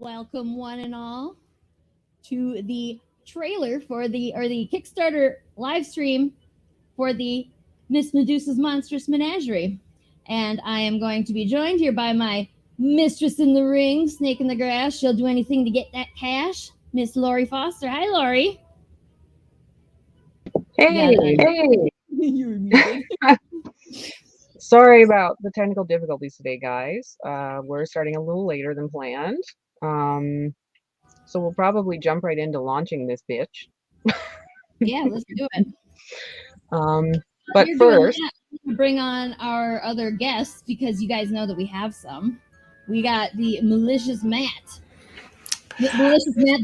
Welcome, one and all, to the trailer for the Kickstarter live stream for the Miss Medusa's Monstrous Menagerie. And I am going to be joined here by my mistress in the ring, snake in the grass. She'll do anything to get that cash, Miss Lori Foster. Hi, Lori. Hey, hey. You're muted. Sorry about the technical difficulties today, guys. We're starting a little later than planned. So we'll probably jump right into launching this bitch. Yeah, let's do it. But You're first, doing that, bring on our other guests because you guys know that we have some. We got the malicious Matt. Malicious Matt,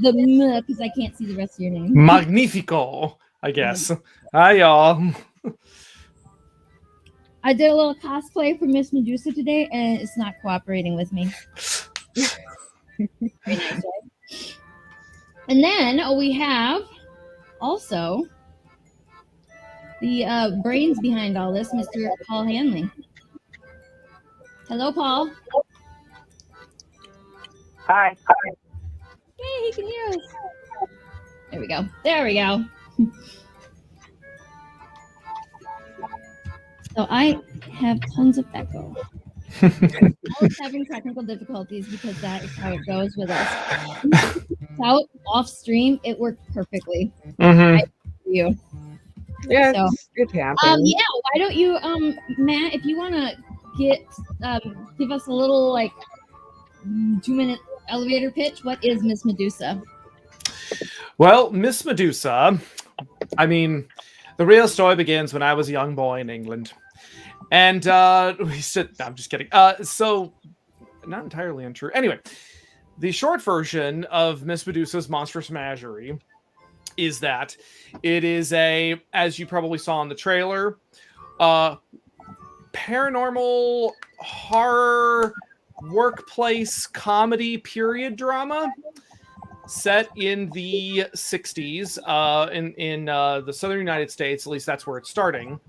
because I can't see the rest of your name. Magnifico, I guess. Hi, y'all. I did a little cosplay for Miss Medusa today, and it's not cooperating with me. Very nice, right? And then we have also the brains behind all this, Mr. Paul Hanley. Hello, Paul. Hi. Hey, he can hear us. There we go. There we go. So I have tons of echo. I was having technical difficulties because that is how it goes with us. Out off stream, it worked perfectly. Mm-hmm. You. yeah, So, it happens. yeah. Why don't you, Matt, if you want to give us a little 2-minute elevator pitch. What is Miss Medusa? Well, Miss Medusa, I mean, the real story begins when I was a young boy in England. And we said, no, I'm just kidding. So, not entirely untrue. Anyway, the short version of Miss Medusa's Monstrous Menagerie is that it is as you probably saw in the trailer, paranormal horror workplace comedy period drama set in the 60s in the southern United States. At least that's where it's starting,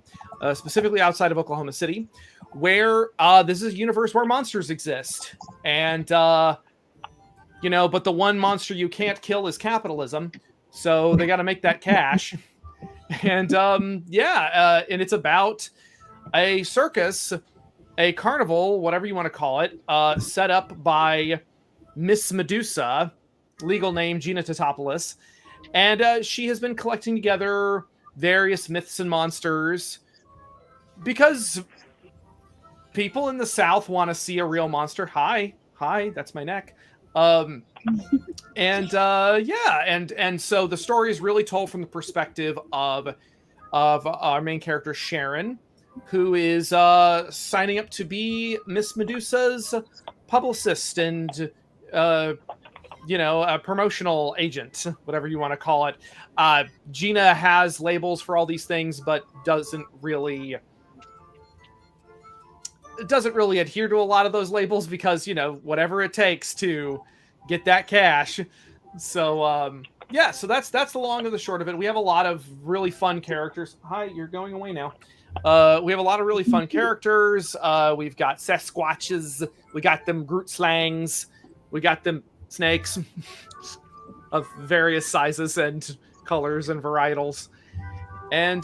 specifically outside of Oklahoma City, where this is a universe where monsters exist. And, but the one monster you can't kill is capitalism. So they got to make that cash. And and it's about a circus, a carnival, whatever you want to call it, set up by Miss Medusa, legal name Gina Totopoulos, and she has been collecting together various myths and monsters because people in the South want to see a real monster. Hi, that's my neck. And so the story is really told from the perspective of our main character Sharon, who is signing up to be Miss Medusa's publicist and a promotional agent, whatever you want to call it. Gina has labels for all these things, but doesn't really adhere to a lot of those labels because, whatever it takes to get that cash. So, so that's the long and the short of it. We have a lot of really fun characters. Hi, you're going away now. We have a lot of really fun characters. We've got Sasquatches. We got them Groot slangs. We got them snakes of various sizes and colors and varietals. And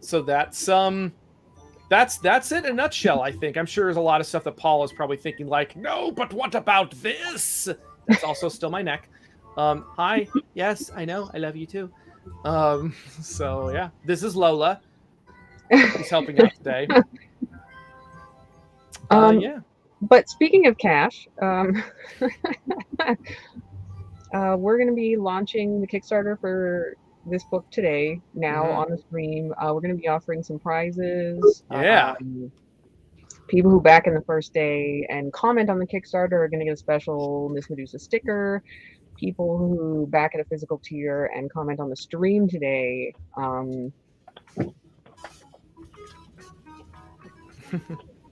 so that's it in a nutshell, I think. I'm sure there's a lot of stuff that Paul is probably thinking like, no, but what about this? That's also still my neck. Hi. Yes, I know. I love you too. So yeah, this is Lola. He's helping out today. But speaking of cash, we're going to be launching the Kickstarter for this book today. Now on the stream, we're going to be offering some prizes. Yeah. People who back in the first day and comment on the Kickstarter are going to get a special Miss Medusa sticker. People who back at a physical tier and comment on the stream today,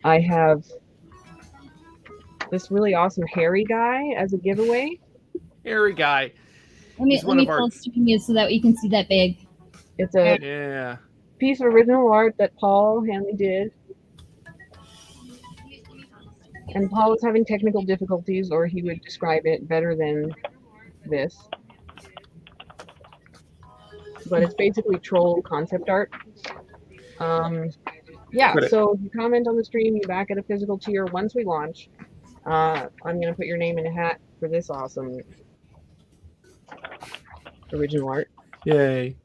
I have this really awesome hairy guy as a giveaway. Hairy guy. Let me full stream you so that you can see that big. It's a piece of original art that Paul Hanley did. And Paul is having technical difficulties, or he would describe it better than this. But it's basically troll concept art. Yeah, so you comment on the stream, you back at a physical tier once we launch. I'm going to put your name in a hat for this awesome original art. Yay.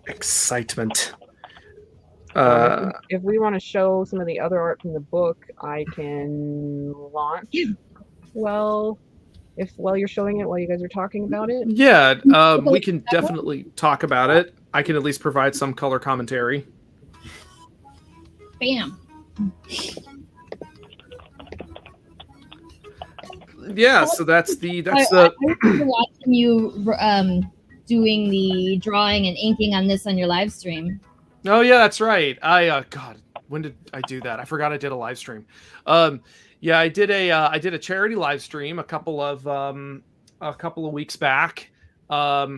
Excitement. If we want to show some of the other art from the book, I can launch. Well, while you're showing it, while you guys are talking about it. Yeah, we can definitely talk about it. I can at least provide some color commentary. Bam. Yeah, so that's the I remember watching you doing the drawing and inking on this on your live stream. Oh yeah, that's right. God, when did I do that? I forgot I did a live stream. Yeah, I did a charity live stream a couple of weeks back. This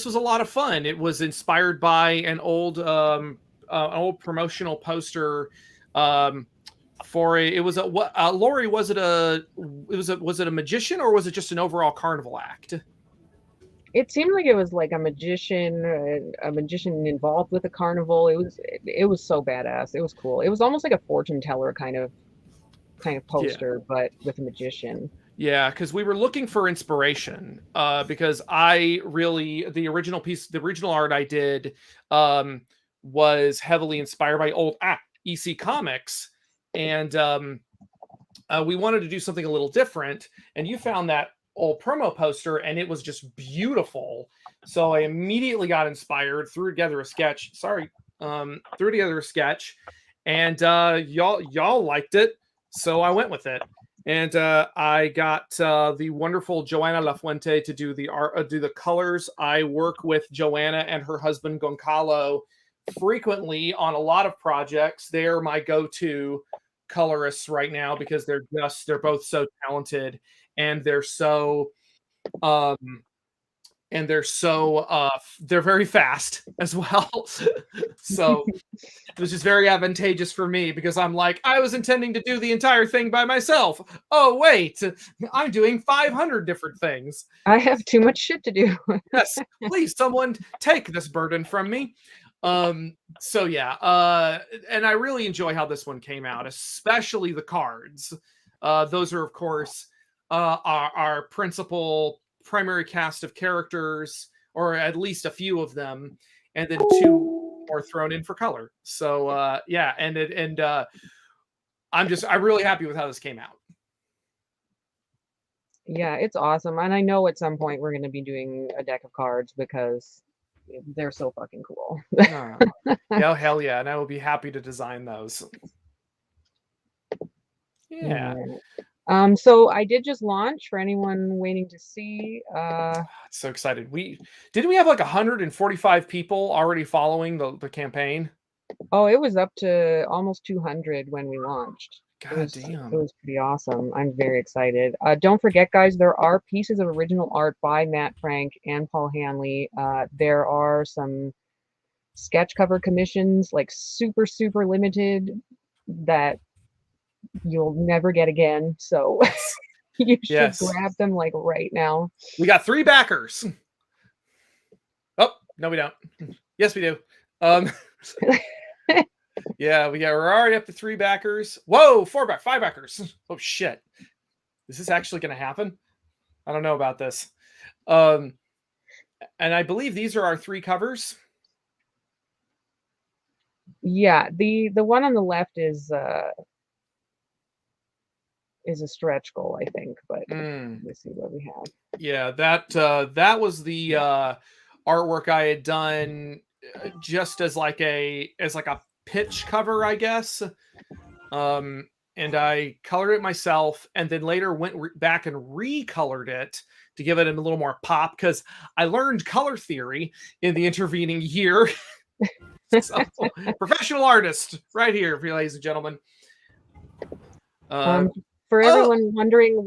was a lot of fun. It was inspired by an old promotional poster Lori, was it a magician, or was it just an overall carnival act? It seemed like it was like a magician involved with a carnival. It was so badass. It was cool. It was almost like a fortune teller kind of poster, yeah, but with a magician. Yeah, because we were looking for inspiration. Because the original art I did was heavily inspired by old EC Comics, and we wanted to do something a little different. And you found that old promo poster, and it was just beautiful. So I immediately got inspired, threw together a sketch, and y'all liked it, so I went with it. And I got the wonderful Joanna Lafuente to do the art, do the colors. I work with Joanna and her husband Goncalo frequently on a lot of projects. They're my go-to colorists right now because they're both so talented, and they're very fast as well. So it was just very advantageous for me, because I'm like, I was intending to do the entire thing by myself. Oh wait, I'm doing 500 different things. I have too much shit to do. Yes, please, someone take this burden from me. So yeah, and I really enjoy how this one came out, especially the cards. Those are, of course, our primary cast of characters, or at least a few of them, and then 2 more thrown in for color. So yeah, I'm really happy with how this came out. Yeah, it's awesome. And I know at some point we're going to be doing a deck of cards because they're so fucking cool. Yeah, hell yeah. And I will be happy to design those. Yeah. So I did just launch for anyone waiting to see. So excited. Didn't we have like 145 people already following the campaign? Oh, it was up to almost 200 when we launched. God damn. It was pretty awesome. I'm very excited. Don't forget, guys, there are pieces of original art by Matt Frank and Paul Hanley. There are some sketch cover commissions, like super, super limited, that you'll never get again. So you should grab them like right now. We got 3 backers. Oh, no, we don't. Yes, we do. Yeah, we're already up to 3 backers. Whoa, 5 backers. Oh shit. Is this actually going to happen? I don't know about this. And I believe these are our 3 covers. Yeah, the one on the left is a stretch goal, I think, but let's see what we have. Yeah, that was the artwork I had done just as like a pitch cover, I guess. And I colored it myself, and then later went back and recolored it to give it a little more pop, because I learned color theory in the intervening year. So, professional artist right here, ladies and gentlemen. For everyone wondering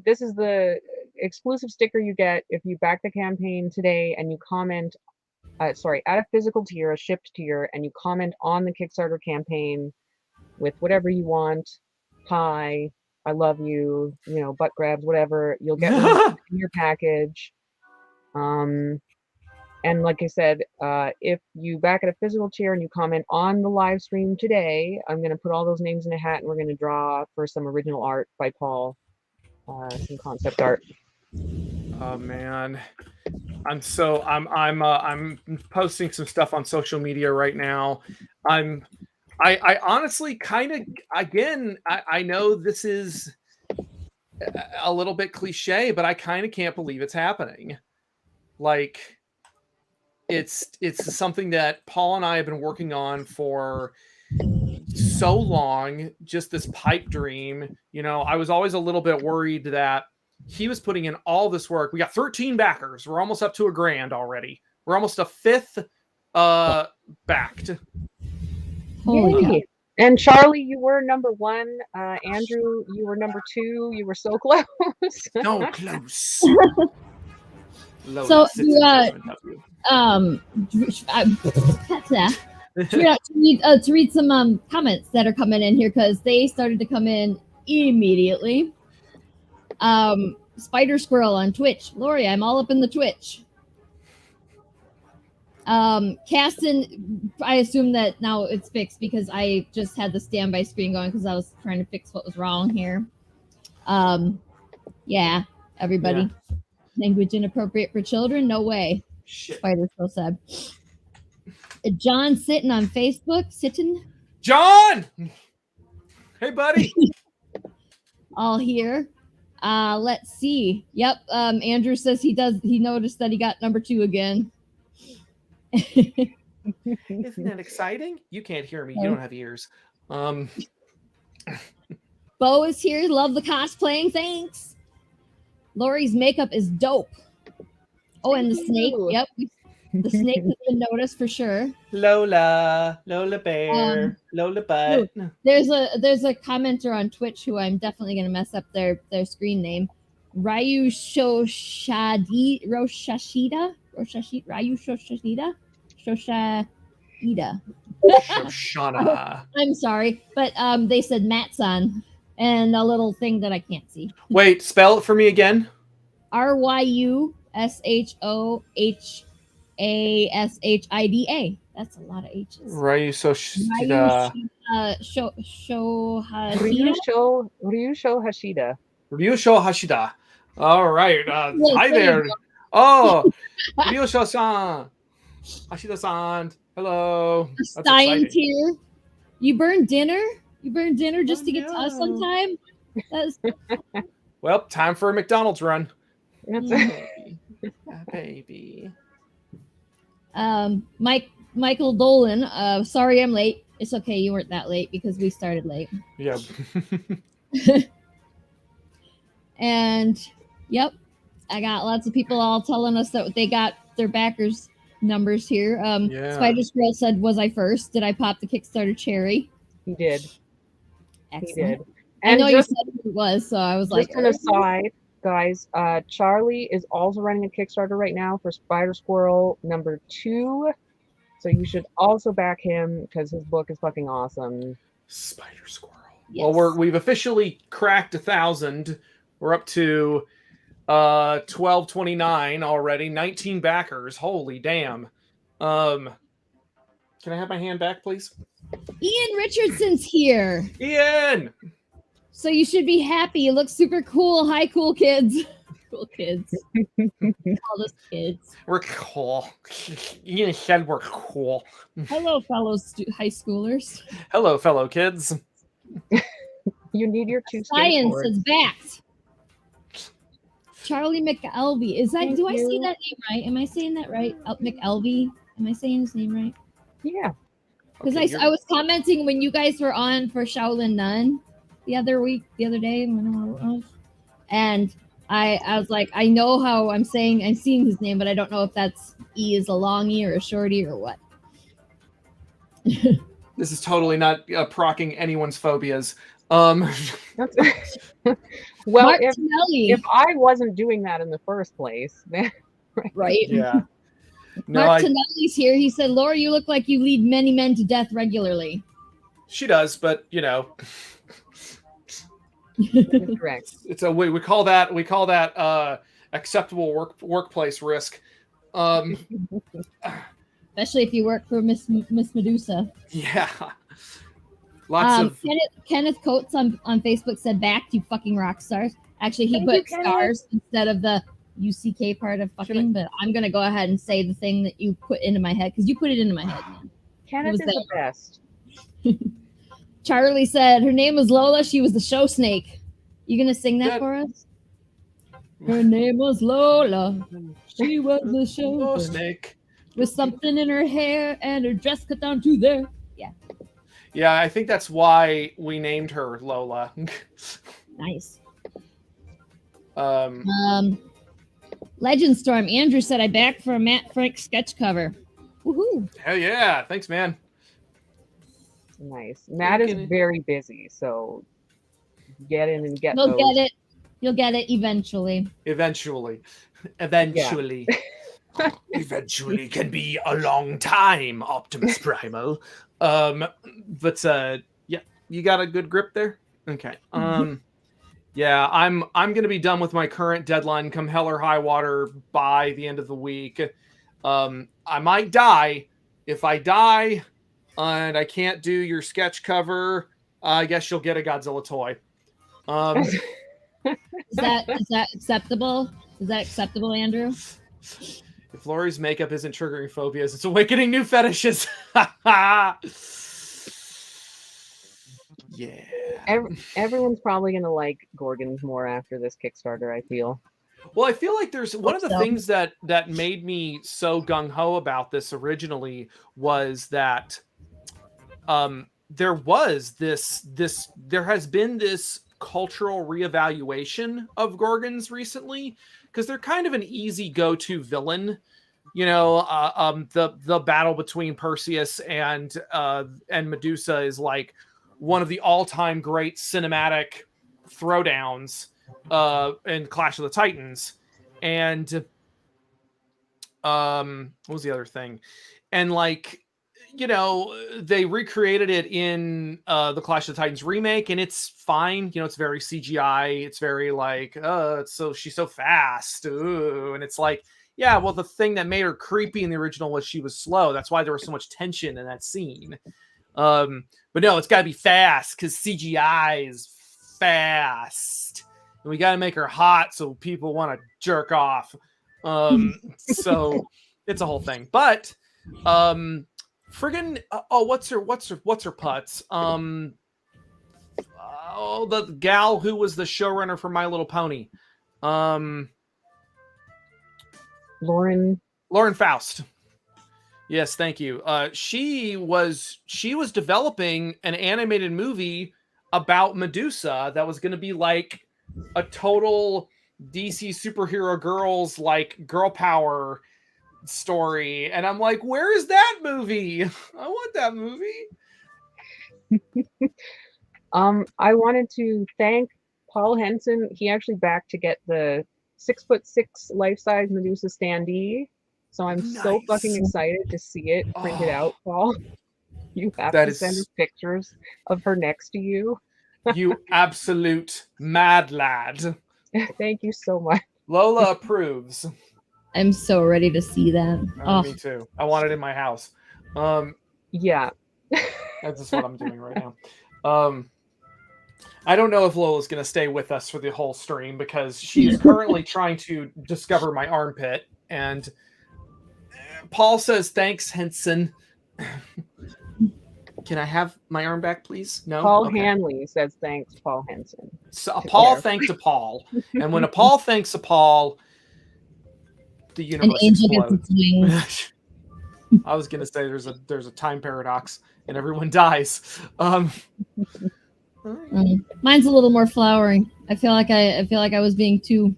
this is the exclusive sticker you get if you back the campaign today and you comment add a physical tier, a shipped tier, and you comment on the Kickstarter campaign with whatever you want. Hi, I love you, butt grabs, whatever. You'll get one in your package. And like I said, if you back at a physical tier and you comment on the live stream today, I'm going to put all those names in a hat and we're going to draw for some original art by Paul, some concept art. Oh man, I'm posting some stuff on social media right now. I honestly kind of, again, I know this is a little bit cliche, but I kind of can't believe it's happening. Like, it's something that Paul and I have been working on for so long, just this pipe dream. I was always a little bit worried that he was putting in all this work. We got 13 backers. We're almost up to $1,000 already. We're almost a fifth backed. Holy cow. And Charlie, you were number 1. Andrew, you were number 2. You were so close. So close. So to read some comments that are coming in here because they started to come in immediately. Spider Squirrel on Twitch. Lori, I'm all up in the Twitch. Caston, I assume that now it's fixed because I just had the standby screen going because I was trying to fix what was wrong here. Yeah, everybody. Yeah. Language inappropriate for children? No way. Shit. Spider so sad. John Sitton on Facebook. Sitton. John! Hey, buddy. All here. Let's see. Yep. Andrew says he noticed that he got number 2 again. Isn't that exciting? You can't hear me. You don't have ears. Bo is here. Love the cosplaying. Thanks. Lori's makeup is dope. Oh, and the snake. Yep. The snake has been noticed for sure. Lola bear, Lola butt. There's a commenter on Twitch who I'm definitely gonna mess up their screen name. Ryu Shoshida. Shoshana. I'm sorry, but they said Matson and a little thing that I can't see. Wait, spell it for me again. RYUSHOASHIDA. That's a lot of H's. Ryu Shoshida. Ryusho Hashida. Ryusho Hashida. All right. Hi there. Oh, Ryusho-san. Hashida-san. Hello. Stein tier. You burn dinner? You burn dinner just to get to us on time? Well, time for a McDonald's run. Baby. Michael Dolan. Sorry I'm late. It's okay. You weren't that late because we started late. Yeah. And yep, I got lots of people all telling us that they got their backers numbers here. Spider Squirrel said, "Was I first? Did I pop the Kickstarter cherry?" He did. Excellent. He did. And I know you said who it was, so I was like, just an aside, guys. Charlie is also running a Kickstarter right now for Spider Squirrel number 2. So you should also back him because his book is fucking awesome. Spider Squirrel. Yes. Well, we've officially cracked 1,000. We're up to 1229 already. 19 backers. Holy damn. Can I have my hand back, please? Ian Richardson's here. Ian! So you should be happy. You look super cool. Hi, cool kids. Cool kids. All us kids. We're cool. Ian said we're cool. Hello, fellow high schoolers. Hello, fellow kids. You need your 2 Science skateboards. is back. Charlie McElvey. Is that? Do I say that name right? Am I saying that right? McElvey. Am I saying his name right? Yeah. Because I was commenting when you guys were on for Shaolin Nun the other day, and I was like, I know how I'm seeing his name, but I don't know if that's E is a long E or a short E or what. This is totally not procking anyone's phobias. Well, Martinelli. if I wasn't doing that in the first place, then, right? Yeah. No, Mark Tonelli's here. He said, Laura, you look like you lead many men to death regularly. she does, but Correct. it's a we call that acceptable workplace risk. Especially if you work for Miss Medusa. Yeah. Lots of Kenneth Coates on Facebook said, back to fucking rock stars. Actually, he Thank put you, Kenneth. stars instead of the UCK part of fucking, but I'm going to go ahead and say the thing that you put into my head, because you put it into my head, man. Kenneth is the best. Charlie said her name was Lola. She was the show snake. You going to sing that Yeah. for us? Her name was Lola. She was the show snake. With something in her hair and her dress cut down to there. Yeah, I think that's why we named her Lola. Nice. Legend Storm. Andrew said, I backed for a Matt Frank sketch cover. Woohoo. Hell yeah. Thanks, man. Nice. Matt is very busy, so get in and get those. You'll get it eventually. Eventually. Yeah. Eventually can be a long time, Optimus Primal. But yeah, you got a good grip there? Okay. Yeah, I'm gonna be done with my current deadline come hell or high water by the end of the week. I might die. If I die and I can't do your sketch cover, I guess you'll get a Godzilla toy. Is that acceptable? Is that acceptable, Andrew? If Lori's makeup isn't triggering phobias, it's awakening new fetishes. Yeah. Everyone's probably gonna like Gorgons more after this Kickstarter, I feel. Well, I feel like there's one of the things that made me so gung-ho about this originally was that there has been this cultural reevaluation of Gorgons recently, because they're kind of an easy go-to villain. The battle between Perseus and Medusa is like one of the all-time great cinematic throwdowns in Clash of the Titans. And what was the other thing? And they recreated it in the Clash of the Titans remake, and it's fine. It's very CGI. It's very she's so fast. Ooh. And it's like, yeah, well, the thing that made her creepy in the original was she was slow. That's why there was so much tension in that scene. But no, it's got to be fast because CGI is fast. And we got to make her hot so people want to jerk off. So it's a whole thing. But friggin' what's her putz? The gal who was the showrunner for My Little Pony. Lauren Faust. Yes, thank you. She was developing an animated movie about Medusa that was going to be like a total DC superhero girls girl power story, and I'm like, where is that movie? I want that movie. I wanted to thank Paul Henson. He actually backed to get the 6'6" life-size Medusa standee. So I'm so fucking excited to see it printed out, Paul. You have to send us pictures of her next to you. You absolute mad lad. Thank you so much. Lola approves. I'm so ready to see that. Me too. I want it in my house. Yeah. That's just what I'm doing right now. I don't know if Lola's going to stay with us for the whole stream because she's currently trying to discover my armpit. And Paul says, thanks, Henson. Can I have my arm back, please? No? Paul Hanley says, thanks, Paul Henson. So Paul thanked a Paul. And when a Paul thanks a Paul, the universe explodes. I was going to say there's a time paradox and everyone dies. Mine's a little more flowering. I feel like I was being too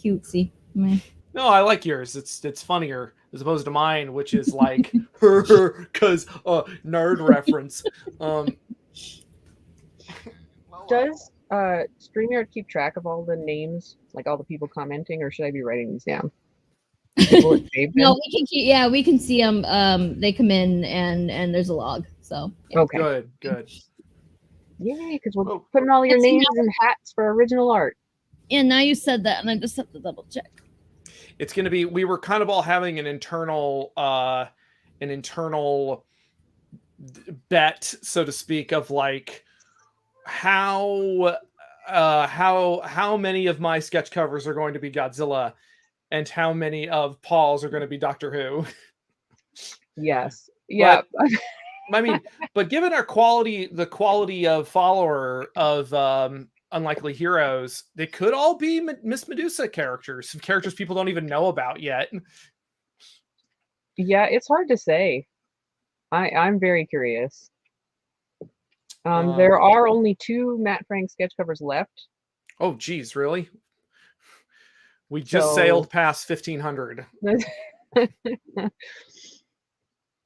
cutesy. No, I like yours. It's funnier as opposed to mine, which is like because nerd reference. Does StreamYard keep track of all the names, like all the people commenting, or should I be writing these down? Will it save them? No, we can keep. Yeah, we can see them. They come in and there's a log. So yeah. Okay. Good. Yay, because we're Oh, putting all your And see, names in hats for original art. Yeah, now you said that, and I just have to double check. it's going to be. We were kind of all having an internal bet, so to speak, of like how many of my sketch covers are going to be Godzilla, and how many of Paul's are going to be Doctor Who. Yes. Yeah. I mean, but given our the quality of follower of Unlikely Heroes, they could all be Miss Medusa characters people don't even know about yet. Yeah, it's hard to say. I'm very curious. There are only 2 Matt Frank sketch covers left. Oh, geez, really? We just sailed past 1,500.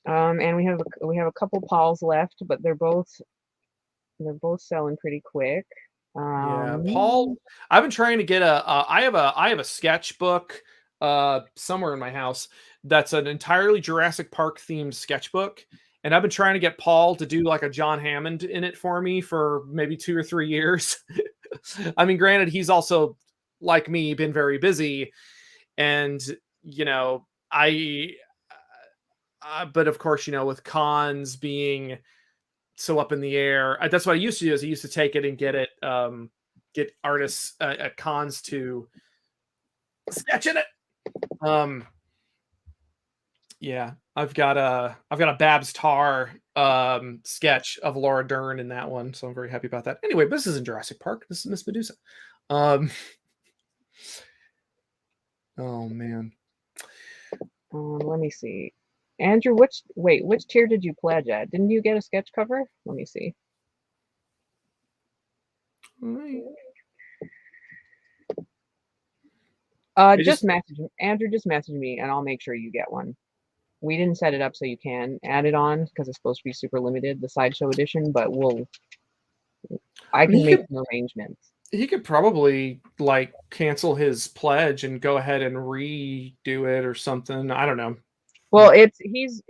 And we have a couple Pauls left, but they're both selling pretty quick. Yeah, Paul. I've been trying to get I have a sketchbook somewhere in my house that's an entirely Jurassic Park themed sketchbook, and I've been trying to get Paul to do like a John Hammond in it for me for maybe 2 or 3 years. I mean, granted, he's also like me been very busy, and you know, but of course, you know, with cons being so up in the air, that's what I used to do. Is I used to take it and get artists at cons to sketch in it. Yeah, I've got a Babs Tar sketch of Laura Dern in that one, so I'm very happy about that. Anyway, but this isn't Jurassic Park. This is Miss Medusa. Oh man. Let me see. Andrew, which tier did you pledge at? Didn't you get a sketch cover? Let me see. Right. Just message Andrew. Just message me, and I'll make sure you get one. We didn't set it up so you can add it on because it's supposed to be super limited, the sideshow edition. But I can make some arrangements. He could probably like cancel his pledge and go ahead and redo it or something. I don't know. Well, he's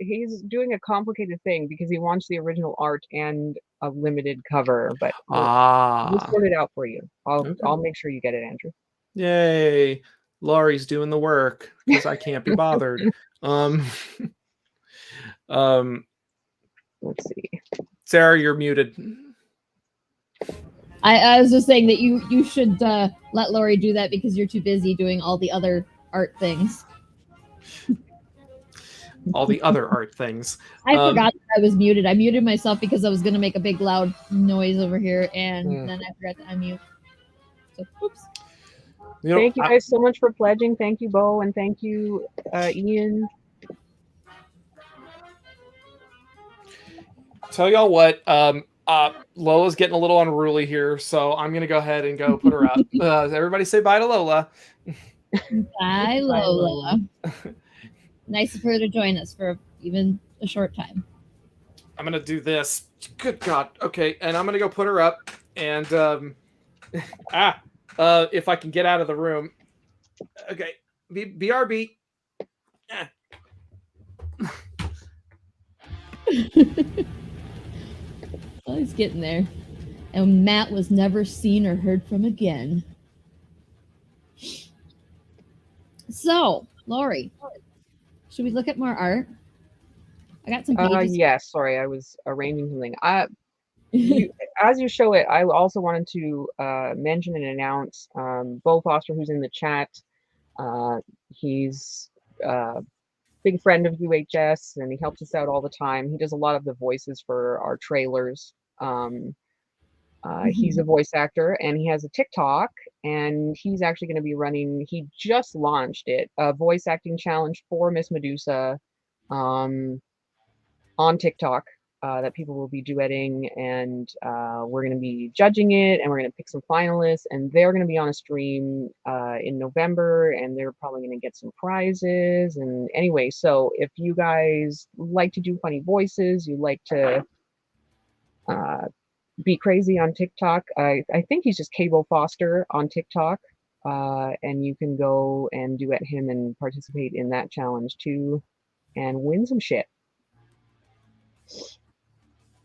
doing a complicated thing because he wants the original art and a limited cover, but we'll sort it out for you. I'll make sure you get it, Andrew. Yay. Laurie's doing the work because I can't be bothered. Let's see. Sarah, you're muted. I was just saying that you should let Laurie do that because you're too busy doing all the other art things. All the other art things. I forgot that I was muted. I muted myself because I was going to make a big loud noise over here, and then I forgot to unmute. So, oops. Thank you guys so much for pledging. Thank you, Bo, and thank you, Ian. Tell y'all what, Lola's getting a little unruly here, so I'm going to go ahead and go put her up. Everybody say bye to Lola. Bye, Lola. Nice of her to join us for even a short time. I'm going to do this. Good God. Okay, and I'm going to go put her up, and if I can get out of the room. Okay, BRB. Well, he's getting there. And Matt was never seen or heard from again. So, Laurie, should we look at more art? I got some pages. Yes, sorry, I was arranging something. As you show it, I also wanted to mention and announce Bo Foster, who's in the chat. He's a big friend of UHS, and he helps us out all the time. He does a lot of the voices for our trailers. He's a voice actor, and he has a TikTok, and he's actually going to be running, he just launched it, a voice acting challenge for Miss Medusa on TikTok that people will be duetting, and we're going to be judging it, and we're going to pick some finalists, and they're going to be on a stream in November, and they're probably going to get some prizes. And anyway, so if you guys like to do funny voices, you like to be crazy on TikTok, I think he's just Cable Foster on TikTok. and you can go and duet him and participate in that challenge too, and win some shit.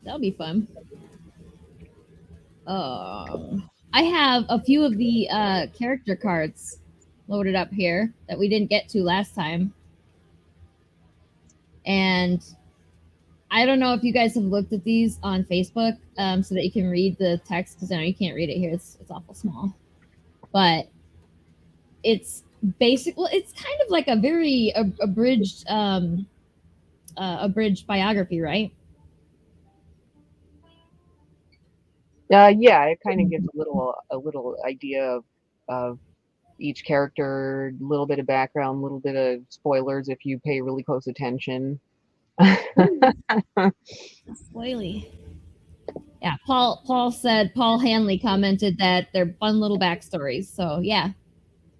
That'll be fun. I have a few of the character cards loaded up here that we didn't get to last time. And I don't know if you guys have looked at these on Facebook so that you can read the text, because I know you can't read it here. It's awful small. But it's basically, it's kind of like a very abridged biography, right? Yeah, it kind of gives a little idea of each character, a little bit of background, a little bit of spoilers if you pay really close attention. Spoily. Yeah, Paul Hanley commented that they're fun little backstories. So yeah.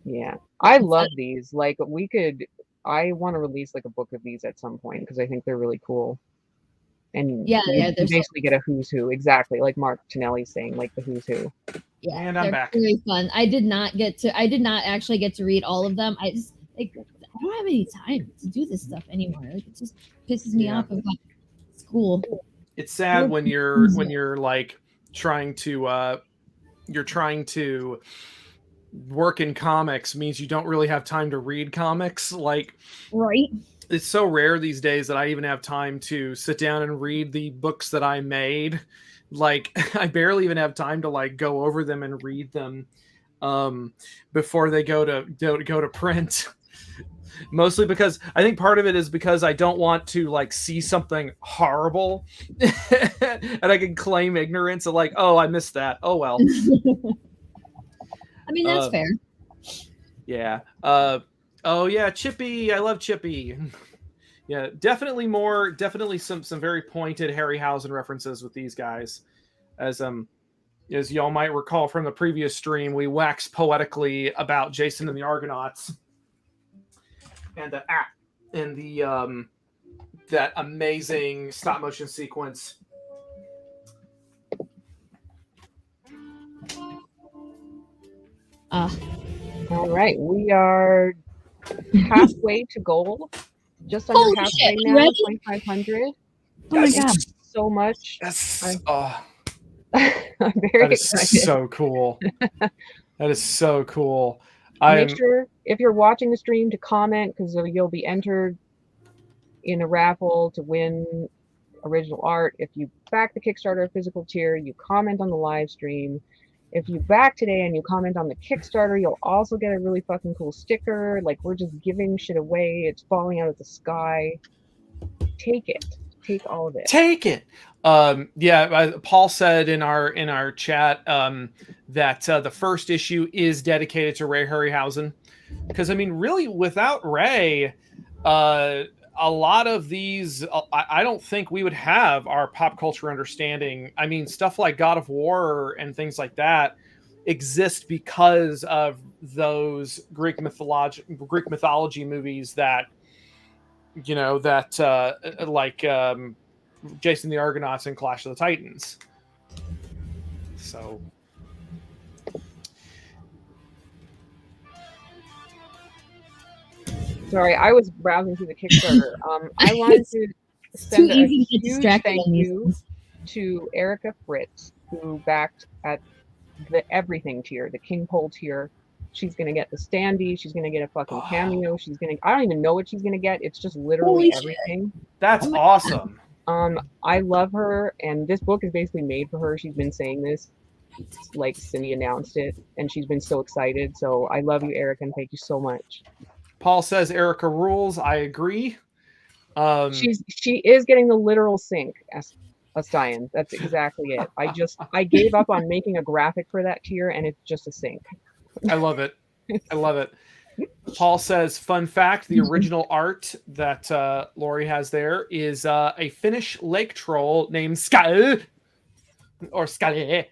Yeah, I love these. Like I want to release like a book of these at some point because I think they're really cool. And you basically get a who's who, exactly like Mark Tonelli's saying, like the who's who. Yeah, and I'm back. Really fun. I did not actually get to read all of them. I just I don't have any time to do this stuff anymore. Like, it just pisses me off about school. It's sad when you're like trying to work in comics, means you don't really have time to read comics. Like, right. It's so rare these days that I even have time to sit down and read the books that I made. Like, I barely even have time to like go over them and read them before they go to print. Mostly because I think part of it is because I don't want to like see something horrible and I can claim ignorance of like, oh, I missed that. Oh, well. I mean, that's fair. Yeah. Oh yeah, Chippy. I love Chippy. Yeah, definitely some very pointed Harryhausen references with these guys. As y'all might recall from the previous stream, we waxed poetically about Jason and the Argonauts. And that amazing stop motion sequence. All right, we are halfway to goal. Just under halfway now, 2,500. Oh my god! So much. I'm very excited. So cool. That is so cool. Make sure if you're watching the stream to comment, because you'll be entered in a raffle to win original art. If you back the Kickstarter physical tier, you comment on the live stream. If you back today and you comment on the Kickstarter, you'll also get a really fucking cool sticker. Like, we're just giving shit away. It's falling out of the sky. Take it. Take all of it. Take it. Paul said in our chat that the first issue is dedicated to Ray Harryhausen, because I mean, really, without Ray, a lot of these, I don't think we would have our pop culture understanding. I mean, stuff like God of War and things like that exist because of those Greek mythology movies that, you know, that like Jason the Argonauts and Clash of the Titans. So sorry, I was browsing through the Kickstarter. I wanted to send a huge thank you to Erica Fritz, who backed at the everything tier, the King Pole tier. She's gonna get the standee. She's gonna get a fucking cameo. I don't even know what she's gonna get. It's just literally everything. That's awesome. I love her, and this book is basically made for her. She's been saying this like Cindy announced it, and she's been so excited. So I love you, Erica, and thank you so much. Paul says Erica rules. I agree. She is getting the literal sink as Diane. That's exactly it. I gave up on making a graphic for that tier, and it's just a sink. I love it. I love it. Paul says, fun fact, the original art that Lori has there is a Finnish lake troll named Skull. Or Skull.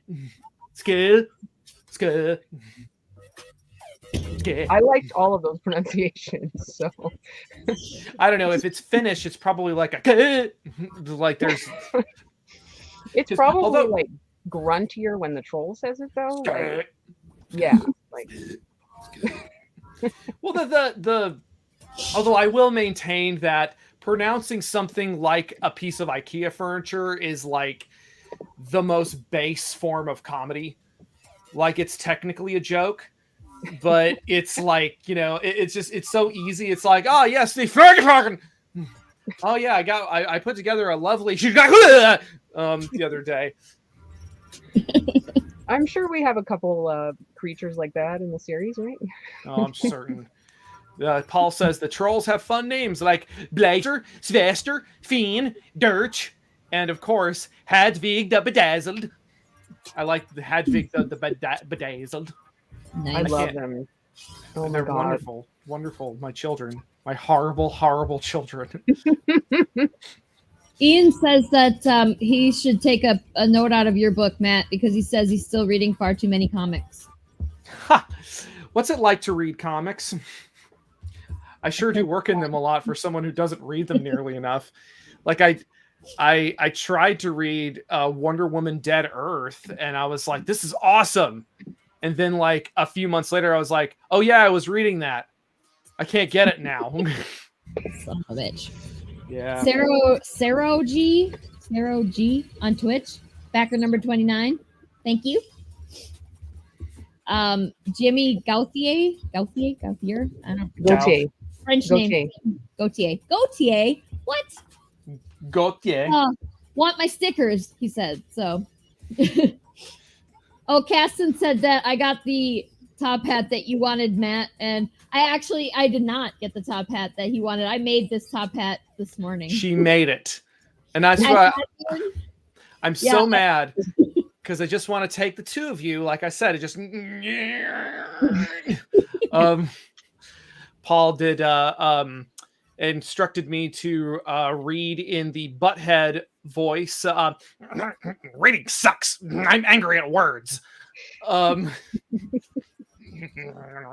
Skull. Skull. I liked all of those pronunciations, so I don't know if it's Finnish. It's probably like a like there's. It's probably like gruntier when the troll says it though. Like, yeah, like Well, the although I will maintain that pronouncing something like a piece of IKEA furniture is like the most base form of comedy. Like it's technically a joke, but it's like, it's so easy. It's like, oh yes, the fucking. Oh yeah, I put together a lovely the other day. I'm sure we have a couple creatures like that in the series, right? Oh, I'm certain. Paul says the trolls have fun names like Blazer, Svester, Fiend, Dirch, and of course Hadvig the Bedazzled. I like the Hadvig the Bedazzled. Nice. I love them. Oh my They're God. wonderful, wonderful. My children, my horrible, horrible children. Ian says that he should take a note out of your book, Matt, because he says he's still reading far too many comics. Ha! What's it like to read comics? I sure do work in them a lot for someone who doesn't read them nearly enough. Like I tried to read Wonder Woman Dead Earth, and I was like, this is awesome. And then like a few months later, I was like, oh yeah, I was reading that. I can't get it now. Son of a bitch. Yeah. Sarah G on Twitch, backer number 29. Thank you. Jimmy Gauthier. I don't know. Gautier. French name. Gautier. What? Gautier. Want my stickers, he said. So. Oh, Caston said that I got the top hat that you wanted, Matt, and I did not get the top hat that he wanted. I made this top hat this morning. She made it, and that's why I'm so mad because I just want to take the two of you. Like I said, it just Paul did instructed me to read in the butthead voice. Reading sucks. I'm angry at words.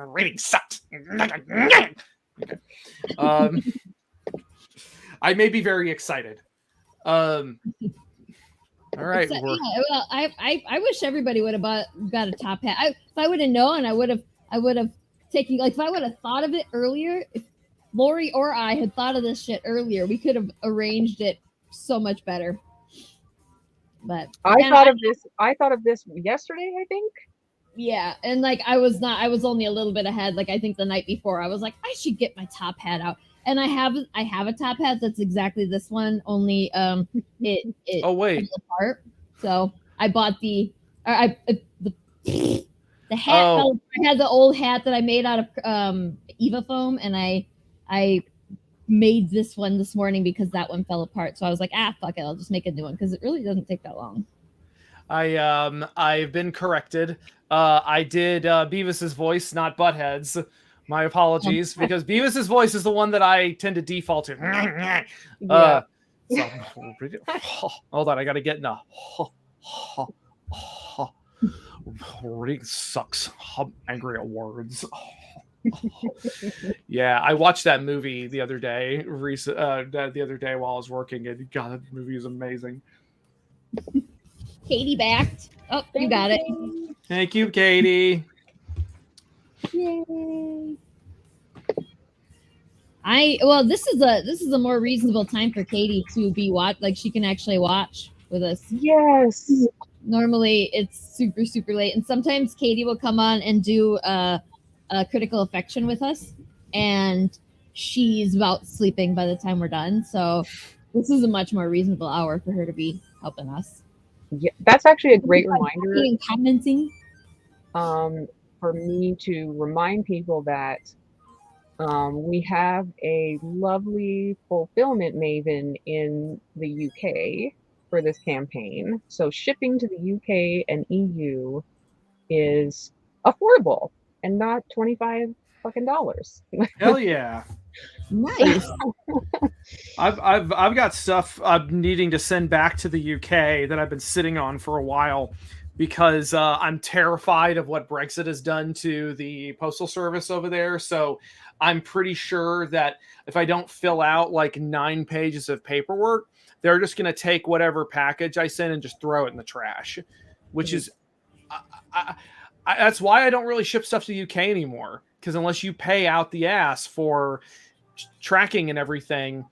Reading sucks. Okay. I may be very excited. All right. Well, I wish everybody would have got a top hat. If I would have known, I would have taken, like, if I would have thought of it earlier, if Lori or I had thought of this shit earlier, we could have arranged it so much better. But I thought of this yesterday, I think. Yeah, and like I was only a little bit ahead. Like I think the night before I was like, I should get my top hat out. And I have a top hat that's exactly this one, only it oh wait, comes apart. So I bought the hat. Oh. I had the old hat that I made out of Eva foam, and I made this one this morning because that one fell apart. So I was like, fuck it, I'll just make a new one because it really doesn't take that long. I've been corrected. I did Beavis's voice, not Butthead's. My apologies, because Beavis's voice is the one that I tend to default to. So, hold on, I gotta get in a reading sucks. I'm angry at words. Yeah, I watched that movie the other day. The other day while I was working, and God, that movie is amazing. Katie backed. Oh, you got it. Thank you, Katie. Yay! This is a more reasonable time for Katie to be like she can actually watch with us. Yes. Normally it's super, super late, and sometimes Katie will come on and do a critical affection with us, and she's about sleeping by the time we're done. So this is a much more reasonable hour for her to be helping us. Yeah, that's actually a great reminder. Commenting. For me to remind people that we have a lovely fulfillment maven in the UK for this campaign. So shipping to the UK and EU is affordable and not $25 fucking dollars. Hell yeah. Nice. I've got stuff I'm needing to send back to the UK that I've been sitting on for a while because I'm terrified of what Brexit has done to the postal service over there. So I'm pretty sure that if I don't fill out like 9 pages of paperwork, they're just going to take whatever package I send and just throw it in the trash, which is That's why I don't really ship stuff to the UK anymore. Because unless you pay out the ass for tracking and everything,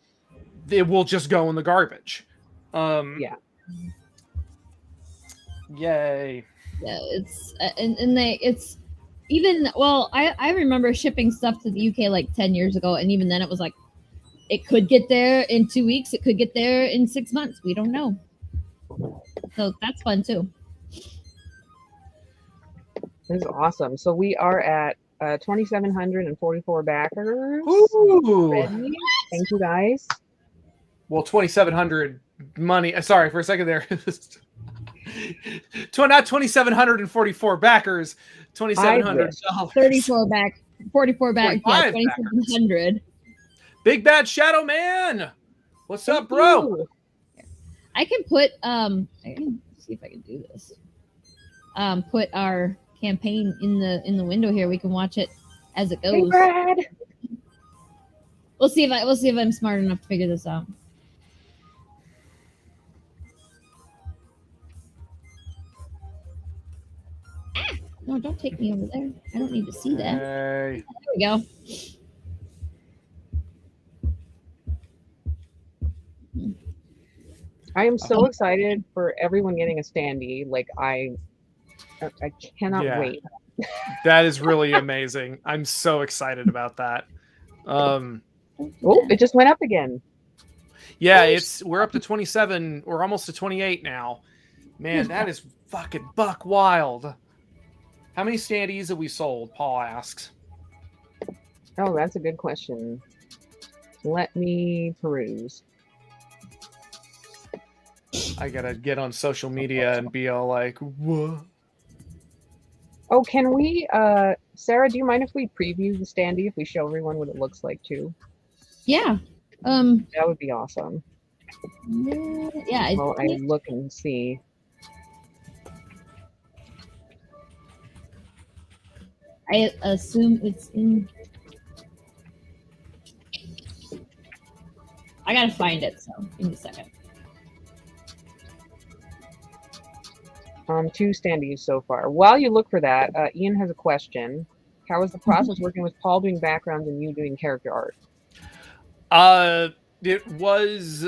it will just go in the garbage. Yeah. Yay. Yeah, it's it's even, well, I remember shipping stuff to the UK like 10 years ago, and even then it was like it could get there in 2 weeks, it could get there in 6 months. We don't know. So that's fun too. This is awesome. So we are at 2,744 backers. Ooh. Already. Thank you guys. Well, 2,700 money. Sorry, for a second there. Not 2,744 backers. $2,700. 44 back, 44 back, yeah, 45 2,700. Big Bad Shadow Man. What's up, bro? you. I can put I can see if I can do this. Put our campaign in the window here. We can watch it as it Hey, goes. Brad. We'll see if I'm smart enough to figure this out. Ah! No, don't take me over there. I don't need to see that. Hey. There we go. I am so excited for everyone getting a standee. Like I cannot Yeah. wait. That is really amazing. I'm so excited about that. Oh, it just went up again. Yeah, we're up to 27. We're almost to 28 now. Man, that is fucking buck wild. How many standees have we sold? Paul asks. Oh, that's a good question. Let me peruse. I gotta get on social media and be all like, what? Oh, can we, Sarah, do you mind if we preview the standee, if we show everyone what it looks like too? Yeah. That would be awesome. Yeah. Well, I look and see. I assume it's in. I gotta find it, so give me a second. 2 standees so far. While you look for that, Ian has a question. How is the process working with Paul doing backgrounds and you doing character art? It was,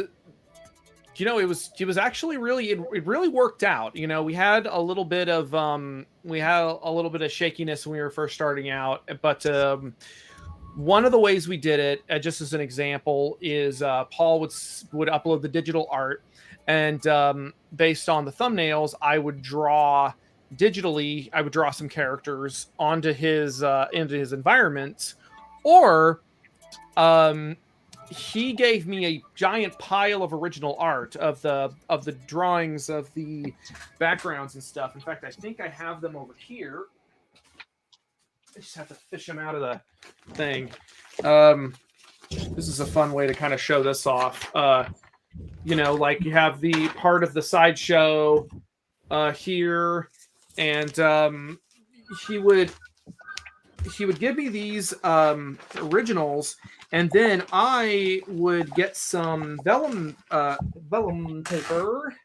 it was actually really, it really worked out. We had a little bit of shakiness when we were first starting out, but one of the ways we did it, just as an example, is Paul would upload the digital art, and based on the thumbnails, I would draw digitally. I would draw some characters onto his environment, or he gave me a giant pile of original art of the drawings of the backgrounds and stuff. In fact, I think I have them over here. I just have to fish them out of the thing. This is a fun way to kind of show this off. Like you have the part of the sideshow here, and he would give me these originals, and then I would get some vellum paper.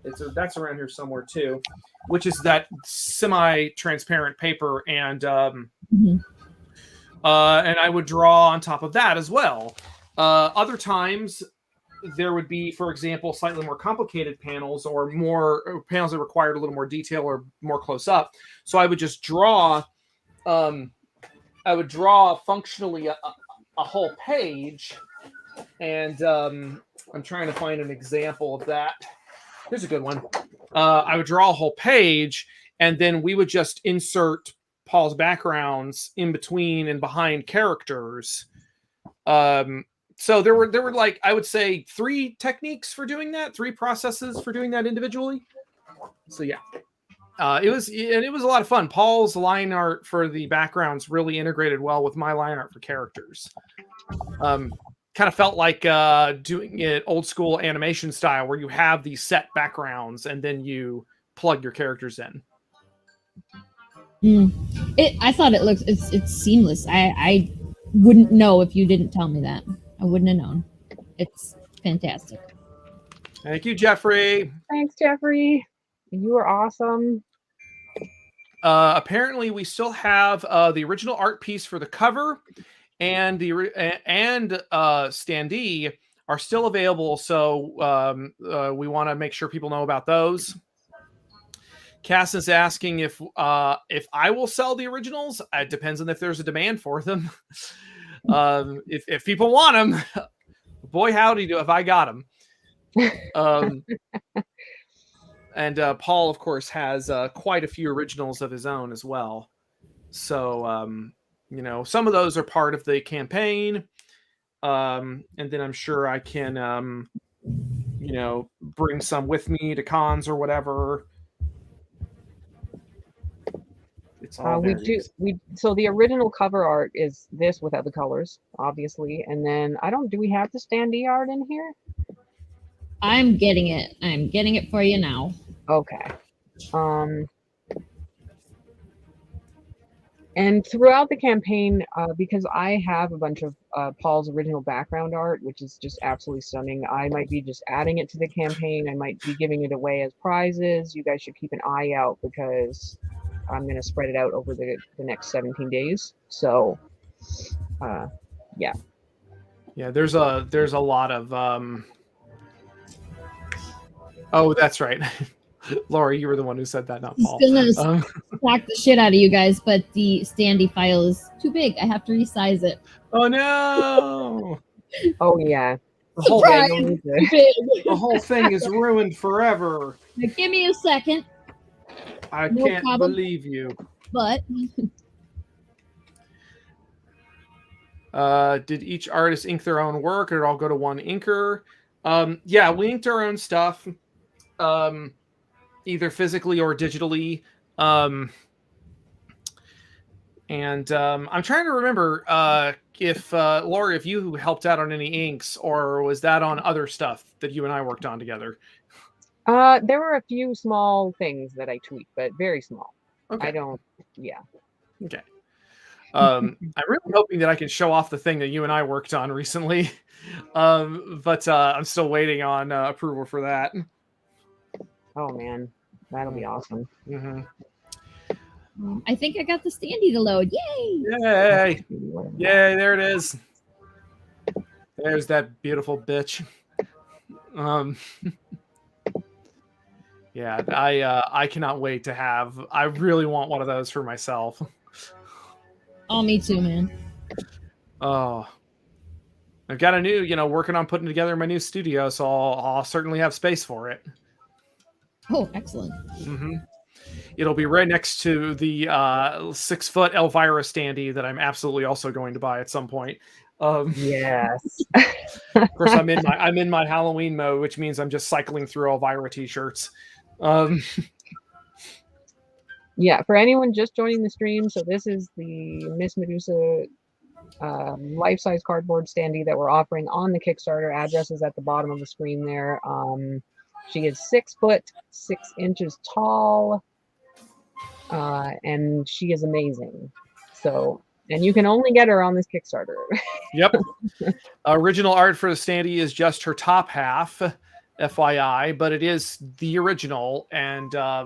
That's around here somewhere too, which is that semi-transparent paper, and and I would draw on top of that as well. Other times there would be, for example, slightly more complicated panels or panels that required a little more detail or more close up. So I would just draw. I would draw functionally a whole page, and I'm trying to find an example of that. Here's a good one. I would draw a whole page, and then we would just insert Paul's backgrounds in between and behind characters. So there were like, I would say 3 techniques for doing that, 3 processes for doing that individually. So yeah. It was a lot of fun. Paul's line art for the backgrounds really integrated well with my line art for characters. Kind of felt like doing it old school animation style, where you have these set backgrounds and then you plug your characters in. I thought it looks it's seamless. I wouldn't know if you didn't tell me that. I wouldn't have known. It's fantastic. Thank you, Jeffrey. Thanks, Jeffrey. You are awesome. apparently we still have the original art piece for the cover and standee are still available. So we want to make sure people know about those. Cass is asking if I will sell the originals. It depends on if there's a demand for them. If people want them, boy howdy do if I got them. And Paul, of course, has quite a few originals of his own as well. So, some of those are part of the campaign. And then I'm sure I can, bring some with me to cons or whatever. It's all so the original cover art is this without the colors, obviously. And then do we have the standee art in here? I'm getting it. I'm getting it for you now. Okay. And throughout the campaign, because I have a bunch of Paul's original background art, which is just absolutely stunning, I might be just adding it to the campaign. I might be giving it away as prizes. You guys should keep an eye out because I'm going to spread it out over the next 17 days. So, yeah. Yeah, there's a lot of oh, that's right. Laura, you were the one who said that, not Paul. It's gonna knock the shit out of you guys, but the standee file is too big. I have to resize it. Oh no! Oh yeah. The whole thing is ruined forever. Now, give me a second. I can't believe you. But did each artist ink their own work, or did it all go to one inker? Yeah, we inked our own stuff. Either physically or digitally. And I'm trying to remember if Laura, if you helped out on any inks, or was that on other stuff that you and I worked on together? There were a few small things that I tweaked, but very small. Okay. Yeah. Okay. I'm really hoping that I can show off the thing that you and I worked on recently. But I'm still waiting on approval for that. Oh man, that'll be awesome. Mm-hmm. I think I got the standee to load. Yay! Yay! Yay! There it is. There's that beautiful bitch. Yeah, I cannot wait to have. I really want one of those for myself. Oh, me too, man. Oh, I've got a new, working on putting together my new studio, so I'll certainly have space for it. Oh, excellent. Mm-hmm. It'll be right next to the 6-foot Elvira standee that I'm absolutely also going to buy at some point. Yes. Of course, I'm in my Halloween mode, which means I'm just cycling through Elvira t-shirts. Yeah, for anyone just joining the stream, so this is the Miss Medusa life-size cardboard standee that we're offering on the Kickstarter. Address is at the bottom of the screen there. She is 6 foot 6 inches tall, and she is amazing. So, and you can only get her on this Kickstarter. Yep. Original art for the standee is just her top half, FYI, but it is the original, and I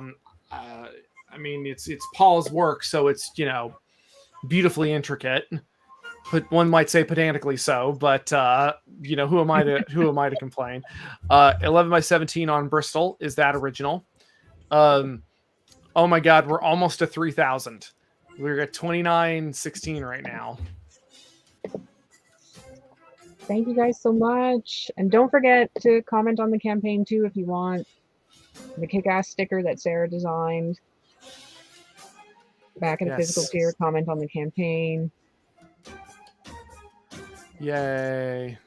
mean it's Paul's work, so it's beautifully intricate. But one might say pedantically so, but who am I to complain? 11 by 17 on Bristol is that original. Oh my God, we're almost to 3,000. We're at 2916 right now. Thank you guys so much, and don't forget to comment on the campaign too if you want the kick-ass sticker that Sarah designed. Back in the physical tier, comment on the campaign. Yay.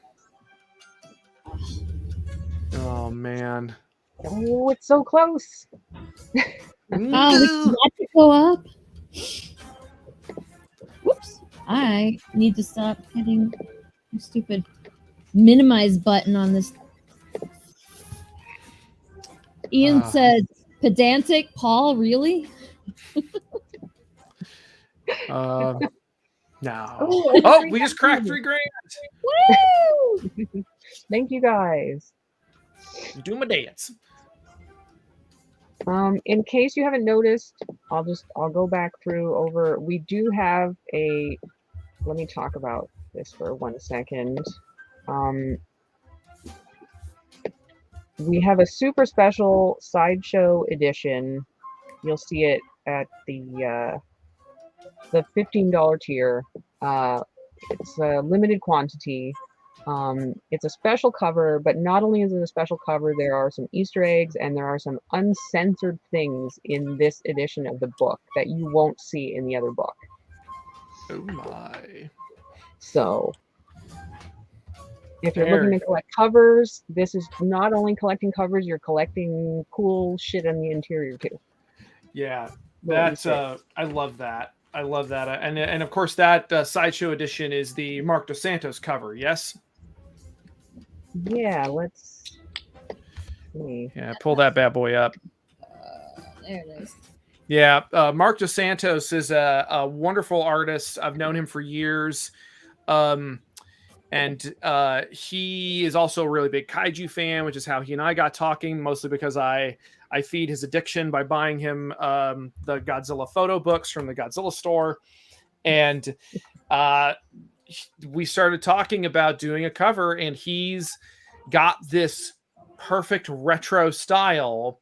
Oh man. Oh, it's so close. Oh, we got to go up. Whoops. I need to stop hitting the stupid minimize button on this. Ian said, pedantic, Paul, really? No. Oh, we just cracked $3,000. Woo! Thank you guys. Do my dance. In case you haven't noticed, I'll go back through over. We do have let me talk about this for 1 second. We have a super special sideshow edition. You'll see it at the $15 tier. It's a limited quantity. It's a special cover, but not only is it a special cover, there are some Easter eggs and there are some uncensored things in this edition of the book that you won't see in the other book. Oh my. So if you're looking to collect covers, this is not only collecting covers, you're collecting cool shit on the interior too. Yeah, that's I love that. I love that. And of course that sideshow edition is the Mark Dos Santos cover, yes? Yeah, let's see. Yeah, pull that bad boy up. There it is. Yeah, Mark Dos Santos is a wonderful artist. I've known him for years. And he is also a really big kaiju fan, which is how he and I got talking, mostly because I feed his addiction by buying him the Godzilla photo books from the Godzilla store. And we started talking about doing a cover, and he's got this perfect retro style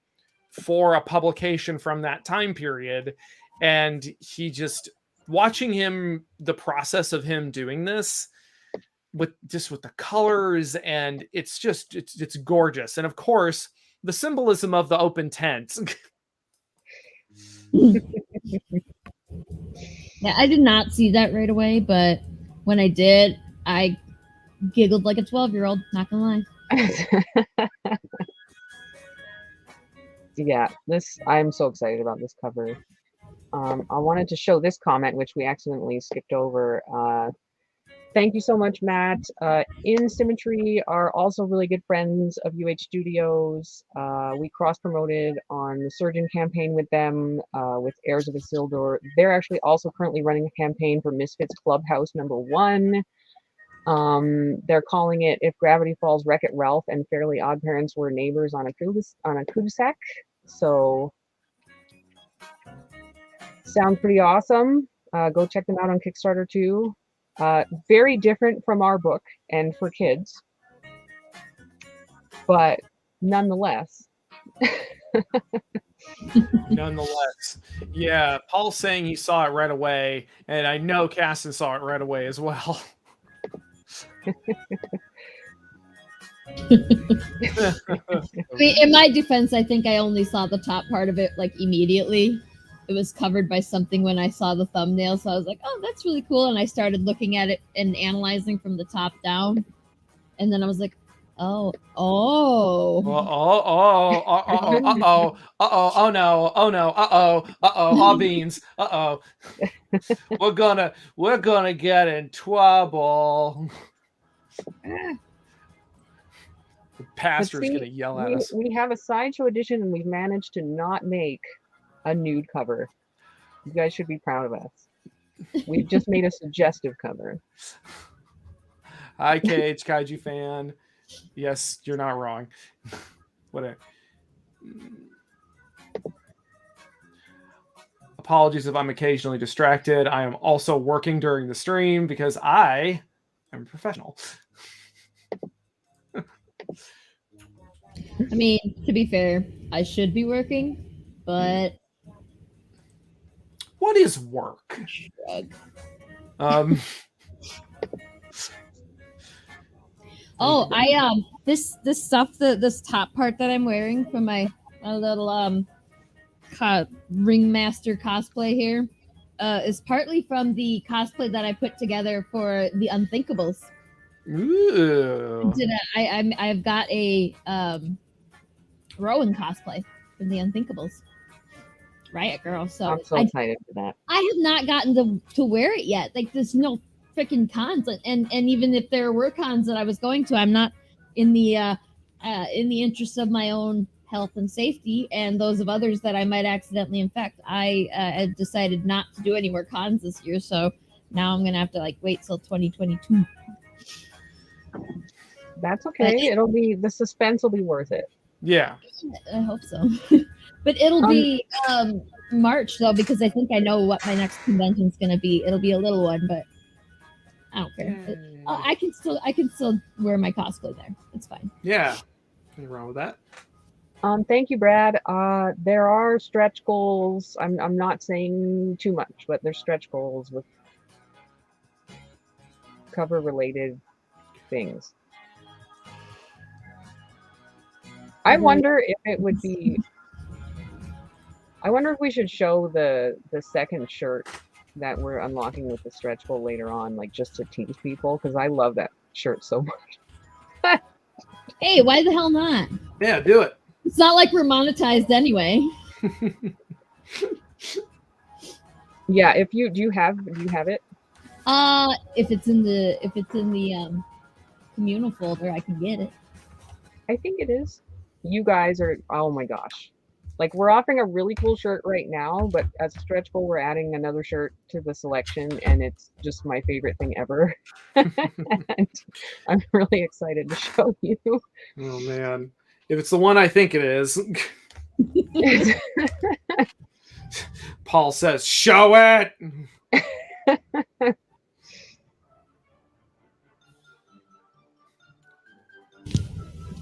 for a publication from that time period. And he just, watching him, the process of him doing this, with the colors, and it's gorgeous. And of course the symbolism of the open tent. Yeah, I did not see that right away, but when I did, I giggled like a 12-year-old, not gonna lie. Yeah, I'm so excited about this cover. I wanted to show this comment, which we accidentally skipped over. Thank you so much, Matt. In Symmetry are also really good friends of UH Studios. We cross-promoted on the Surgeon campaign with them, with Heirs of Isildur. They're actually also currently running a campaign for Misfits Clubhouse #1. They're calling it If Gravity Falls, Wreck-It Ralph and Fairly Odd Parents Were Neighbors on a cul-de-sac. So, sounds pretty awesome. Go check them out on Kickstarter too. Very different from our book and for kids, but nonetheless. Nonetheless, yeah, Paul's saying he saw it right away, and I know Caston saw it right away as well. I mean, in my defense, I think I only saw the top part of it like immediately. It was covered by something when I saw the thumbnail, so I was like, "Oh, that's really cool." And I started looking at it and analyzing from the top down, and then I was like, "Oh no, all beans, we're gonna get in trouble." The pastor's gonna yell at us. We have a sideshow edition, and we've managed to not make a nude cover. You guys should be proud of us. We've just made a suggestive cover. Hi, Cage, Kaiju fan. Yes, you're not wrong. Apologies if I'm occasionally distracted. I am also working during the stream because I am a professional. I mean, to be fair, I should be working, but what is work? Oh, this stuff, this top part that I'm wearing for my little ringmaster cosplay here is partly from the cosplay that I put together for the Unthinkables. Ooh. I've got a Rowan cosplay from the Unthinkables. Right, girl. So I'm so excited for that. I have not gotten to wear it yet. Like, there's no freaking cons, and even if there were cons that I was going to, I'm not in the interest of my own health and safety and those of others that I might accidentally infect. I had decided not to do any more cons this year, so now I'm gonna have to wait till 2022. That's okay. The suspense will be worth it. Yeah, I hope so. But it'll be March though, because I think I know what my next convention's gonna be. It'll be a little one, but I don't care. I can still wear my cosplay there. It's fine. Yeah, nothing wrong with that. Thank you, Brad. There are stretch goals. I'm not saying too much, but there's stretch goals with cover related things. I wonder if it would be. I wonder if we should show the second shirt that we're unlocking with the stretch goal later on, like just to tease people, because I love that shirt so much. Hey, why the hell not? Yeah, do it. It's not like we're monetized anyway. Yeah, if you do you have it? If it's in the communal folder, I can get it. I think it is. You guys are, oh my gosh. Like, we're offering a really cool shirt right now, but as a stretch goal, we're adding another shirt to the selection, and it's just my favorite thing ever. And I'm really excited to show you. Oh man, if it's the one I think it is. Paul says, "Show it."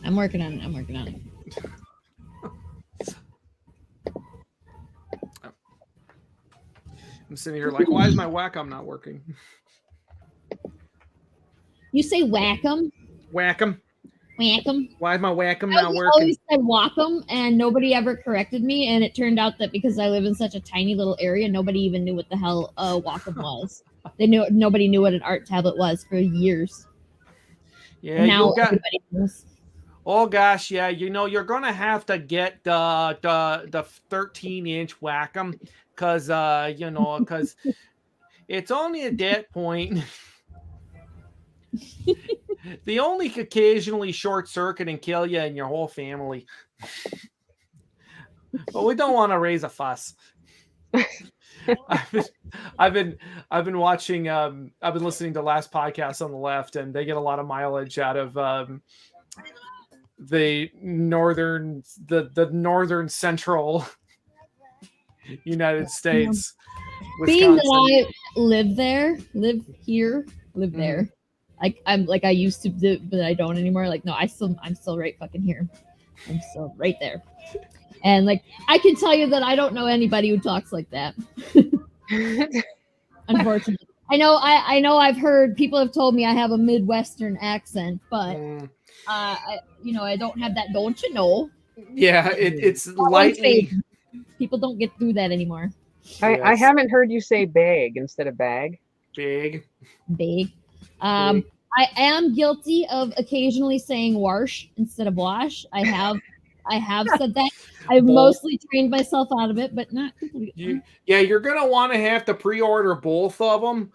I'm working on it. I'm sitting here like, why is my Wacom not working? You say whack-em? Wacom. Whack-em? Why is my Wacom I not working? always said whack-em, and nobody ever corrected me, and it turned out that because I live in such a tiny little area, nobody even knew what the hell whack-em was. Nobody knew what an art tablet was for years. Yeah, and now everybody knows. Oh gosh, yeah, you're gonna have to get the 13-inch Wacom, because because it's only at that point. They only occasionally short circuit and kill you and your whole family. But we don't want to raise a fuss. I've been watching. I've been listening to Last Podcast on the Left, and they get a lot of mileage out of the northern central United States. Being that I live there. I used to do, but I don't anymore. Like, no, I'm still right fucking here. I'm still right there. And like, I can tell you that I don't know anybody who talks like that. Unfortunately, I know I've heard people have told me I have a Midwestern accent, but I don't have that. Don't you know? Yeah, it's lightly. People don't get through that anymore. I haven't heard you say bag instead of bag. Big. I am guilty of occasionally saying wash instead of wash. I have said that. I've mostly trained myself out of it, but not completely. You're gonna want to have to pre-order both of them.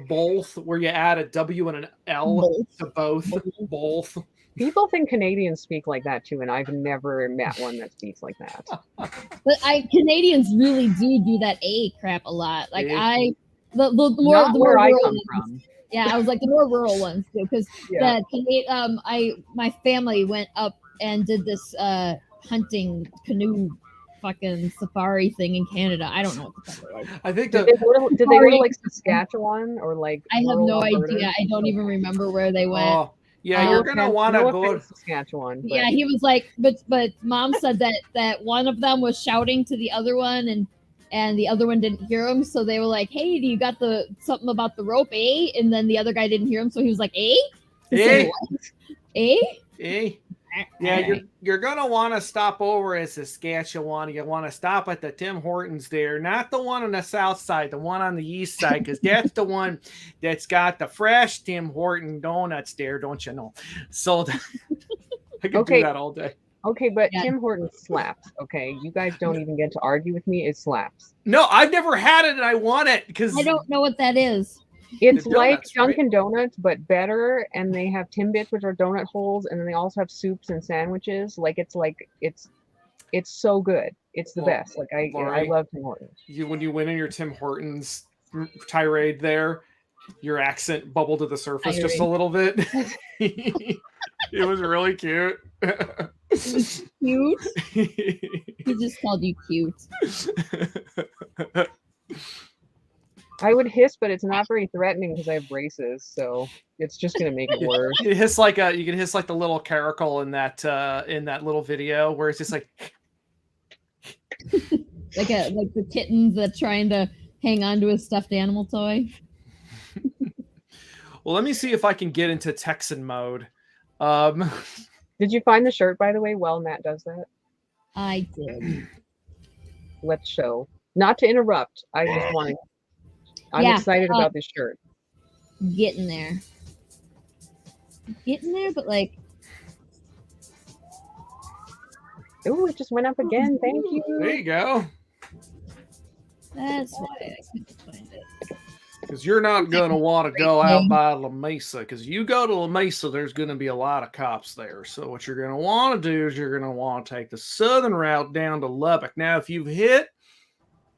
Both, where you add a W and an L to both. Both. People think Canadians speak like that too, and I've never met one that speaks like that. But Canadians really do that A crap a lot. Like the more Not the where more I rural come ones. from. Yeah, I was like the more rural ones too, because my family went up and did this hunting canoe fucking safari thing in Canada. I don't know what the fuck it was. I think did they go to like Saskatchewan or like? I have no Alberta? idea. I don't even remember where they went. Oh, yeah, you're gonna want to go to Saskatchewan. But... Yeah, he was like, but Mom said that one of them was shouting to the other one, and the other one didn't hear him, so they were like, "Hey, do you got something about the rope, eh?" And then the other guy didn't hear him, so he was like, "Eh, eh, eh." Yeah, you're gonna want to stop over in Saskatchewan. You want to stop at the Tim Hortons there, not the one on the south side, the one on the east side, because that's the one that's got the fresh Tim Horton donuts there, don't you know? So I could do that all day. Okay, but yeah. Tim Hortons slaps. Okay, you guys don't even get to argue with me. It slaps. No, I've never had it, and I want it because I don't know what that is. It's like Dunkin' Donuts, but better, and they have Timbits, which are donut holes, and then they also have soups and sandwiches. It's so good. It's the best. Like I love Tim Hortons. When you went in your Tim Hortons tirade there, your accent bubbled to the surface just a little bit. It was really cute. Cute. He just called you cute. I would hiss, but it's not very threatening because I have braces, so it's just gonna make it worse. You hiss like you can hiss like the little caracal in that little video where it's just like like the kittens that trying to hang on to a stuffed animal toy. Well, let me see if I can get into Texan mode. Did you find the shirt, by the way, while Matt does that? I did. Let's show. Not to interrupt. I just want to. I'm excited about this shirt. Getting there. Getting there, but like. Oh, it just went up again. Thank you. There you go. That's why I couldn't find it. Because you're not going to want to go out by La Mesa. Because you go to La Mesa, there's going to be a lot of cops there. So what you're going to want to do is you're going to want to take the southern route down to Lubbock. Now, if you've hit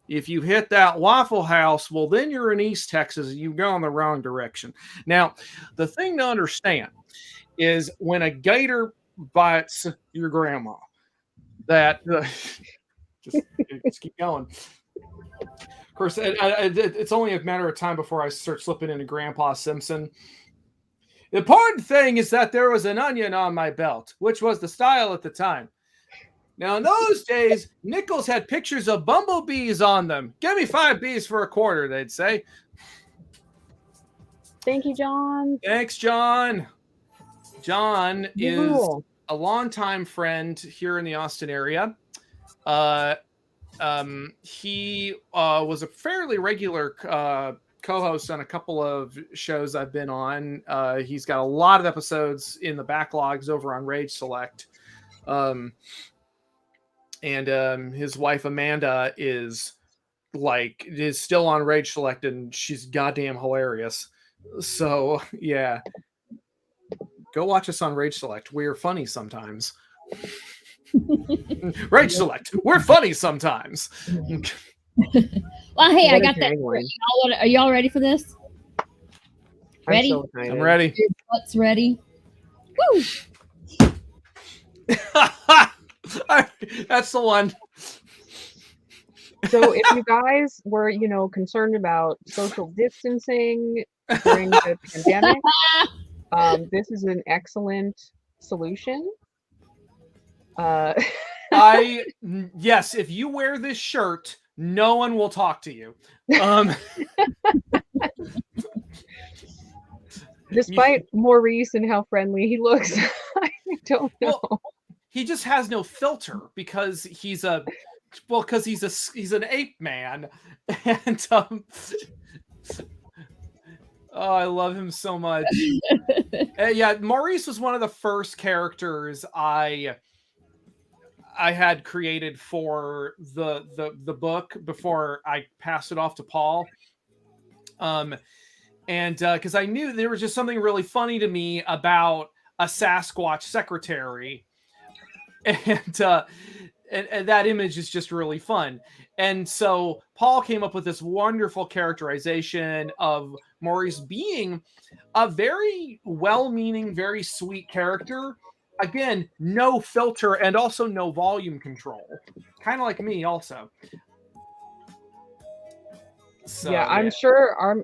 that Waffle House, well, then you're in East Texas and you've gone the wrong direction. Now, the thing to understand is when a gator bites your grandma, that just keep going. Of course, it's only a matter of time before I start slipping into Grandpa Simpson. The important thing is that there was an onion on my belt, which was the style at the time. Now, in those days, nickels had pictures of bumblebees on them. Give me 5 bees for a quarter, they'd say. Thank you, John. Thanks, John. John is a longtime friend here in the Austin area. He was a fairly regular co-host on a couple of shows I've been on. He's got a lot of episodes in the backlogs over on Rage Select. And his wife Amanda is still on Rage Select, and she's goddamn hilarious. So yeah, go watch us on Rage Select. We're funny sometimes. Rage Select. We're funny sometimes. Well, hey, I got that. Are y'all ready for this? Ready? I'm ready. Your butt's ready. Woo! That's the one. So if you guys were, concerned about social distancing during the pandemic, this is an excellent solution. Yes, if you wear this shirt, no one will talk to you. Despite Maurice and how friendly he looks, I don't know. Well, he just has no filter because he's an ape man, and oh, I love him so much. Yeah, Maurice was one of the first characters I had created for the book before I passed it off to Paul. And because I knew there was just something really funny to me about a Sasquatch secretary, and that image is just really fun. And so Paul came up with this wonderful characterization of Maurice being a very well-meaning, very sweet character. Again, no filter and also no volume control. Kind of like me also. So, yeah, I'm sure our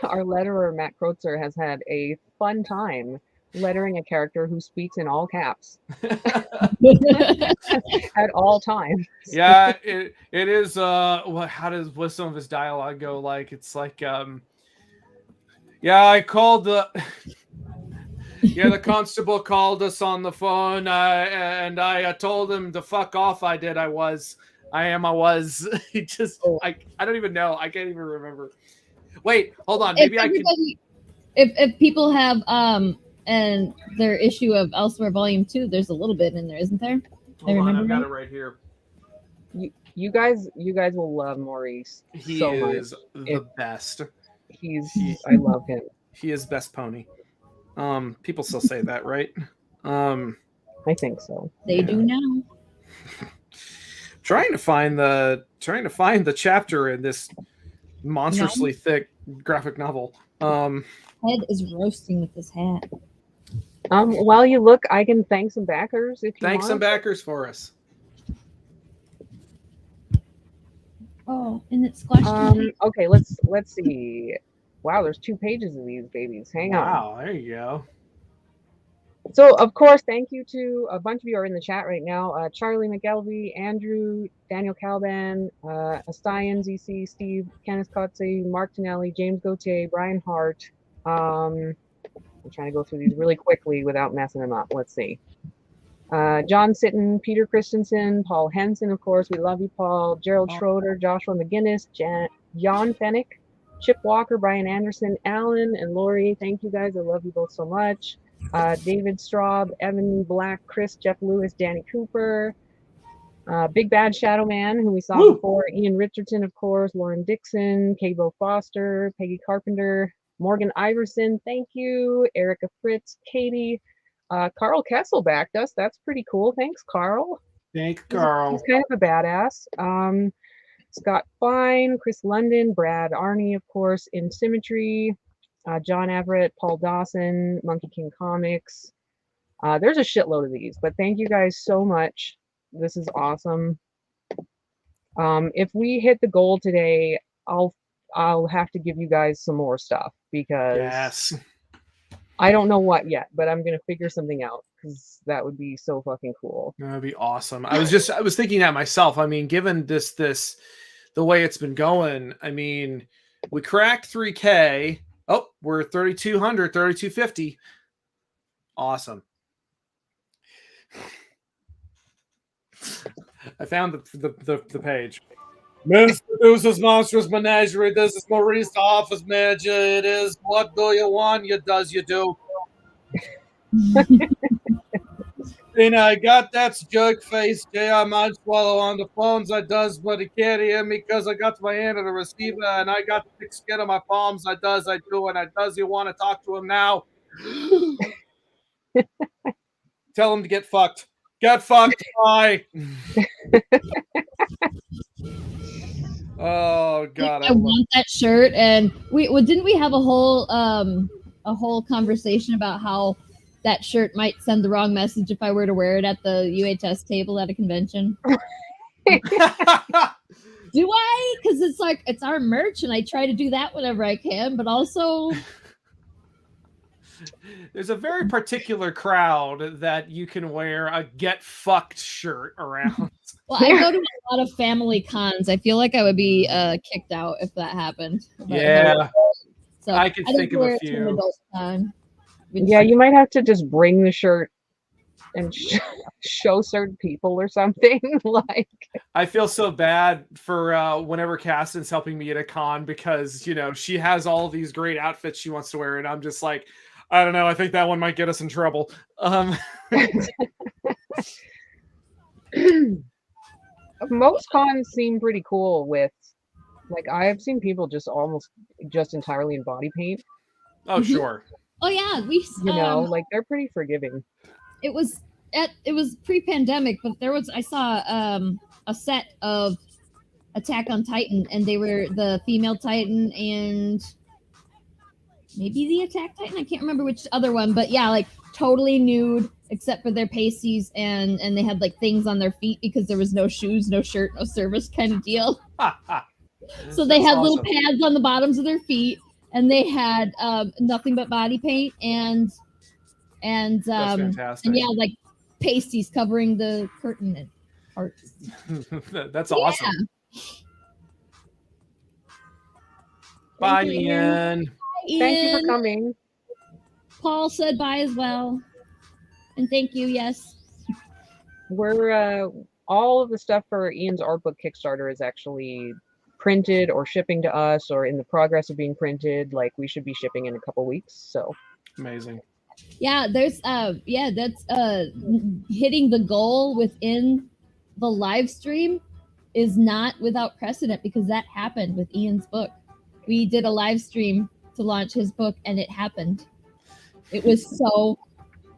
our letterer Matt Kreutzer has had a fun time lettering a character who speaks in all caps at all times. Yeah, it is. What's some of his dialogue go like? It's like, yeah, I called the. Yeah, the constable called us on the phone, and I told him to fuck off. I was. He just, I don't even know. I can't even remember. Wait, hold on. Maybe I can. If people have and their issue of Elsewhere Volume 2, there's a little bit in there, isn't there? Hold on, I've got it right here. You guys will love Maurice. He so is much. The best. I love him. He is best pony. People still say that, right? I think so. They do now. Trying to find the chapter in this monstrously thick graphic novel. Head is roasting with this hat. While you look, I can thank some backers if you Thanks some want. backers for us. Oh, and it's squashed. Okay, let's see. Wow, there's 2 pages of these babies. Hang on. Wow, there you go. So, of course, thank you to a bunch of you are in the chat right now. Charlie McElvey, Andrew, Daniel Calban, Astian, ZC, Steve, Kenneth Kotze, Mark Tonelli, James Gauthier, Brian Hart. I'm trying to go through these really quickly without messing them up. Let's see. John Sitton, Peter Christensen, Paul Henson, of course. We love you, Paul. Gerald Schroeder, Joshua McGinnis, Jan Fennick, Chip Walker, Brian Anderson, Alan, and Lori. Thank you guys. I love you both so much. David Straub, Evan Black, Chris, Jeff Lewis, Danny Cooper, Big Bad Shadow Man, who we saw before, Ian Richardson, of course, Lauren Dixon, Cabo Foster, Peggy Carpenter, Morgan Iverson, thank you, Erica Fritz, Katie, Carl Kessel backed us. That's pretty cool. Thanks, Carl. Thanks, Carl. He's kind of a badass. Scott Fine, Chris London, Brad Arney, of course, In Symmetry, John Everett, Paul Dawson, Monkey King Comics. There's a shitload of these, but thank you guys so much. This is awesome. If we hit the goal today, I'll have to give you guys some more stuff because Yes. I don't know what yet, but I'm gonna figure something out because that would be so fucking cool. That would be awesome. I was thinking that myself. I mean, given this the way it's been going, I mean, we cracked 3K. Oh, we're 3,200, 3,250. Awesome. I found the page. Miss Medusa's Monstrous Menagerie. This is Maurice, the office manager. It is. What do you want? You does, you do. And I got that jerk face J.R. Swallow on the phones. I does, but he can't hear me because I got my hand on the receiver and I got the thick skin on my palms. I does, I do, and I does. You want to talk to him now? Tell him to get fucked. Get fucked. Bye. Oh God, I want that shirt. And didn't we have a whole conversation about how that shirt might send the wrong message if I were to wear it at the UHS table at a convention? Do I? Because it's like it's our merch, and I try to do that whenever I can, but also there's a very particular crowd that you can wear a get fucked shirt around. Well, I go to a lot of family cons. I feel like I would be kicked out if that happened. Yeah. So I can think of a few. Yeah, you might have to just bring the shirt and show certain people or something. Like, I feel so bad for whenever Caston's helping me at a con because, you know, she has all these great outfits she wants to wear. And I'm just like, I don't know. I think that one might get us in trouble. Most cons seem pretty cool with, like, I've seen people just entirely in body paint. Oh, sure. Oh yeah, you know, like they're pretty forgiving. It was pre-pandemic, but I saw a set of Attack on Titan, and they were the female Titan and maybe the Attack Titan. I can't remember which other one, but yeah, like totally nude except for their pasties, and they had like things on their feet because there was no shoes, no shirt, no service kind of deal. So they had little pads on the bottoms of their feet. And they had nothing but body paint and fantastic. And yeah, like pasties covering the curtain and parts. That's awesome. Yeah. Bye, Ian. Thank you for coming. Paul said bye as well. And thank you, yes. We're all of the stuff for Ian's art book Kickstarter is actually printed or shipping to us or in the progress of being printed. Like, we should be shipping in a couple weeks. So amazing. Yeah, there's that's hitting the goal within the live stream is not without precedent, because that happened with Ian's book. We did a live stream to launch his book and it happened. It was so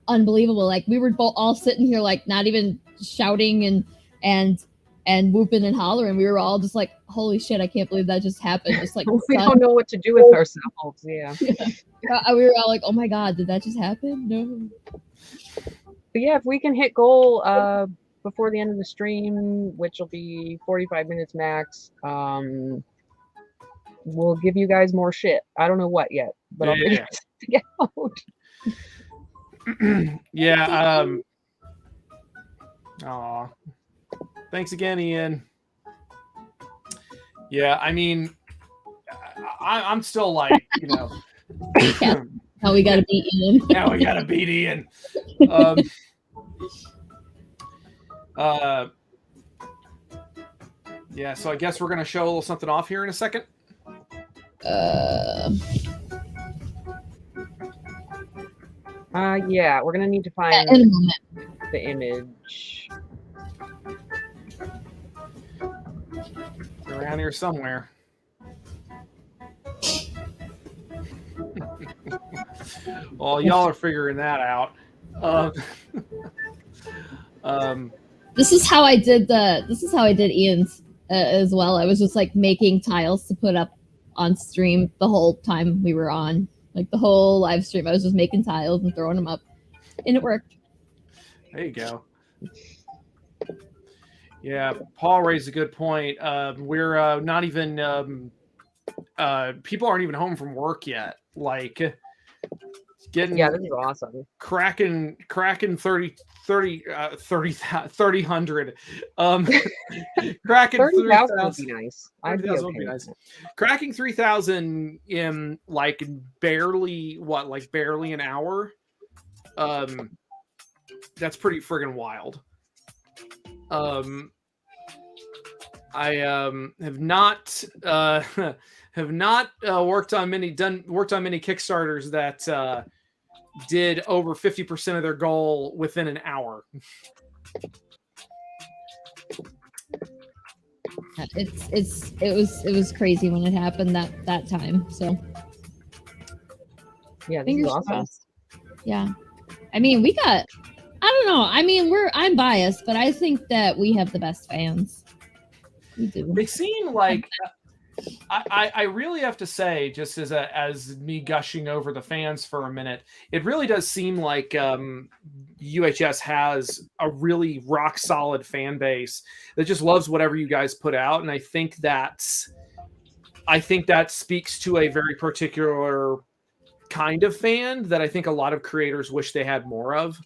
unbelievable. Like, we were both all sitting here like not even shouting and and whooping and hollering. We were all just like, holy shit, I can't believe that just happened. Just like we don't know what to do with ourselves. Yeah. We were all like, oh my god, did that just happen? No. But yeah, if we can hit goal before the end of the stream, which will be 45 minutes max, we'll give you guys more shit. I don't know what yet, but I'll figure it out. Yeah. Aw. Thanks again, Ian. Yeah, I mean, I'm still like, you know. Yeah. Now we gotta beat Ian. Now we gotta beat Ian. Yeah, so I guess we're gonna show a little something off here in a second. Yeah, we're gonna need to find in a moment. the image. It's around here somewhere. Well, y'all are figuring that out. This is how I did Ian's as well. I was just like making tiles to put up on stream the whole time we were on, like the whole live stream. I was just making tiles and throwing them up, and it worked. There you go. Yeah, Paul raised a good point. We're not even people aren't even home from work yet. Like getting this is awesome. Cracking 30,000 cracking 30,000 would be nice. 30,000 would be nice. Cracking 3,000 in like barely an hour. That's pretty friggin' wild. I have not worked on many Kickstarters that did over 50% of their goal within an hour. It was crazy when it happened that time. So yeah, this is awesome. Crossed. Yeah, I mean I don't know. I mean I'm biased, but I think that we have the best fans. We do. They seem like I really have to say, just as me gushing over the fans for a minute, it really does seem like UHS has a really rock solid fan base that just loves whatever you guys put out, and I think that speaks to a very particular kind of fan that I think a lot of creators wish they had more of.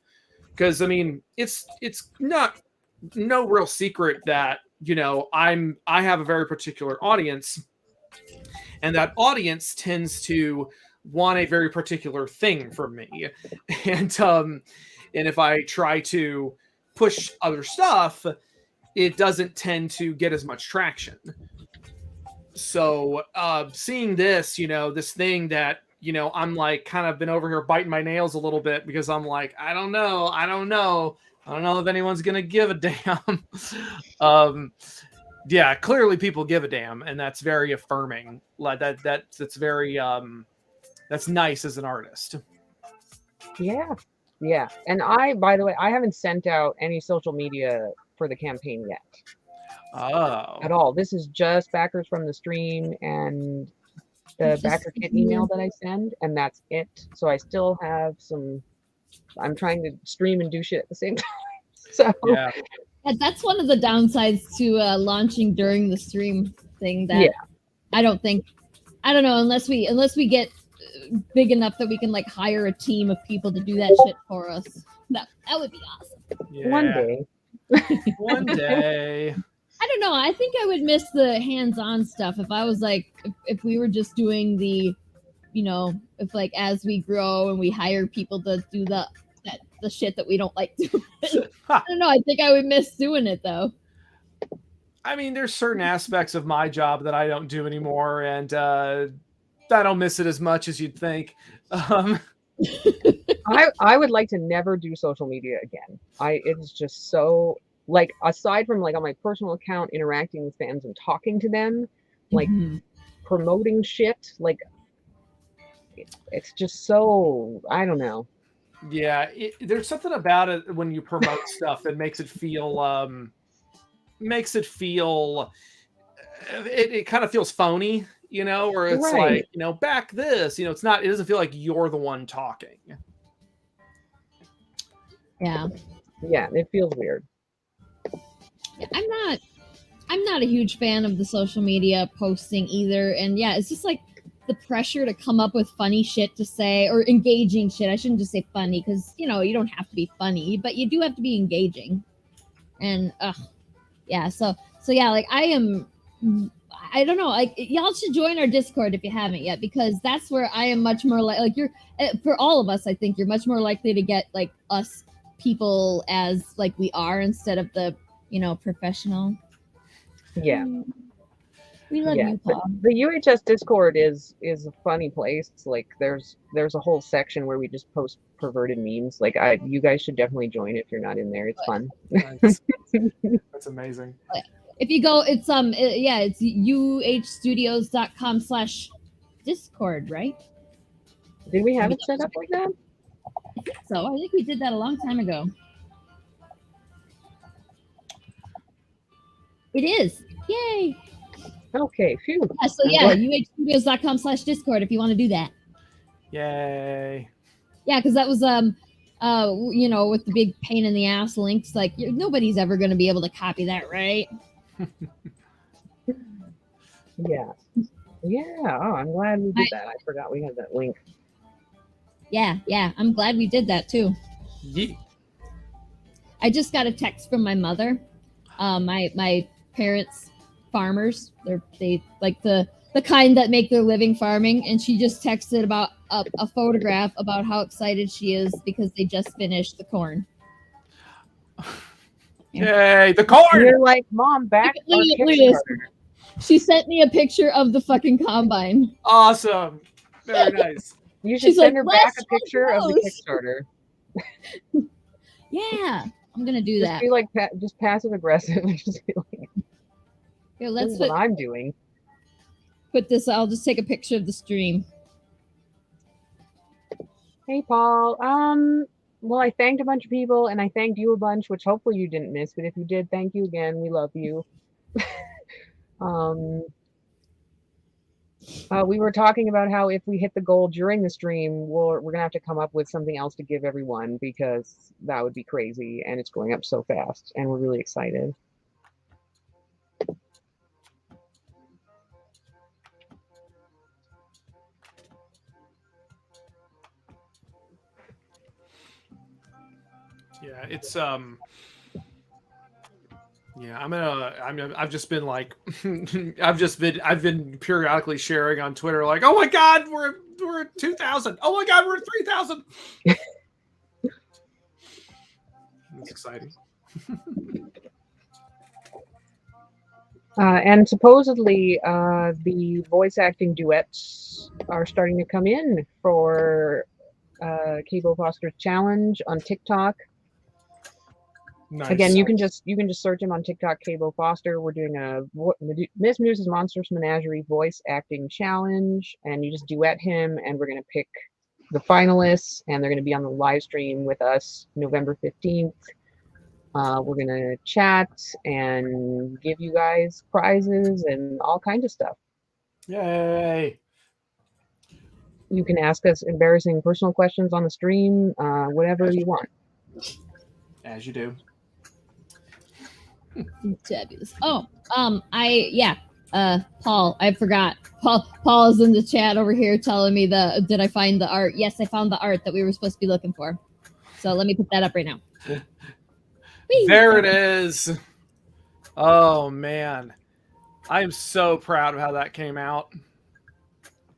Because I mean, it's not no real secret that, you know, I have a very particular audience, and that audience tends to want a very particular thing from me. And if I try to push other stuff, it doesn't tend to get as much traction. So seeing this, you know, this thing that, you know, I'm like kind of been over here biting my nails a little bit because I'm like, I don't know if anyone's gonna give a damn. Yeah, clearly people give a damn, and that's very affirming. Like that's very that's nice as an artist. Yeah. And by the way, I haven't sent out any social media for the campaign yet. Oh. At all. This is just backers from the stream and the backer kit email that I send, and that's it. So I still have I'm trying to stream and do shit at the same time. So yeah, that's one of the downsides to launching during the stream thing. That I don't know, unless we get big enough that we can like hire a team of people to do that shit for us. That would be awesome. Yeah. One day. One day. I don't know. I think I would miss the hands-on stuff if I was like, if we were just doing the, you know, if like as we grow and we hire people to do the shit that we don't like doing. I don't know. I think I would miss doing it though. I mean, there's certain aspects of my job that I don't do anymore, and I don't miss it as much as you'd think. I would like to never do social media again. It's just so, like, aside from like on my personal account interacting with fans and talking to them, like promoting shit, like it's just so, I don't know. Yeah, there's something about it when you promote stuff that makes it feel makes it feel, it kind of feels phony, you know, where it's Right. like, you know, back this, you know, it doesn't feel like you're the one talking. Yeah. Yeah, it feels weird. Yeah, I'm not a huge fan of the social media posting either. And yeah, it's just like the pressure to come up with funny shit to say, or engaging shit. I shouldn't just say funny, because you know, you don't have to be funny, but you do have to be engaging. And yeah, so yeah, like I don't know, like y'all should join our Discord if you haven't yet, because that's where I am much more like you're, for all of us, I think you're much more likely to get like us people as like we are, instead of the, you know, professional. Yeah. We love Yeah. you, Paul. The UHS Discord is a funny place. Like there's a whole section where we just post perverted memes. Like you guys should definitely join if you're not in there. It's fun. That's amazing. If you go, it's yeah, it's uhstudios.com/discord, right? Did we have it set up like that? I think so. I think we did that a long time ago. It is. Yay. Okay, phew. Yeah, so yeah, uhstudios.com/discord if you want to do that. Yay. Yeah, because that was you know, with the big pain in the ass links, like nobody's ever going to be able to copy that, right? Yeah. Yeah. Oh, I'm glad we did that. I forgot we had that link. Yeah, I'm glad we did that too. Yeah. I just got a text from my mother. My parents, farmers. They like the kind that make their living farming, and she just texted about a photograph about how excited she is because they just finished the corn. Yay, the corn! You're like, Mom, back our Kickstarter. She sent me a picture of the fucking combine. Awesome. Very nice. You should send her back a picture of the Kickstarter. Yeah, I'm gonna do that. Be like, just passive aggressive. Just be like, here, this is what I'm doing. Put this. I'll just take a picture of the stream. Hey, Paul. Well, I thanked a bunch of people, and I thanked you a bunch, which hopefully you didn't miss. But if you did, thank you again. We love you. We were talking about how if we hit the goal during the stream, we're gonna have to come up with something else to give everyone, because that would be crazy, and it's going up so fast, and we're really excited. Yeah, it's yeah, I've just been like I've been periodically sharing on Twitter like, oh my god, we're at 2,000. Oh my god, we're at 3,000. It's exciting. And supposedly the voice acting duets are starting to come in for Cable Foster's challenge on TikTok. Nice. Again, you can just search him on TikTok, Cable Foster. We're doing a Miss Medusa's Monstrous Menagerie voice acting challenge, and you just duet him, and we're gonna pick the finalists, and they're gonna be on the live stream with us November 15th. We're gonna chat and give you guys prizes and all kinds of stuff. Yay! You can ask us embarrassing personal questions on the stream, whatever you want. As you do. Fabulous. Oh, Paul, I forgot. Paul is in the chat over here telling me did I find the art? Yes, I found the art that we were supposed to be looking for. So let me put that up right now. There it is. Oh man, I am so proud of how that came out.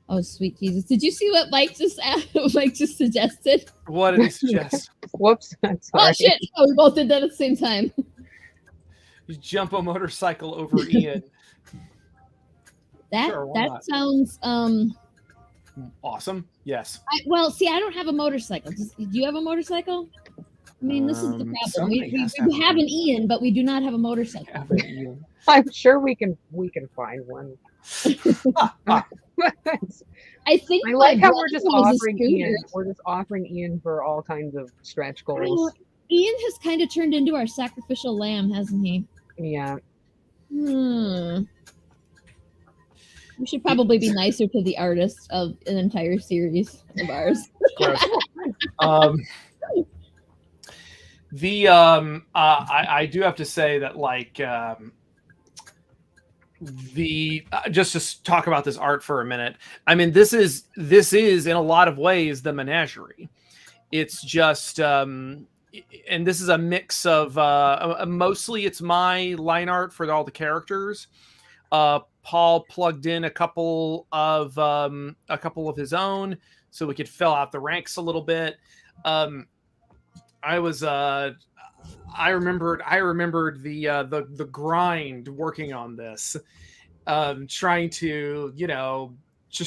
Oh sweet Jesus! Did you see what Mike just suggested? What did he suggest? Whoops! I'm sorry. Oh shit! Oh, we both did that at the same time. You jump a motorcycle over Ian. That sounds awesome. Yes. Well, see, I don't have a motorcycle. Do you have a motorcycle? I mean, this is the problem. We have an Ian, but we do not have a motorcycle. I'm sure we can find one. I think I like how we're just offering Ian. We're just offering Ian for all kinds of stretch goals. Ian has kind of turned into our sacrificial lamb, hasn't he? Yeah. We should probably be nicer to the artist of an entire series of ours. Gross. I do have to say that, like, just to talk about this art for a minute. I mean, this is in a lot of ways the Menagerie. It's just and this is a mix of mostly it's my line art for all the characters. Paul plugged in a couple of his own so we could fill out the ranks a little bit. I remembered the grind working on this, trying to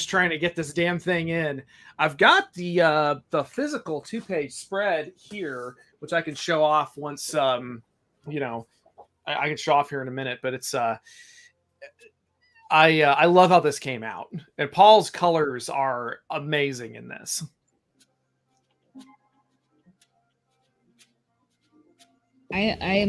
trying to get this damn thing in. I've got the physical 2-page spread here, which I can show off once I can show off here in a minute, but it's I love how this came out, and Paul's colors are amazing in this. I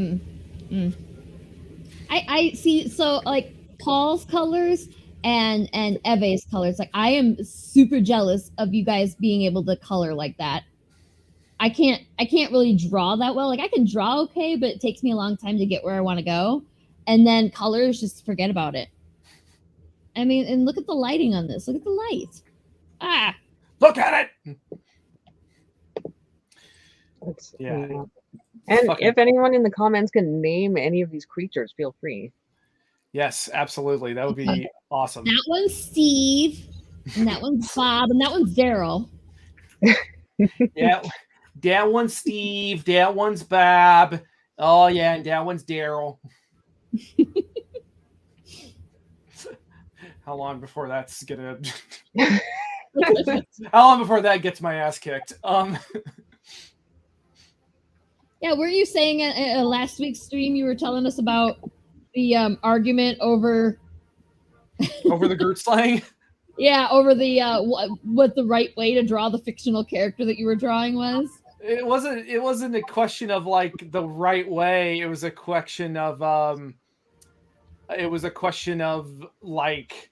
see. So like Paul's colors and Eve's colors. Like I am super jealous of you guys being able to color like that. I can't really draw that well. Like I can draw okay, but it takes me a long time to get where I want to go. And then colors, just forget about it. I mean, and look at the lighting on this. Look at the light. Ah, look at it. Yeah. And if anyone in the comments can name any of these creatures, feel free. Yes, absolutely. That would be awesome. That one's Steve, and that one's Bob, and that one's Daryl. Yeah, that one's Steve, that one's Bob. Oh, yeah, and that one's Daryl. How long before that's gonna... How long before that gets my ass kicked? Yeah, weren't you saying at last week's stream you were telling us about the argument over the Groot slang? Yeah, over the what the right way to draw the fictional character that you were drawing was? It wasn't a question of like the right way. It was a question of like,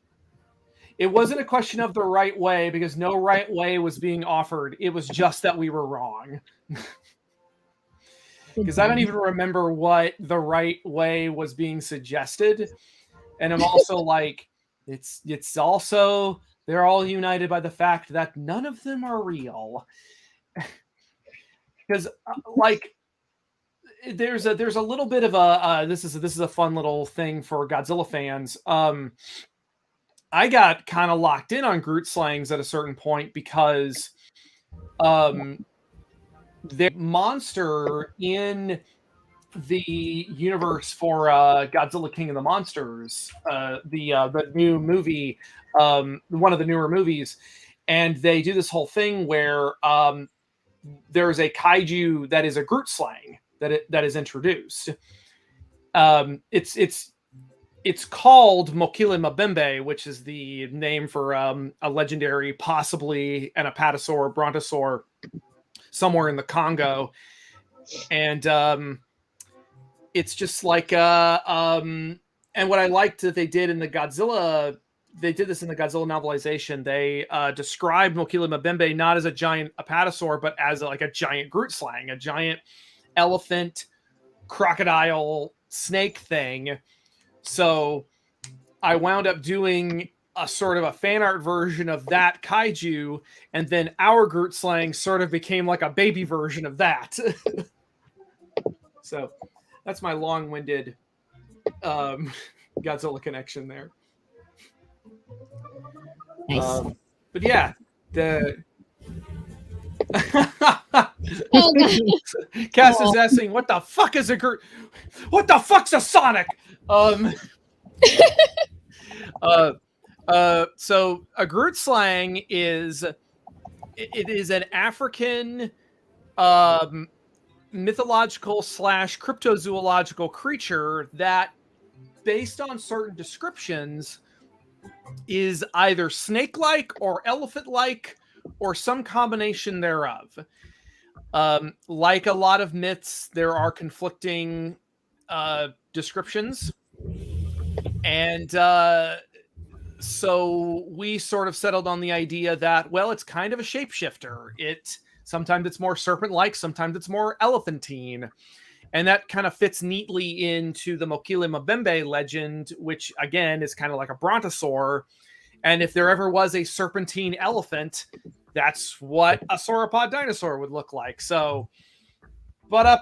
it wasn't a question of the right way, because no right way was being offered. It was just that we were wrong. Because I don't even remember what the right way was being suggested. And I'm also like, it's also, they're all united by the fact that none of them are real. Because like, there's a little bit of a this is a fun little thing for Godzilla fans. I got kind of locked in on Groot slangs at a certain point because the monster in the universe for Godzilla King of the Monsters, the new movie, one of the newer movies, and they do this whole thing where there's a kaiju that is a Groot slang that is introduced. It's called Mokile Mabembe, which is the name for a legendary, possibly an apatosaur, brontosaur, somewhere in the Congo. And it's just like and what I liked that they did in the Godzilla, they did this in the Godzilla novelization. They described Mokile Mabembe not as a giant apatosaur, but as like a giant Groot slang, a giant elephant, crocodile, snake thing. So I wound up doing a sort of a fan art version of that kaiju, and then our Groot slang sort of became like a baby version of that. So that's my long-winded Godzilla connection there. Nice. But yeah, the Cass is asking, what the fuck is a Groot? What the fuck's a Sonic? So a Groot slang is an African mythological / cryptozoological creature that, based on certain descriptions, is either snake-like or elephant-like or some combination thereof. Like a lot of myths, there are conflicting descriptions. And so we sort of settled on the idea that, well, it's kind of a shapeshifter. Sometimes it's more serpent-like, sometimes it's more elephantine. And that kind of fits neatly into the Mokele Mbembe legend, which again is kind of like a brontosaur. And if there ever was a serpentine elephant, that's what a sauropod dinosaur would look like. So, up.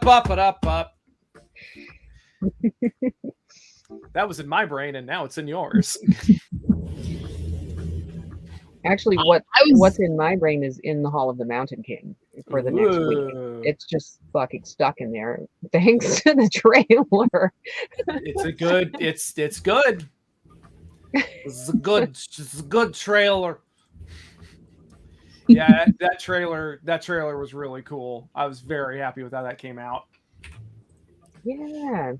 That was in my brain, and now it's in yours. Actually, what's in my brain is in the Hall of the Mountain King for the next week. It's just fucking stuck in there. Thanks to the trailer. It's good. It's good. It's a good trailer. Yeah, that trailer was really cool. I was very happy with how that came out. Yeah.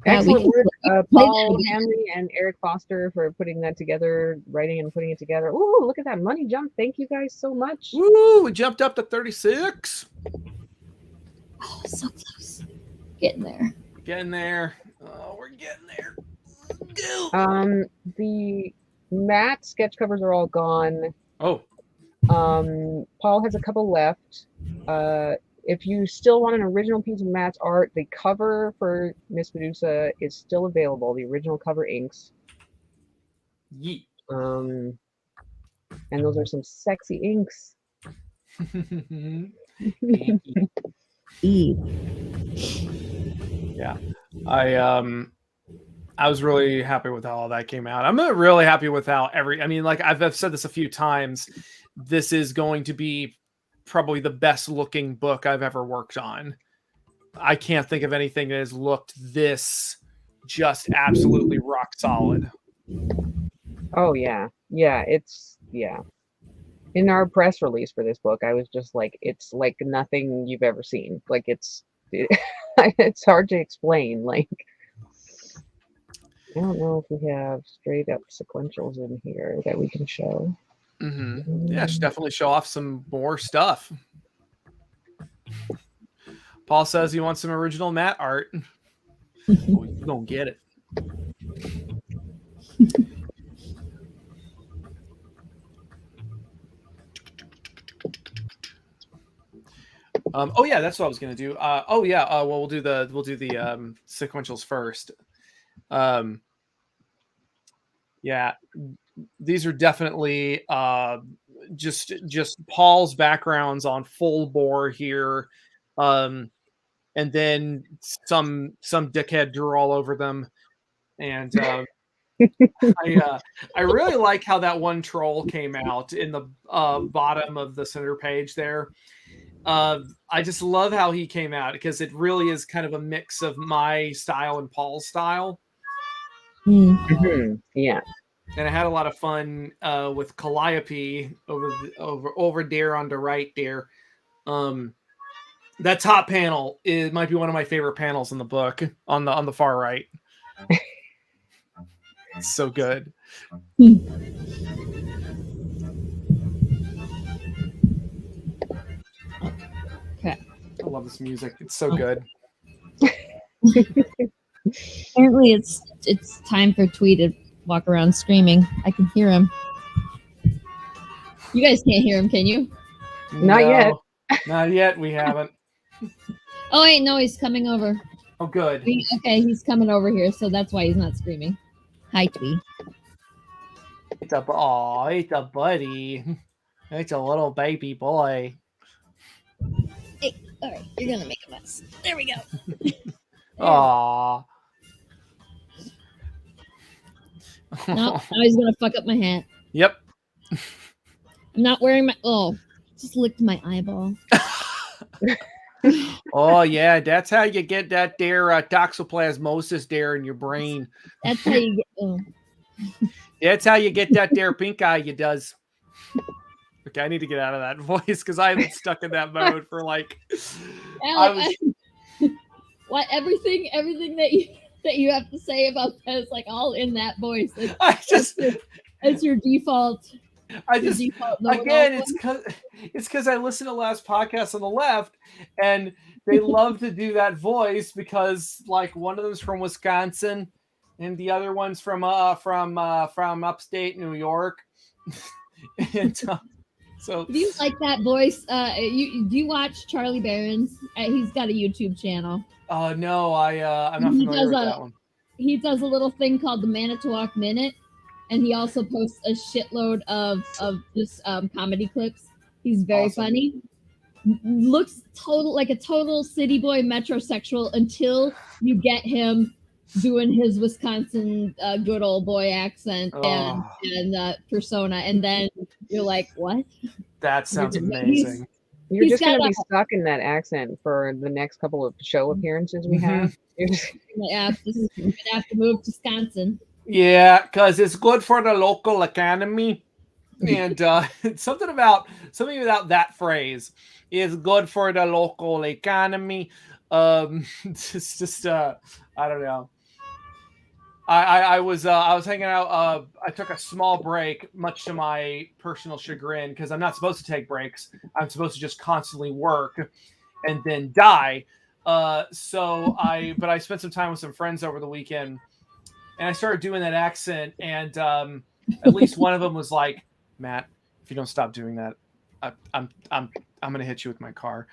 Excellent work, Paul Hanley and Eric Foster, for putting that together, writing and putting it together. Ooh, look at that money jump. Thank you guys so much. Ooh, we jumped up to 36. Oh, so close. Getting there. Oh, we're getting there. The matte sketch covers are all gone. Oh. Paul has a couple left. If you still want an original piece of Matt's art, the cover for Miss Medusa is still available. The original cover inks. Yeet. And those are some sexy inks. Yeah, I was really happy with how all that came out. I'm really happy with how I've said this a few times. This is going to be probably the best looking book I've ever worked on. I can't think of anything that has looked this just absolutely rock solid. Oh yeah. In our press release for this book, I was just like, it's like nothing you've ever seen. Like it's hard to explain. Like, I don't know if we have straight up sequentials in here that we can show. Mm-hmm. Yeah, should definitely show off some more stuff. Paul says he wants some original matte art. Oh, you gonna get it. Oh yeah, that's what I was gonna do. Well, we'll do the sequentials first. Yeah, these are definitely just Paul's backgrounds on full bore here, and then some dickhead drew all over them, and I really like how that one troll came out in the bottom of the center page there. I just love how he came out because it really is kind of a mix of my style and Paul's style. Mm-hmm. Yeah. And I had a lot of fun with Calliope over there on the right there. That top panel might be one of my favorite panels in the book on the far right. It's so good. Okay. I love this music. It's so good. Apparently, it's time for Twee to walk around screaming. I can hear him. You guys can't hear him, can you? Not yet. Not yet. We haven't. Oh wait, no, he's coming over. Oh, good. Okay, he's coming over here, so that's why he's not screaming. Hi, Twee. It's a buddy. It's a little baby boy. Hey, all right, you're gonna make a mess. There we go. Aww. No, now he's gonna fuck up my hat. Yep. I'm not wearing my. Oh, just licked my eyeball. Oh yeah, that's how you get that there toxoplasmosis there in your brain. That's how you get. Oh. That's how you get that there pink eye. You does. Okay, I need to get out of that voice because I was stuck in that mode for like. What everything that you have to say about that is like all in that voice. It's your default. It's because I listened to last podcast on the left, and they love to do that voice because like one of them's from Wisconsin, and the other one's from upstate New York. And so Do you like that voice? Do you watch Charlie Barron's? He's got a YouTube channel. no, I'm not familiar with that one. He does a little thing called the Manitowoc Minute, and he also posts a shitload of just comedy clips. He's very funny. Looks like a total city boy metrosexual until you get him doing his Wisconsin good old boy accent and persona, and then you're like, what? That sounds amazing. You're just going to be stuck in that accent for the next couple of show appearances we have. You're just gonna have to move to Wisconsin. Yeah, because it's good for the local economy, and something about that phrase is good for the local economy. It's just I don't know. I was hanging out. I took a small break, much to my personal chagrin, because I'm not supposed to take breaks. I'm supposed to just constantly work and then die. But I spent some time with some friends over the weekend, and I started doing that accent, and at least one of them was like, "Matt, if you don't stop doing that, I'm gonna hit you with my car."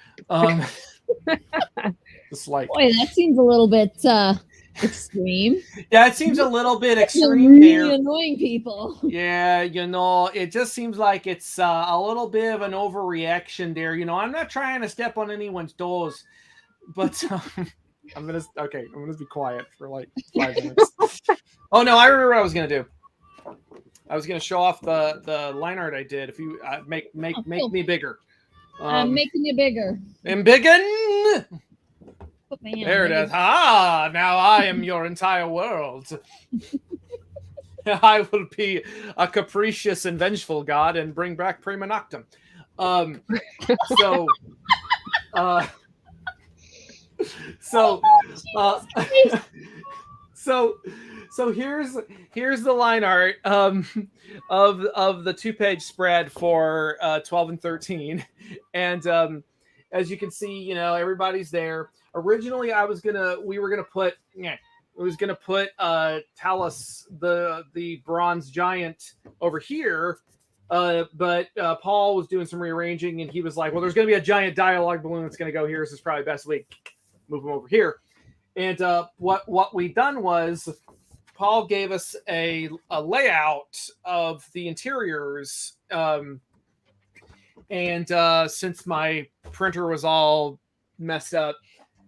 It's like, boy, that seems a little bit extreme. Yeah, it seems a little bit extreme. Really annoying people. Yeah, it just seems like it's a little bit of an overreaction there. I'm not trying to step on anyone's toes, but I'm gonna be quiet for like 5 minutes. Oh no, I remember what I was gonna do. I was gonna show off the line art I did. If you make me bigger. I'm making you bigger. And biggin. There it is. Now I am your entire world. I will be a capricious and vengeful god and bring back Prima Noctum. So here's the line art of the 2-page spread for 12 and 13, and as you can see, everybody's there. Originally, we were gonna put Talus, the bronze giant, over here, but Paul was doing some rearranging, and he was like, "Well, there's gonna be a giant dialogue balloon that's gonna go here. This is probably the best way to move him over here." And what we done was, Paul gave us a layout of the interiors, and since my printer was all messed up,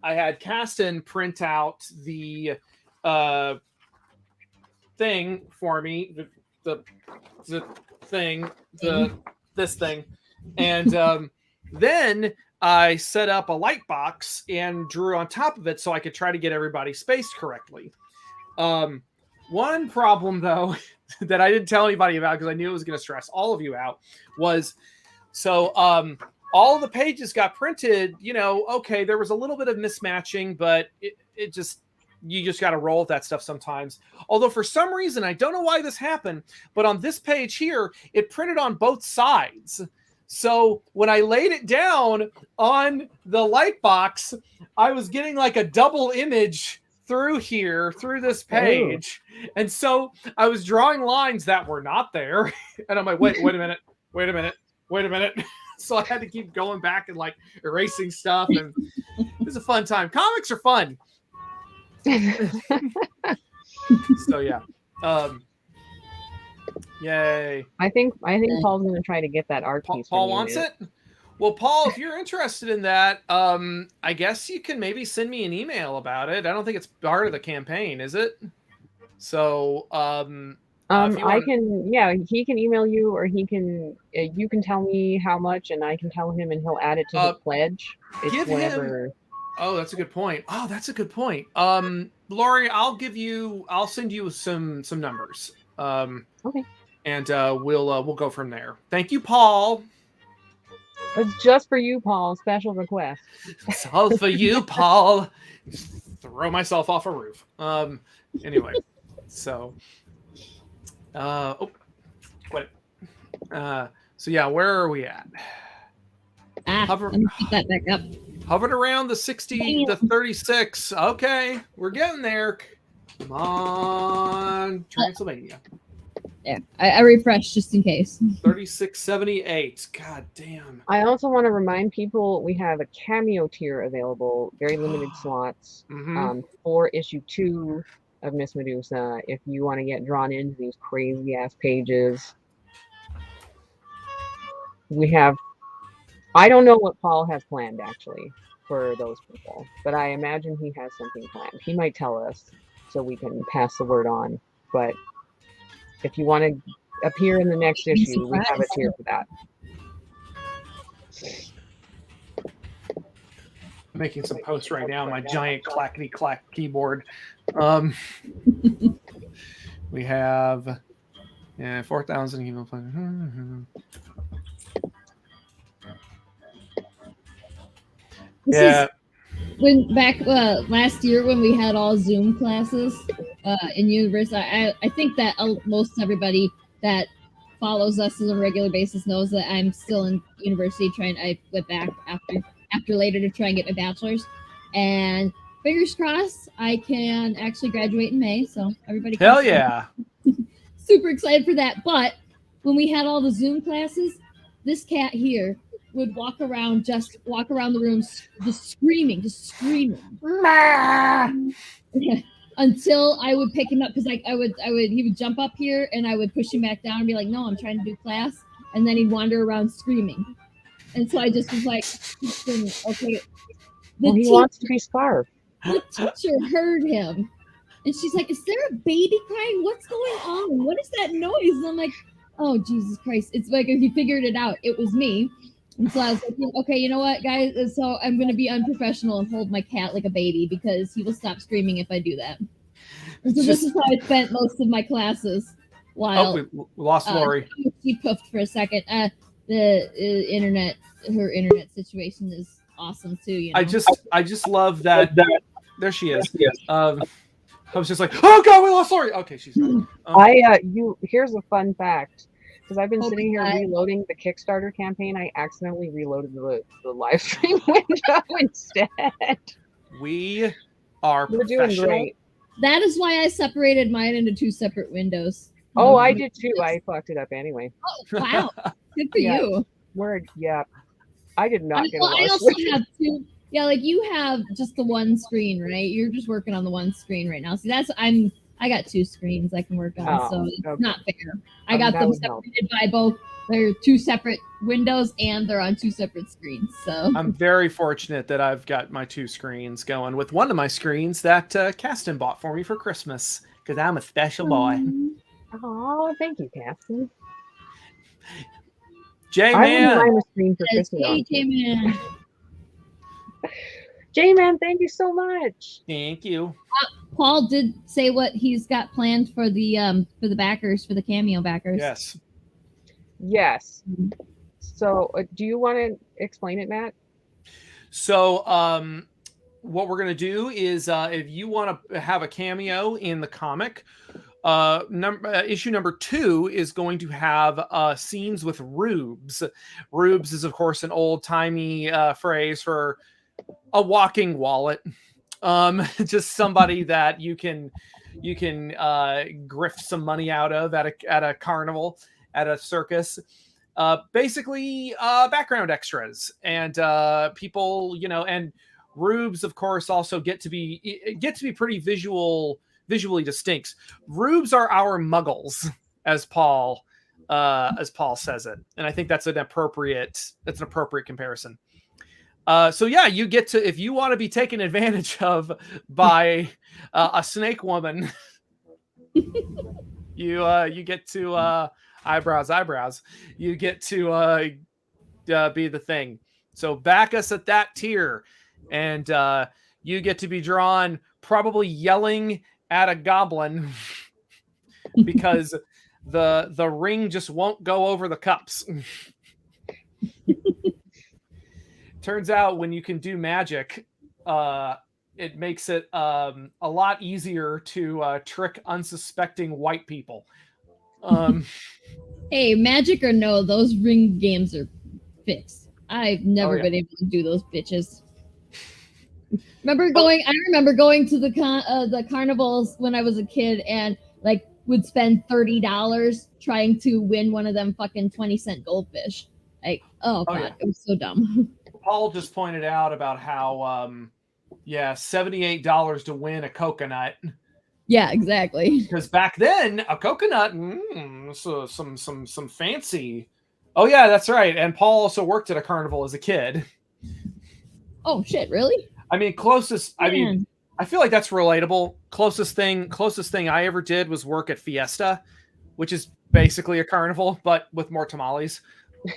I had Caston print out the thing for me, this thing, and then I set up a light box and drew on top of it so I could try to get everybody spaced correctly. One problem, though, that I didn't tell anybody about because I knew it was going to stress all of you out was, all the pages got printed, okay, there was a little bit of mismatching, but you just got to roll with that stuff sometimes. Although for some reason, I don't know why this happened, but on this page here, it printed on both sides. So when I laid it down on the light box, I was getting like a double image through this page. Oh. And so I was drawing lines that were not there. And I'm like, wait a minute. So I had to keep going back and like erasing stuff. And it was a fun time. Comics are fun. So yeah. Yay. I think Paul's going to try to get that art piece. Paul wants it? Well, Paul, if you're interested in that, I guess you can maybe send me an email about it. I don't think it's part of the campaign, is it? So, I can, he can email you, or you can tell me how much, and I can tell him, and he'll add it to his pledge. Give him. Oh, that's a good point. Lori, I'll send you some numbers. Okay. And we'll go from there. Thank you, Paul. It's just for you, Paul. Special request. It's all for you, Paul. Throw myself off a roof. Anyway, so. Wait. So yeah, where are we at? Let me put that back up. Hovered around the 60 to 36. Okay, we're getting there. Come on, Transylvania. Yeah, I refreshed just in case. 3678. God damn. I also want to remind people we have a cameo tier available, very limited slots, for issue 2 of Miss Medusa. If you want to get drawn into these crazy ass pages, we have. I don't know what Paul has planned actually for those people, but I imagine he has something planned. He might tell us so we can pass the word on. But if you want to appear in the next issue, we have a tier for that. I'm making some posts right now on my giant clackety clack keyboard. We have 4,000 evil players. This is when back last year when we had all Zoom classes in university. I think that most everybody that follows us on a regular basis knows that I'm still in university I went back after later to try and get my bachelor's, and fingers crossed I can actually graduate in May. So everybody, hell yeah, super excited for that. But when we had all the Zoom classes, this cat here would walk around the room just screaming until I would pick him up, because he would jump up here and I would push him back down and be like, no, I'm trying to do class, and then he'd wander around screaming. And so I just was like, okay. He wants to be scarfed. The teacher heard him and she's like, is there a baby crying? What's going on? What is that noise? And I'm like, oh Jesus Christ. It's like he figured it out. It was me. And so I was like, okay, you know what, guys? So I'm going to be unprofessional and hold my cat like a baby, because he will stop screaming if I do that. And so this is how I spent most of my classes. While we lost Lori. She puffed for a second. The internet, her internet situation is awesome too. You know? I just love that. There she is. I was just like, oh god, we lost Lori. Okay, she's not. Here's a fun fact. Because I've been sitting here reloading the Kickstarter campaign, I accidentally reloaded the live stream window instead. We're doing great. That is why I separated mine into 2 separate windows. Oh, I did too. I fucked it up anyway. Oh, wow. Good for you. Word, yeah. I did not get a I also have 2. Yeah, like you have just the one screen, right? You're just working on the one screen right now. See, I got 2 screens I can work on, so it's not fair. I got them separated by both. They're 2 separate windows and they're on 2 separate screens. So I'm very fortunate that I've got my 2 screens going, with one of my screens that Caston bought for me for Christmas, because I'm a special boy. Oh, thank you, Caston. J-Man. J-Man. J-Man, thank you so much. Thank you. Paul did say what he's got planned for the backers, for the cameo backers. Yes. So, do you want to explain it, Matt? So, what we're gonna do is, if you want to have a cameo in the comic, issue number 2 is going to have scenes with rubes. Rubes is, of course, an old-timey phrase for a walking wallet. Just somebody that you can grift some money out of at a carnival, at a circus. Basically background extras and people, and rubes, of course, also get to be pretty visually distinct. Rubes are our muggles, as Paul says it, and I think that's an appropriate comparison. So yeah, you get to, if you want to be taken advantage of by a snake woman, you get to eyebrows. You get to be the thing. So back us at that tier, and you get to be drawn probably yelling at a goblin because the ring just won't go over the cups. Turns out when you can do magic, it makes it a lot easier to trick unsuspecting white people. Hey, magic or no, those ring games are fixed. I've never been able to do those bitches. I remember going to the carnivals when I was a kid and like would spend $30 trying to win one of them fucking 20-cent goldfish. Like, oh god, yeah. it was so dumb. Paul just pointed out about how $78 to win a coconut. Yeah, exactly. Because back then, a coconut, so some fancy. Oh yeah, that's right. And Paul also worked at a carnival as a kid. Oh shit, really? I mean, I feel like that's relatable. Closest thing I ever did was work at Fiesta, which is basically a carnival, but with more tamales.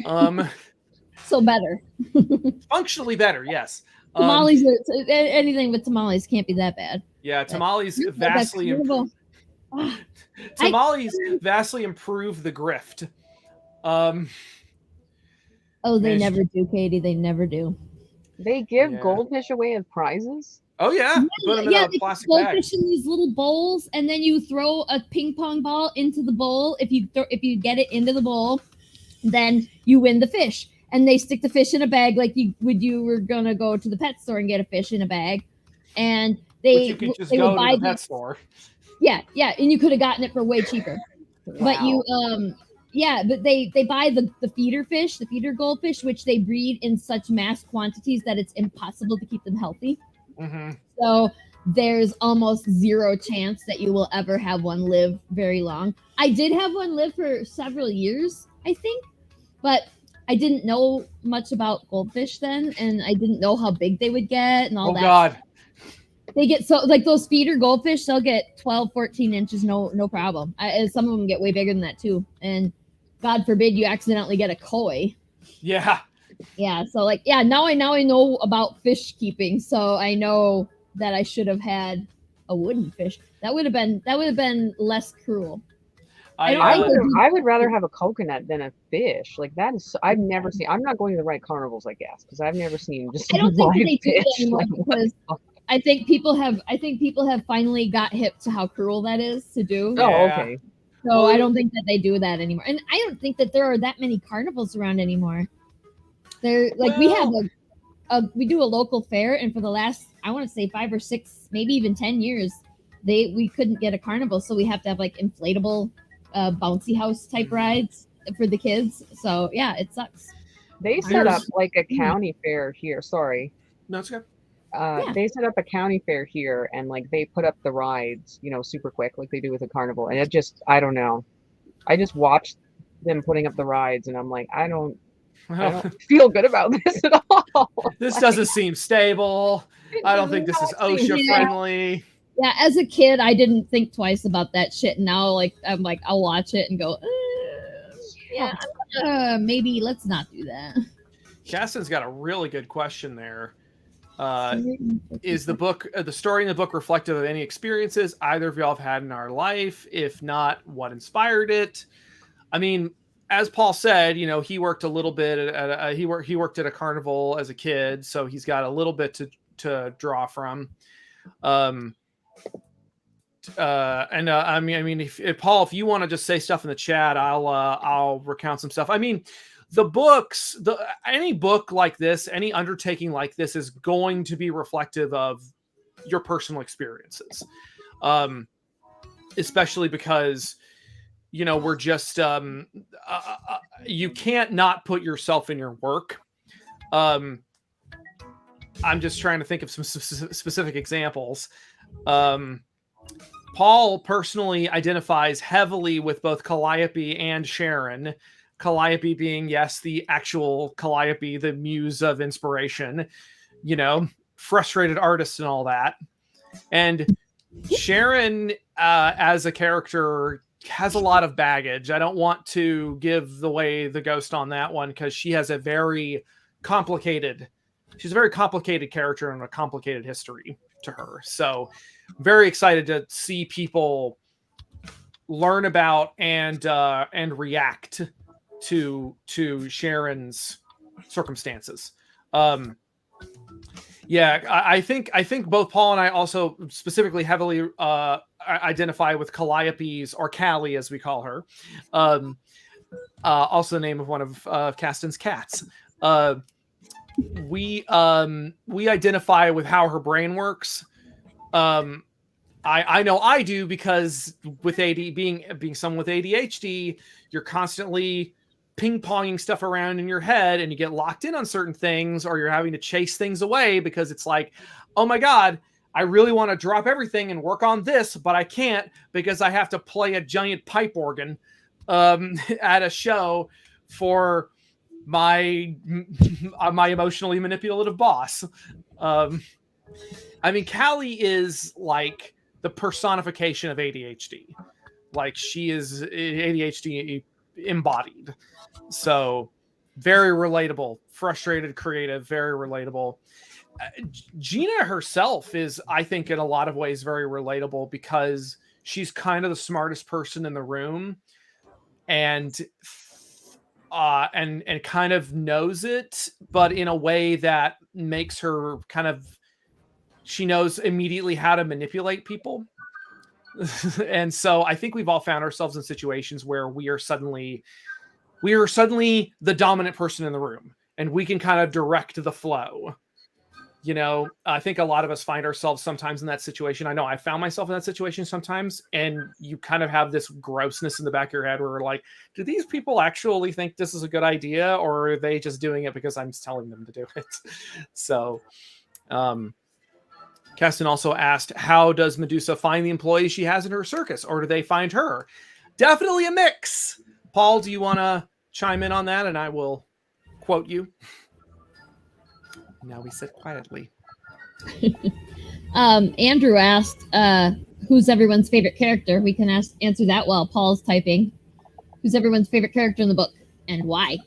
So better. Functionally better, yes. Tamales, anything with tamales can't be that bad. Yeah, tamales vastly improve. Tamales vastly improve the grift. Oh, they never do, Katie. They never do. They give goldfish away as prizes? Oh yeah, put them in a plastic bag. Goldfish in these little bowls, and then you throw a ping pong ball into the bowl. If you get it into the bowl, then you win the fish. And they stick the fish in a bag like you were gonna go to the pet store and get a fish in a bag. And you could just go to the pet store. Yeah, and you could have gotten it for way cheaper. Wow. But but they buy the feeder fish, the feeder goldfish, which they breed in such mass quantities that it's impossible to keep them healthy. Mm-hmm. So there's almost zero chance that you will ever have one live very long. I did have one live for several years, I think, but I didn't know much about goldfish then, and I didn't know how big they would get and all that. Oh, God. They get so, like, those feeder goldfish, they'll get 12, 14 inches, no problem. Some of them get way bigger than that, too. And God forbid you accidentally get a koi. Yeah. Yeah, so, like, now I know about fish keeping, so I know that I should have had a wooden fish. That would have been less cruel. I would rather have a coconut than a fish. Like that is, I've never seen. I'm not going to the right carnivals, I guess, because I've never seen just. I don't think that they do that anymore because I think people have finally got hip to how cruel that is to do. Oh, okay. So I don't think that they do that anymore, and I don't think that there are that many carnivals around anymore. They're like we have we do a local fair, and for the last, I want to say 5 or 6, maybe even 10 years, we couldn't get a carnival, so we have to have like inflatable. Bouncy house type rides for the kids. So yeah, it sucks. They set up like a county fair here. Sorry. No, it's good. They set up a county fair here and like they put up the rides, super quick like they do with a carnival. And it just, I don't know. I just watched them putting up the rides and I'm like, I don't feel good about this at all. This doesn't seem stable. I don't think this is OSHA friendly. Yeah, as a kid, I didn't think twice about that shit. Now, like, I'm like, I'll watch it and go, maybe let's not do that. Caston's got a really good question there. Is the story in the book reflective of any experiences either of y'all have had in our life? If not, what inspired it? I mean, as Paul said, he worked a little bit at he worked at a carnival as a kid, so he's got a little bit to draw from. I mean, if Paul, if you want to just say stuff in the chat, I'll recount some stuff. I mean, any book like this, any undertaking like this is going to be reflective of your personal experiences. Especially because, we're just, you can't not put yourself in your work. I'm just trying to think of some specific examples. Paul personally identifies heavily with both Calliope and Sharon. Calliope being, yes, the actual Calliope, the muse of inspiration, frustrated artist and all that. And Sharon, as a character, has a lot of baggage. I don't want to give away the ghost on that one because she has she's a very complicated character and a complicated history to her. So very excited to see people learn about and react to Sharon's circumstances. I think both Paul and I also specifically heavily identify with Calliope's, or Callie as we call her, also the name of one of Caston's cats. we identify with how her brain works. I know I do, because with being someone with ADHD, you're constantly ping-ponging stuff around in your head and you get locked in on certain things, or you're having to chase things away because it's like, oh my God, I really want to drop everything and work on this, but I can't because I have to play a giant pipe organ at a show for my emotionally manipulative boss. I mean, Callie is like the personification of ADHD. Like, she is ADHD embodied. So very relatable, frustrated, creative, very relatable. Gina herself is, I think, in a lot of ways very relatable, because she's kind of the smartest person in the room, and kind of knows it, but in a way that makes her kind of, she knows immediately how to manipulate people. And so I think we've all found ourselves in situations where we are suddenly the dominant person in the room, and we can kind of direct the flow. You know, I think a lot of us find ourselves sometimes in that situation. I know I found myself in that situation sometimes, and you kind of have this grossness in the back of your head where, like, do these people actually think this is a good idea, or are they just doing it because I'm telling them to do it? So, Keston also asked, how does Medusa find the employees she has in her circus, or do they find her? Definitely a mix. Paul, do you want to chime in on that, and I will quote you? Now we sit quietly. Andrew asked, who's everyone's favorite character? We can answer that while Paul's typing. Who's everyone's favorite character in the book, and why?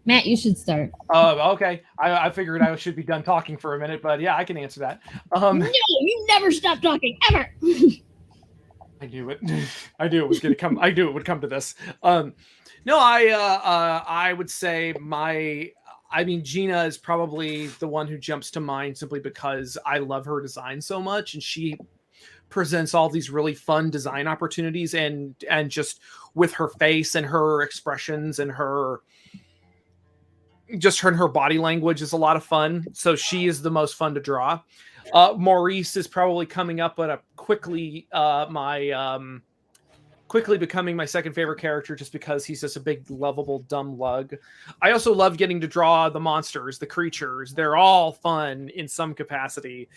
Matt, you should start. Okay. I figured I should be done talking for a minute, but yeah, I can answer that. No, you never stop talking, ever! I knew it. I knew it was going to come. I knew it would come to this. No, I would say Gina is probably the one who jumps to mind, simply because I love her design so much, and she presents all these really fun design opportunities, and just with her face and her expressions and her body language is a lot of fun. So she is the most fun to draw. Maurice is probably coming up, but quickly becoming my second favorite character, just because he's just a big, lovable, dumb lug. I also love getting to draw the monsters, the creatures. They're all fun in some capacity.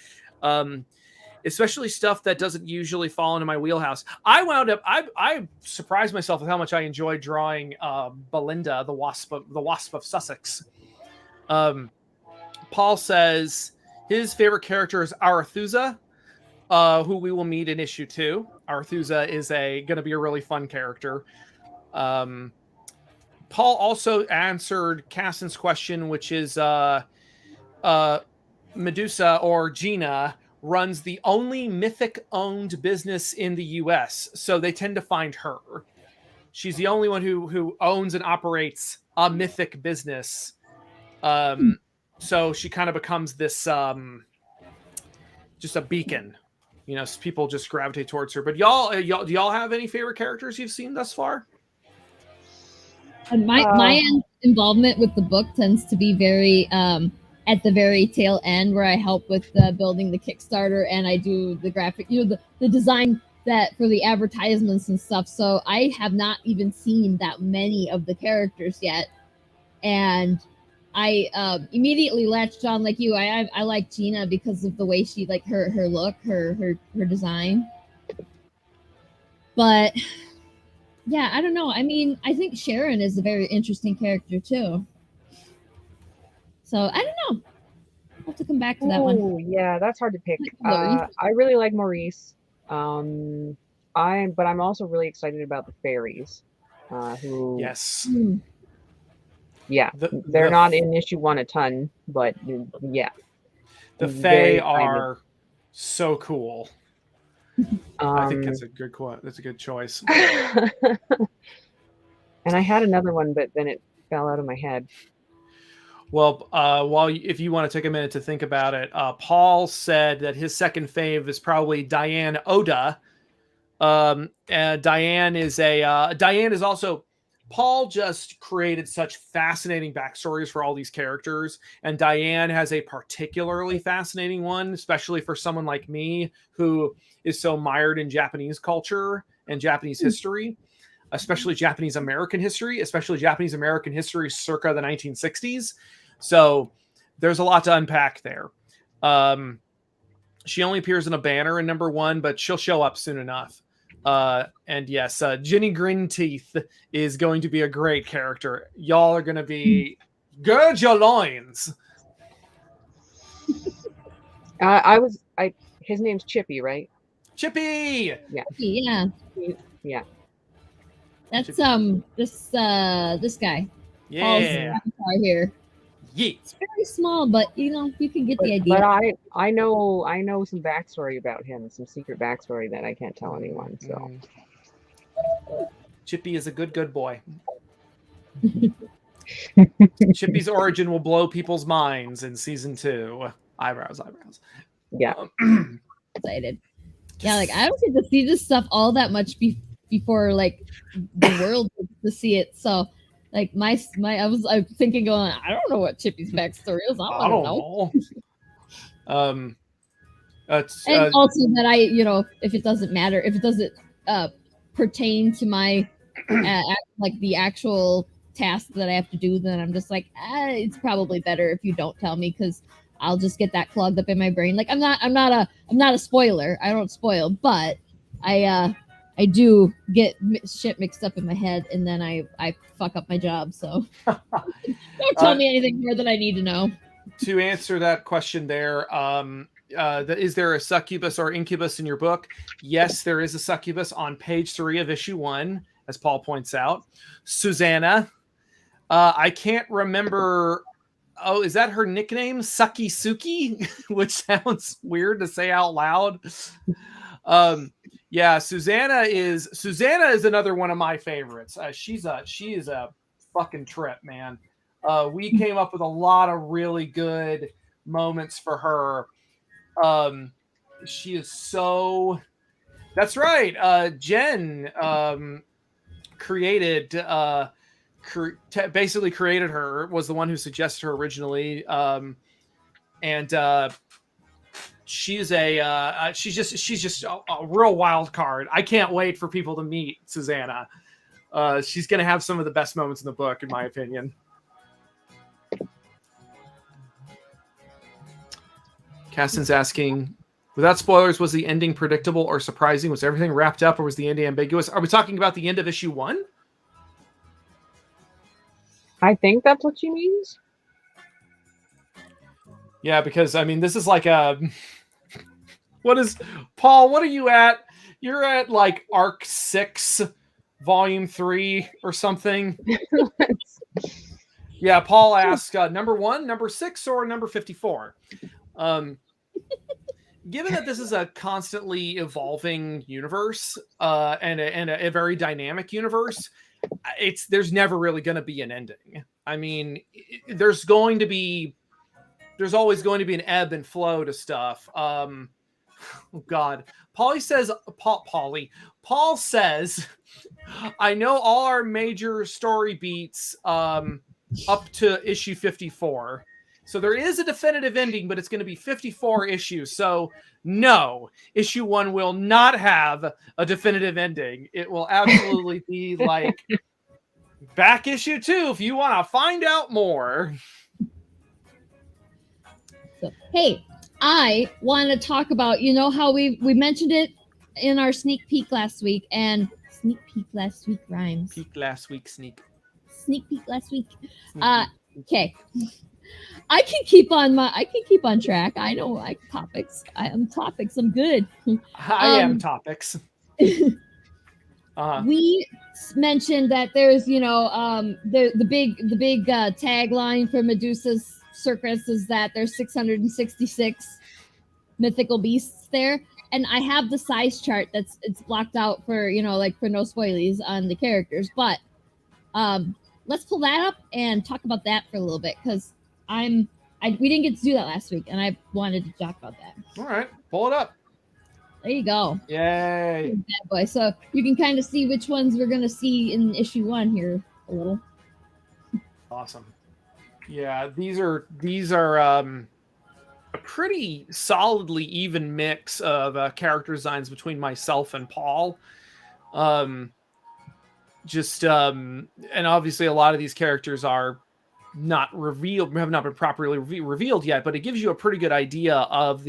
Especially stuff that doesn't usually fall into my wheelhouse. I surprised myself with how much I enjoyed drawing Belinda, the wasp of Sussex. Paul says his favorite character is Arethusa, who we will meet in issue 2. Arethusa is going to be a really fun character. Paul also answered Caston's question, which is Medusa, or Gina, runs the only Mythic-owned business in the U.S., so they tend to find her. She's the only one who owns and operates a Mythic business. So she kind of becomes this just a beacon. You know, people just gravitate towards her. But do y'all have any favorite characters you've seen thus far? And my involvement with the book tends to be very at the very tail end, where I help with building the Kickstarter, and I do the graphic, the design that for the advertisements and stuff. So I have not even seen that many of the characters yet, and I immediately latched on, like you. I like Gina because of the way she, like, her look, her design. But yeah, I don't know. I mean, I think Sharon is a very interesting character too. So I don't know. I'll have to come back to that one. Oh, yeah, that's hard to pick. I really like Maurice. But I'm also really excited about the fairies. Who? Yes. Yeah, they're not in issue 1 a ton, but yeah. The Fae are so cool. I think that's a good quote. That's a good choice. And I had another one, but then it fell out of my head. Well, if you want to take a minute to think about it, Paul said that his second fave is probably Diane Oda. Diane is also Paul just created such fascinating backstories for all these characters, and Diane has a particularly fascinating one, especially for someone like me who is so mired in Japanese culture and Japanese history, especially Japanese American history, circa the 1960s. So there's a lot to unpack there. She only appears in a banner in #1, but she'll show up soon enough. And yes, Ginny Grinteeth is going to be a great character. Y'all are going to be gird your loins. His name's Chippy, right? Chippy. Yeah. Yeah. That's Chippy. this guy. Yeah. Paul's avatar here. Yeet. It's very small, but you can get the idea. But I know some backstory about him, some secret backstory that I can't tell anyone. So Chippy is a good boy. Chippy's origin will blow people's minds in season 2. Eyebrows. Yeah. Excited. Yeah, like I don't get to see this stuff all that much before like the world to see it. So like I was thinking going, I don't know what Chippy's backstory is. I don't know. And also that if it doesn't matter, if it doesn't pertain to my like the actual task that I have to do, then I'm just like, it's probably better if you don't tell me, because I'll just get that clogged up in my brain. Like I'm not a spoiler. I don't spoil, but I do get shit mixed up in my head, and then I fuck up my job. So don't tell me anything more than I need to know. To answer that question there, is there a succubus or incubus in your book? Yes, there is a succubus on page 3 of issue 1, as Paul points out. Susanna. I can't remember. Oh, is that her nickname? Sucky Suki? Which sounds weird to say out loud. Yeah, Susanna is another one of my favorites. She is a fucking trip, man. We came up with a lot of really good moments for her. She is so. That's right. Jen basically created her. Was the one who suggested her originally, and she's just a real wild card. I can't wait for people to meet Susanna. She's gonna have some of the best moments in the book, in my opinion. Caston's asking, without spoilers, was the ending predictable or surprising? Was everything wrapped up, or was the ending ambiguous? Are we talking about the end of issue 1? I think that's what she means. Yeah, because I mean, this is like a. What is Paul? What are you at? You're at like arc 6, volume 3, or something. Yeah, Paul asked number 1, number 6, or number 54. Given that this is a constantly evolving universe and a very dynamic universe, there's never really going to be an ending. I mean, there's always going to be an ebb and flow to stuff. Oh God, Paul says, I know all our major story beats up to issue 54. So there is a definitive ending, but it's going to be 54 issues. So no, issue 1 will not have a definitive ending. It will absolutely be like back issue 2 if you want to find out more. So, hey, I want to talk about, how we mentioned it in our sneak peek last week, and sneak peek last week rhymes. Peek last week, sneak peek last week. Okay. I can keep on track. I know topics. I am topics. I'm good. I am topics. We mentioned that there's, the big tagline for Medusa's circus is that there's 666 mythical beasts there, and I have the size chart it's blocked out for for no spoilies on the characters, but let's pull that up and talk about that for a little bit, because we didn't get to do that last week, and I wanted to talk about that. All right, pull it up. There you go. Yay! Bad boy. So you can kind of see which ones we're gonna see in issue 1 here. a little. Awesome. Yeah, these are a pretty solidly even mix of character designs between myself and Paul. And obviously a lot of these characters are not revealed, have not been properly revealed yet, but it gives you a pretty good idea of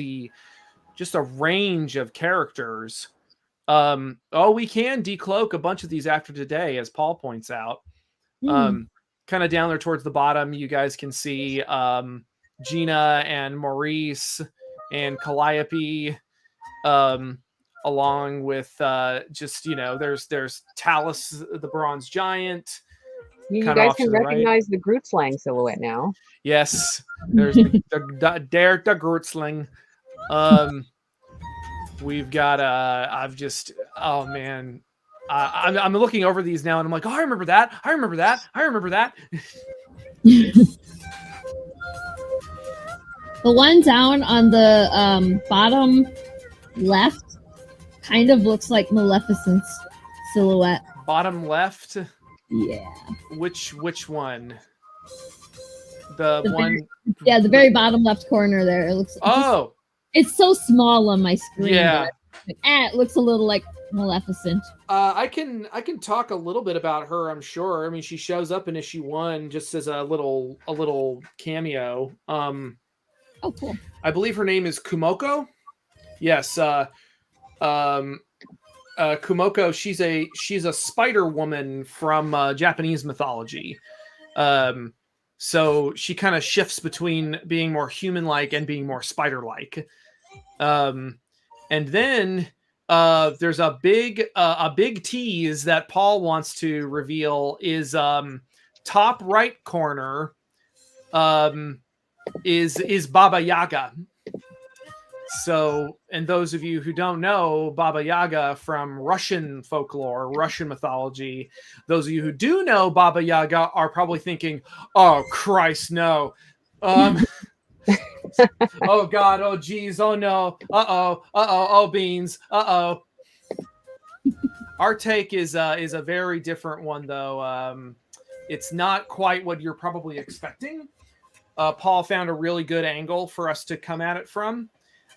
just a range of characters. We can decloak a bunch of these after today, as Paul points out. Kind of down there towards the bottom, you guys can see Gina and Maurice and Calliope, along with there's Talus, the bronze giant. You guys can recognize the Grootslang silhouette now. Yes, there's the Grootslang. We've got oh man, I'm looking over these now and I'm like, oh, I remember that. The one down on the bottom left kind of looks like Maleficent's silhouette. Bottom left? Yeah. Which one? The one. The very bottom left corner there. It looks. Oh. It's so small on my screen. Yeah. It looks a little like Maleficent. I can talk a little bit about her, I'm sure. I mean, she shows up in issue 1 just as a little cameo. Oh, cool. I believe her name is Kumoko. Yes. Kumoko, she's a spider woman from Japanese mythology. So she kind of shifts between being more human-like and being more spider-like. And then there's a big tease that Paul wants to reveal is top right corner is Baba Yaga. So, and those of you who don't know Baba Yaga from Russian folklore, Russian mythology, those of you who do know Baba Yaga are probably thinking, oh, Christ, no. Oh, God, oh, geez, oh, no, oh, beans, Our take is a very different one, though. It's not quite what you're probably expecting. Paul found a really good angle for us to come at it from.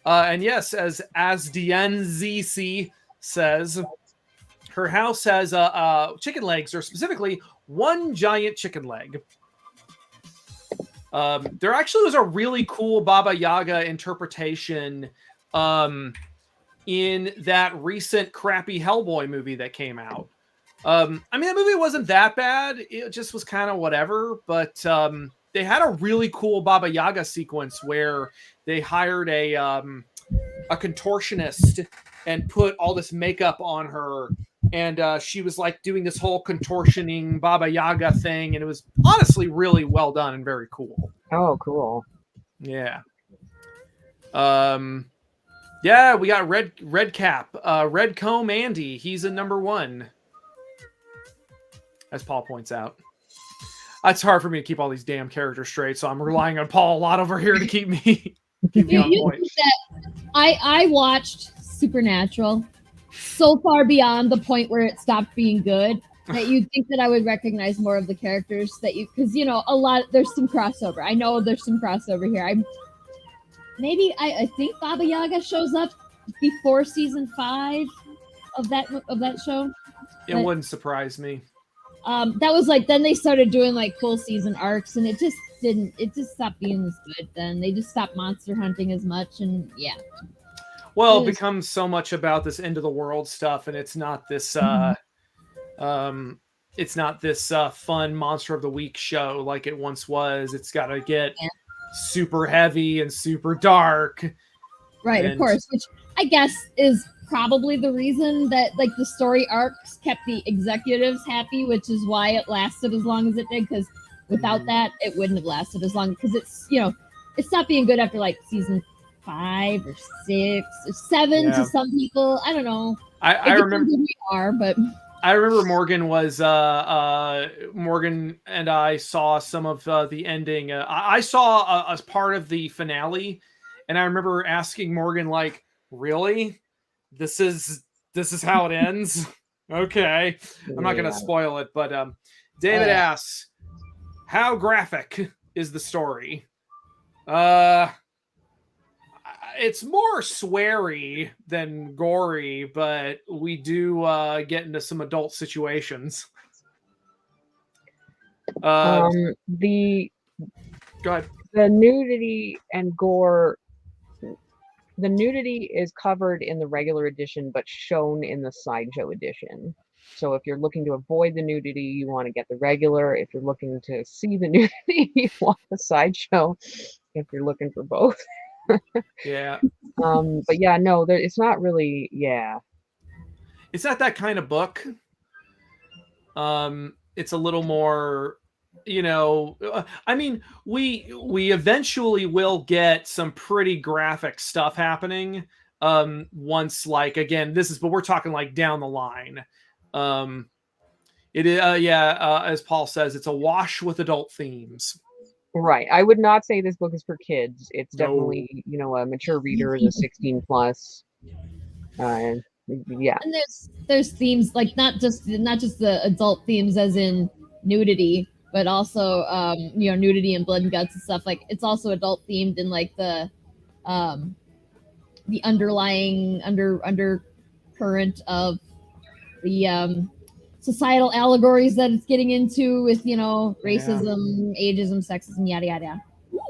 And yes, as DNZC says, her house has chicken legs, or specifically one giant chicken leg. There actually was a really cool Baba Yaga interpretation in that recent crappy Hellboy movie that came out. I mean, that movie wasn't that bad. It just was kind of whatever, but they had a really cool Baba Yaga sequence where they hired a contortionist and put all this makeup on her, and she was like doing this whole contortioning Baba Yaga thing, and it was honestly really well done and very cool. Oh, cool. Yeah. Yeah, we got Red Cap, Red Comb Andy. He's a number 1, as Paul points out. It's hard for me to keep all these damn characters straight, so I'm relying on Paul a lot over here to keep me on point. I watched Supernatural so far beyond the point where it stopped being good that you'd think that I would recognize more of the characters because there's some crossover. I know there's some crossover here. I think Baba Yaga shows up before season 5 of that show. It wouldn't surprise me. That was then they started doing full season arcs, and it just stopped being as good. Then they just stopped monster hunting as much, and yeah. Well, it becomes so much about this end of the world stuff, and it's not this fun monster of the week show like it once was. It's got to get super heavy and super dark. Right, of course, which I guess is probably the reason that the story arcs kept the executives happy, which is why it lasted as long as it did, because without that it wouldn't have lasted as long, because it's it stopped being good after season 5 or 6 or 7 to some people. I don't know. I remember who we are, but I remember Morgan and I saw some of the ending. I saw as part of the finale, and I remember asking Morgan, really? This is how it ends? Okay. I'm not going to spoil it, but David asks, how graphic is the story? It's more sweary than gory, but we do get into some adult situations. The Go ahead. The nudity and gore. The nudity is covered in the regular edition, but shown in the sideshow edition. So if you're looking to avoid the nudity, you want to get the regular. If you're looking to see the nudity, you want the sideshow. If you're looking for both. Yeah. But yeah, no, it's not really. Yeah. It's not that kind of book. It's a little more, I mean, we eventually will get some pretty graphic stuff happening. Once, like, again, but we're talking like down the line. It is, as Paul says, it's a wash with adult themes. Right. I would not say this book is for kids. It's definitely, a mature reader is a 16 plus. Yeah. And there's themes, like not just the adult themes as in nudity, but also nudity and blood and guts and stuff. Like it's also adult themed in like the underlying undercurrent of the societal allegories that it's getting into with racism, ageism, sexism, yada yada yada.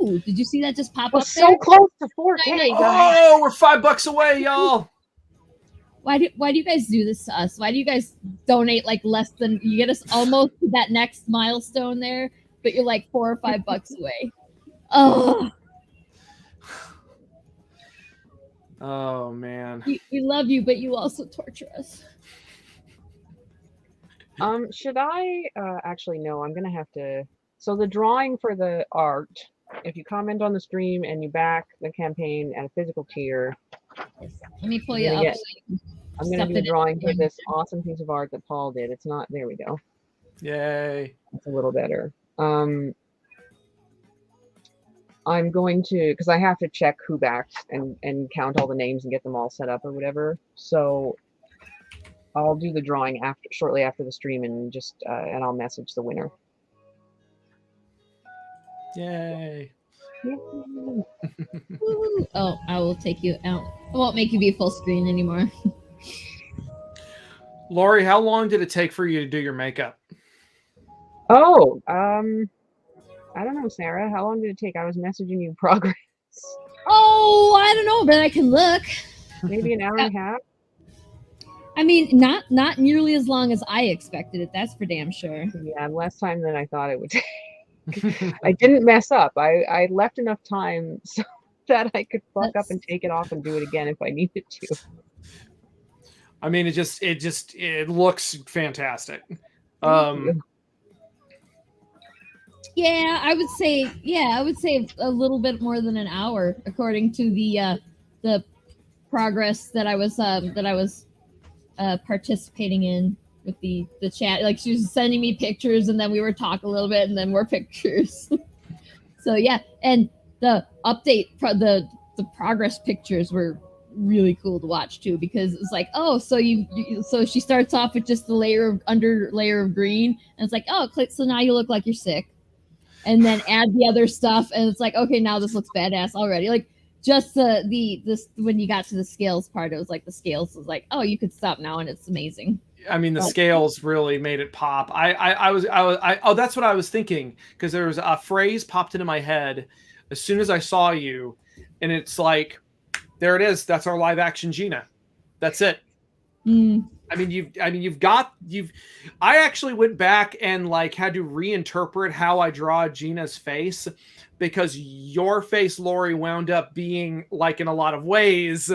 Ooh, did you see that just pop up so there? close to 4K. Oh, we're $5 away, y'all. Why do you guys do this to us? Why do you guys donate like less than, you get us almost to that next milestone there, but you're like $4 or $5 away? Oh man. We love you, but you also torture us. Should I actually no, I'm gonna have to. So the drawing for the art, if you comment on the stream and you back the campaign at a physical tier, Let me pull you up. I'm going to do a drawing for this awesome piece of art that Paul did. It's not, there we go. Yay. It's a little better. I'm going to, because I have to check who backed and count all the names and get them all set up or whatever. So I'll do the drawing shortly after the stream and and I'll message the winner. Yay. Oh, I will take you out. I won't make you be full screen anymore. Lori, how long did it take for you to do your makeup? Oh, I don't know, Sarah. How long did it take? I was messaging you progress. Oh, I don't know, but I can look. Maybe an hour and a half. I mean, not nearly as long as I expected it. That's for damn sure. Yeah, less time than I thought it would take. I didn't mess up. I left enough time so that I could fuck up and take it off and do it again if I needed to. I mean, it looks fantastic. Yeah, I would say a little bit more than an hour, according to the progress that I was participating in with the chat. Like she was sending me pictures, and then we were talking a little bit, and then more pictures. So yeah, and the update, the progress pictures were really cool to watch too, because it's like, oh, so so she starts off with just the layer of green, and it's like, oh, so now you look like you're sick, and then add the other stuff, and it's like, okay, now this looks badass already. Like just this when you got to the scales part, it was like the scales was like, oh, you could stop now, and it's amazing. I mean, the scales really made it pop. Oh, that's what I was thinking, because there was a phrase popped into my head as soon as I saw you, and it's like, there it is. That's our live action Gina. That's it. I actually went back and like had to reinterpret how I draw Gina's face, because your face, Lori, wound up being, like, in a lot of ways,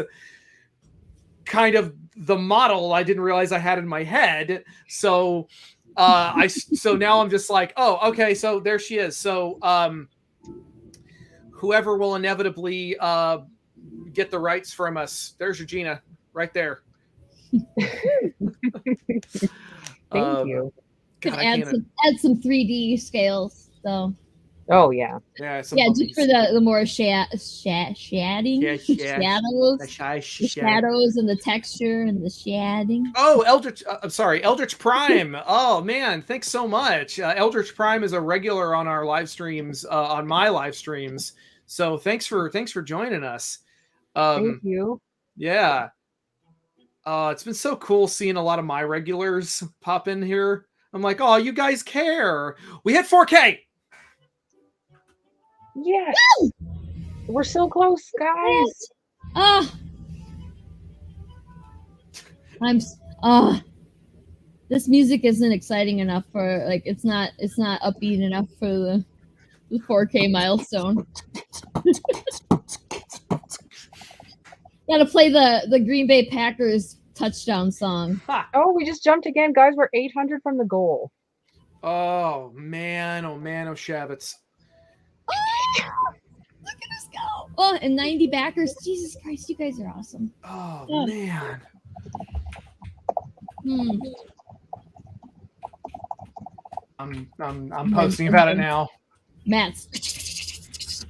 kind of the model I didn't realize I had in my head. So so now I'm just like, oh, okay, so there she is. So whoever will inevitably get the rights from us, there's your Gina right there. Thank you. God, add some 3D scales, so Oh yeah. Yeah, some Yeah, just boobies. for the more shading, Yeah, shadows, The shy the shadow. shadows and the texture and the shading. Oh, Eldritch! I'm sorry, Eldritch Prime. Oh man, thanks so much. Eldritch Prime is a regular on our live streams, on my live streams. So thanks for joining us. Thank you. Yeah, it's been so cool seeing a lot of my regulars pop in here. I'm like, oh, you guys care. We hit 4K. Yes. We're so close, guys. Ah, this music isn't exciting enough for like it's not upbeat enough for the 4K milestone. Gotta play the Green Bay Packers touchdown song. Ha. Oh, we just jumped again, guys. We're 800 from the goal. Oh man, oh Shabbats. Look at us go! Oh, and 90 backers. Jesus Christ, you guys are awesome. Oh Yeah. man. I'm posting about it now. Matt's.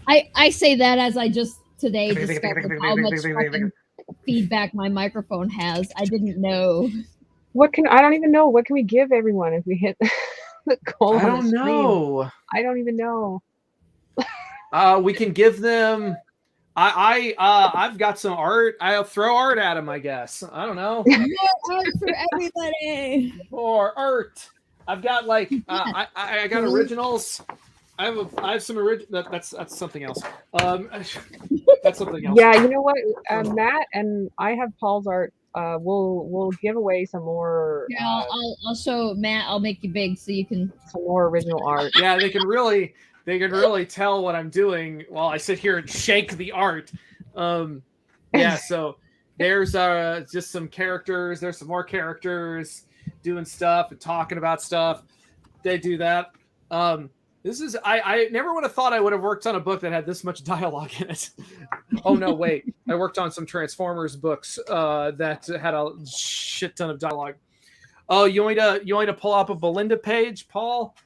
I say that as I just today discovered how much fucking feedback my microphone has. I didn't know. I don't even know. What can we give everyone if we hit the goal? I don't know. I don't even know. We can give them. I've got some art. I'll throw art at them. I guess. I don't know. More art for everybody. More art. I've got like I got originals. I have some original. That's something else. That's something else. Yeah, you know what, Matt and I have Paul's art. We'll give away some more. Yeah, I'll show Matt. I'll make you big so you can some more original art. Yeah, they can really tell what I'm doing while I sit here and shake the art. Yeah, so there's just some characters. There's some more characters doing stuff and talking about stuff. They do that. This is I never would have thought I would have worked on a book that had this much dialogue in it. Oh no, wait. I worked on some Transformers books that had a shit ton of dialogue. Oh, you want me to pull up a Belinda page, Paul?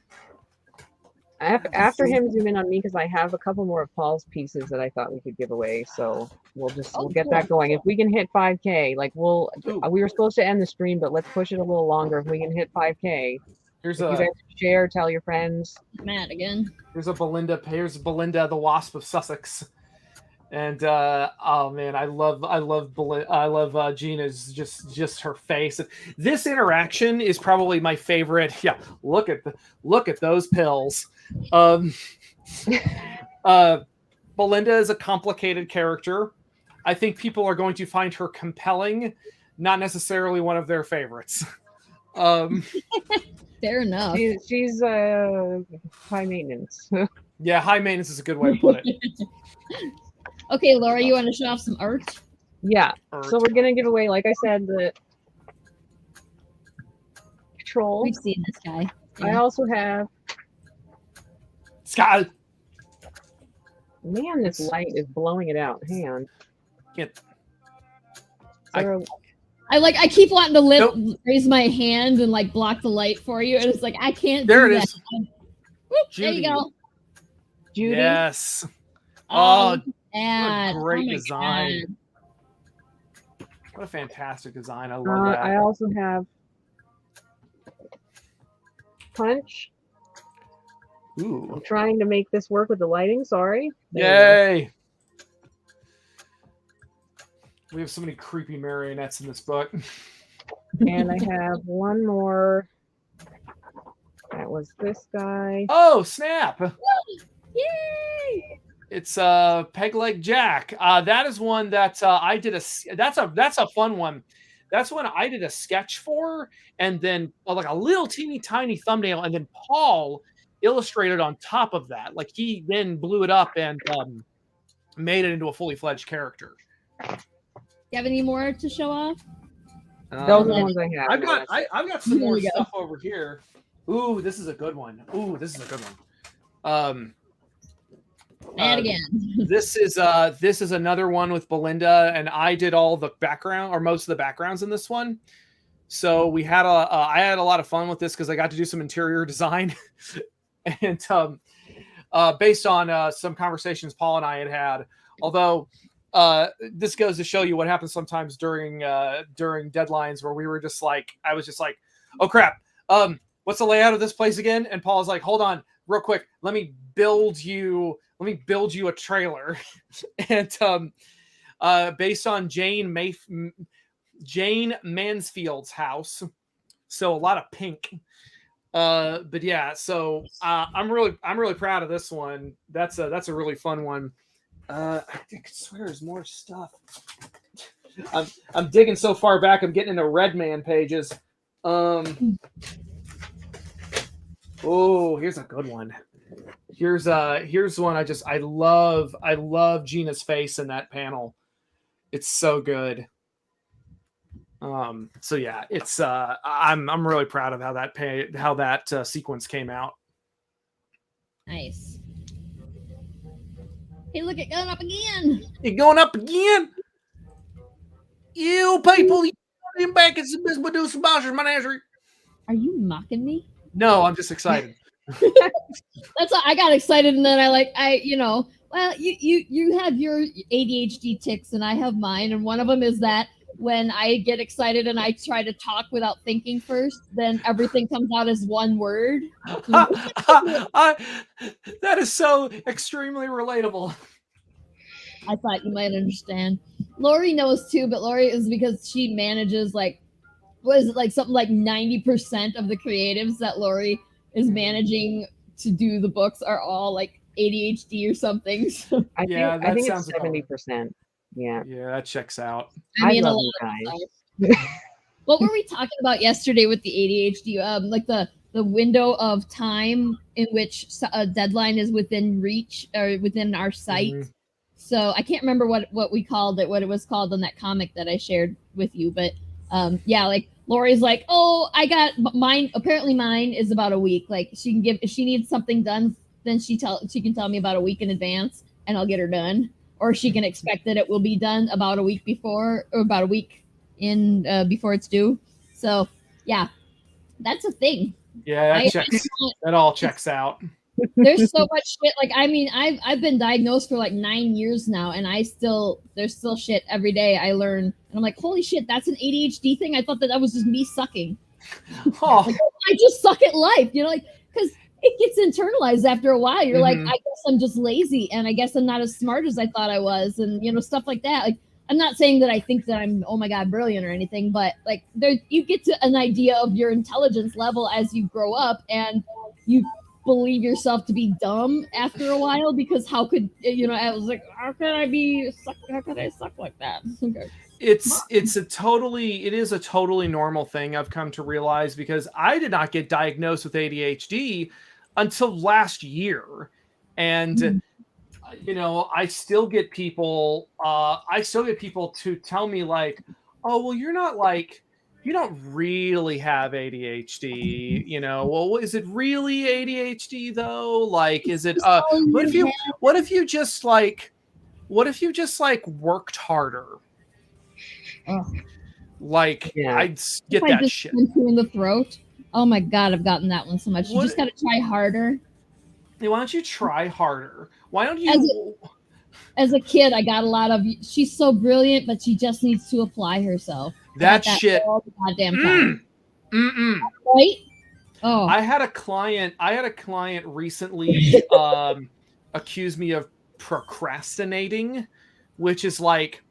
After him, zoom in on me because I have a couple more of Paul's pieces that I thought we could give away. So we'll get that going. If we can hit 5K, like we were supposed to end the stream, but let's push it a little longer. If we can hit 5K, you guys share, tell your friends. Matt again. Here's Belinda, the Wasp of Sussex. And oh man, I love Gina's just her face. This interaction is probably my favorite. Yeah, look at those pills. Belinda is a complicated character. I think people are going to find her compelling, not necessarily one of their favorites. Fair enough. She's high maintenance. Yeah, high maintenance is a good way to put it. Okay, Laura, you want to show off some art? Yeah. So we're gonna give away, like I said, the troll. We've seen this guy. Yeah. I also have Scott. Man, this light is blowing it out. Hang on. I keep wanting to raise my hand and like block the light for you, and it's like I can't. There do it that. is. There you go. Judy. Yes. Oh, and what a great design. God. What a fantastic design. I love that. I also have Punch. Ooh. I'm trying to make this work with the lighting. Sorry. Yay. We have so many creepy marionettes in this book. And I have one more. That was this guy. Oh, snap. Yay! It's Peg Leg Jack. That is one that I did that's a fun one. That's one I did a sketch for, and then like a little teeny tiny thumbnail, and then Paul illustrated on top of that. Like he then blew it up and made it into a fully fledged character. You have any more to show off? Those are the ones I have. I've got some more stuff over here. Ooh, this is a good one. And again. This is another one with Belinda, and I did all the background or most of the backgrounds in this one. So we had I had a lot of fun with this because I got to do some interior design, and based on some conversations Paul and I had. Although this goes to show you what happens sometimes during deadlines where we were just like, I was just like, oh crap, what's the layout of this place again? And Paul's like, hold on, real quick, let me build you a trailer. And based on Jane Mansfield's house, so a lot of pink. But yeah, so I'm really proud of this one. That's a really fun one. I swear there's more stuff. I'm digging so far back. I'm getting into Redman pages. Oh, here's a good one. Here's one I love Gina's face in that panel. It's so good. So yeah, it's I'm really proud of how that sequence came out. Nice. Hey, look, it going up again. It going up again. You people, you back at Miss Medusa Monstrous Menagerie. Are you mocking me? No, I'm just excited. That's why I got excited, and then well, you have your ADHD ticks, and I have mine, and one of them is that when I get excited and I try to talk without thinking first, then everything comes out as one word. That is so extremely relatable. I thought you might understand. Lori knows too, but Lori is because she manages something like 90% of the creatives that Lori is managing to do the books are all like ADHD or something. So. I think it's 70%. Yeah, that checks out. I mean, love a lot you guys. What were we talking about yesterday with the ADHD? Like the window of time in which a deadline is within reach or within our sight. Mm-hmm. So I can't remember what we called it, what it was called on that comic that I shared with you. But like Lori's like, oh, I got mine. Apparently mine is about a week. Like she can if she needs something done, then she can tell me about a week in advance and I'll get her done. Or she can expect that it will be done about a week before, or about a week in before it's due. So yeah, that's a thing. Yeah, that all checks out. There's so much shit. Like, I mean, I've been diagnosed for like 9 years now, and there's still shit every day I learn. And I'm like, holy shit, that's an ADHD thing. I thought that was just me sucking. Oh. Like, I just suck at life, like, because it gets internalized after a while. You're like, I guess I'm just lazy, and I guess I'm not as smart as I thought I was, and stuff like that. Like, I'm not saying that I think that I'm, oh my god, brilliant or anything, but like, you get to an idea of your intelligence level as you grow up, and you believe yourself to be dumb after a while, because how could I was like, how could I suck like that? Okay. It is a totally normal thing, I've come to realize, because I did not get diagnosed with ADHD until last year. And I still get people to tell me like, oh, well, you don't really have ADHD, well, is it really ADHD though? Like, is it, what if you just worked harder? Like, yeah. I get that shit. In the throat. Oh my god, I've gotten that one so much. You just got to try harder. Why don't you try harder? Why don't you? As a kid, I got a lot of. She's so brilliant, but she just needs to apply herself. That shit. All the goddamn time. Right? Oh. I had a client recently accuse me of procrastinating, which is like,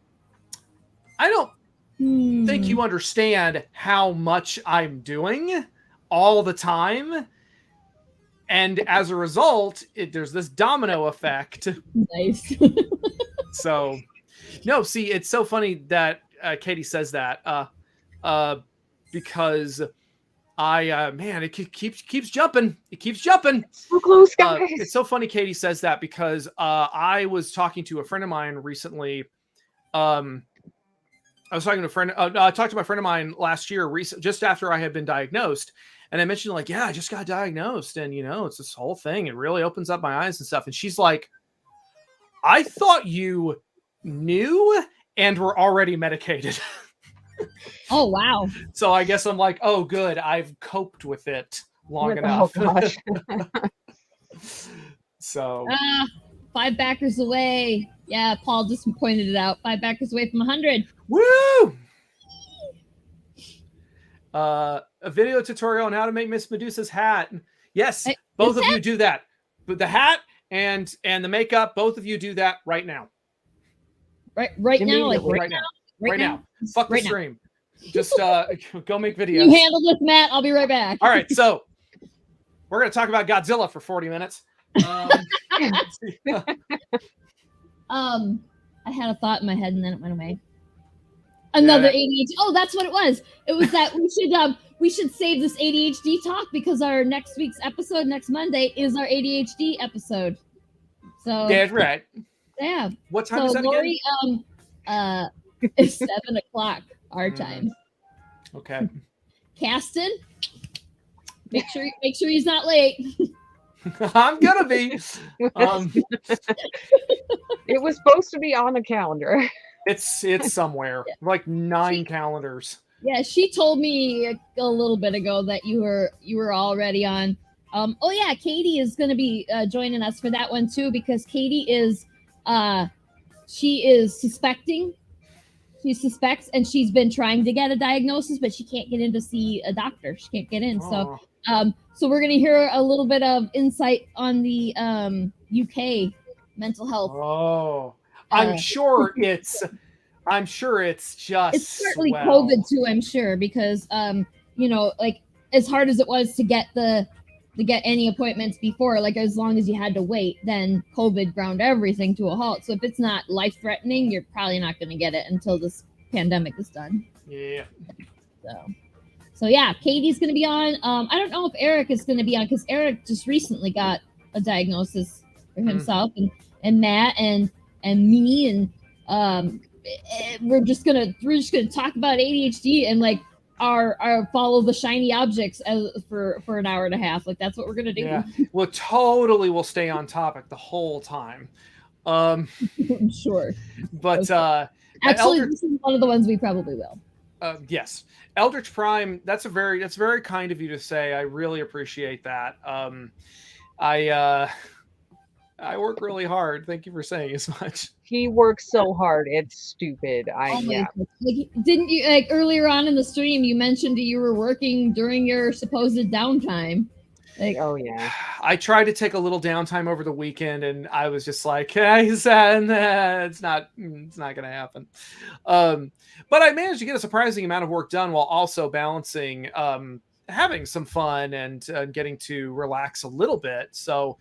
I don't think you understand how much I'm doing all the time. And as a result, there's this domino effect. Nice. So, no, see, it's so funny that Katie says that because it keeps jumping. It keeps jumping. So close, guys. It's so funny Katie says that because I was talking to a friend of mine recently. I talked to my friend of mine last year, just after I had been diagnosed. And I mentioned like, yeah, I just got diagnosed. And, it's this whole thing. It really opens up my eyes and stuff. And she's like, I thought you knew and were already medicated. Oh, wow. So I guess I'm like, oh, good. I've coped with it long enough. Oh, gosh. So 5 backers away. Yeah, Paul just pointed it out. 5 backers away from 100. woo! A video tutorial on how to make Miss Medusa's hat. Yes, both of you do that. But the hat and the makeup, both of you do that right now. Right now, like right now. Fuck the stream. Just go make videos. You handle this, Matt. I'll be right back. All right, so we're gonna talk about Godzilla for 40 minutes. I had a thought in my head and then it went away. Another ADHD. Oh, that's what it was. It was that we should save this ADHD talk because our next week's episode, next Monday, is our ADHD episode. So that's right. Yeah. What time is that Lori, again? It's 7:00 our time. Okay. Caston, make sure he's not late. I'm gonna be. It was supposed to be on the calendar. It's somewhere, like 9 calendars. Yeah, she told me a little bit ago that you were already on. Oh yeah, Katie is going to be joining us for that one too because Katie is she is suspecting. She suspects, and she's been trying to get a diagnosis, but she can't get in to see a doctor. She can't get in. Oh. So we're going to hear a little bit of insight on the UK mental health. Oh, I'm sure it's just it's certainly COVID too. I'm sure because like as hard as it was to get any appointments before, like as long as you had to wait, then COVID ground everything to a halt. So if it's not life threatening, you're probably not going to get it until this pandemic is done. Yeah. So yeah, Katie's going to be on. I don't know if Eric is going to be on because Eric just recently got a diagnosis for himself, and Matt and me and we're just gonna talk about ADHD and like our follow the shiny objects for an hour and a half. Like that's what we're gonna do. Yeah, we'll stay on topic the whole time. I'm sure. But actually, this is one of the ones we probably will. Yes, Eldritch Prime. That's very kind of you to say. I really appreciate that. I work really hard. Thank you for saying as much. He works so hard. It's stupid. Like, didn't you like earlier on in the stream? You mentioned you were working during your supposed downtime. Like, oh yeah. I tried to take a little downtime over the weekend, and I was just like, "Hey, it's not going to happen." But I managed to get a surprising amount of work done while also balancing having some fun and getting to relax a little bit. So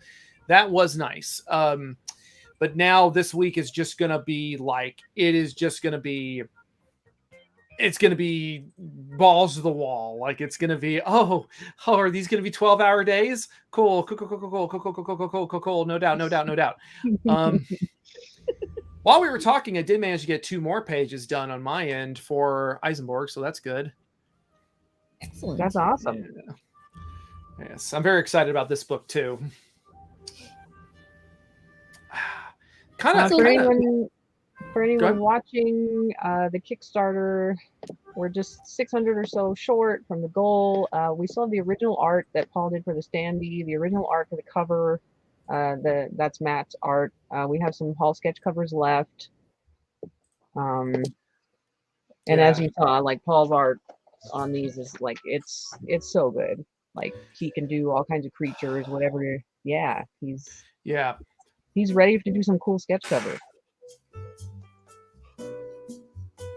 that was nice. But now this week is just going to be like, it's going to be balls to the wall. Like it's going to be, are these going to be 12-hour days? Cool. No doubt. While we were talking, I did manage to get 2 more pages done on my end for Eisenberg. So that's good. Excellent. That's awesome. Yeah. Yes. I'm very excited about this book too. For anyone watching the Kickstarter, we're just 600 or so short from the goal. We still have the original art that Paul did for the standee, the original art for the cover. That's Matt's art. We have some Hall sketch covers left. And as you saw, like Paul's art on these is like it's so good. Like he can do all kinds of creatures, whatever. Yeah, he's ready to do some cool sketch covers.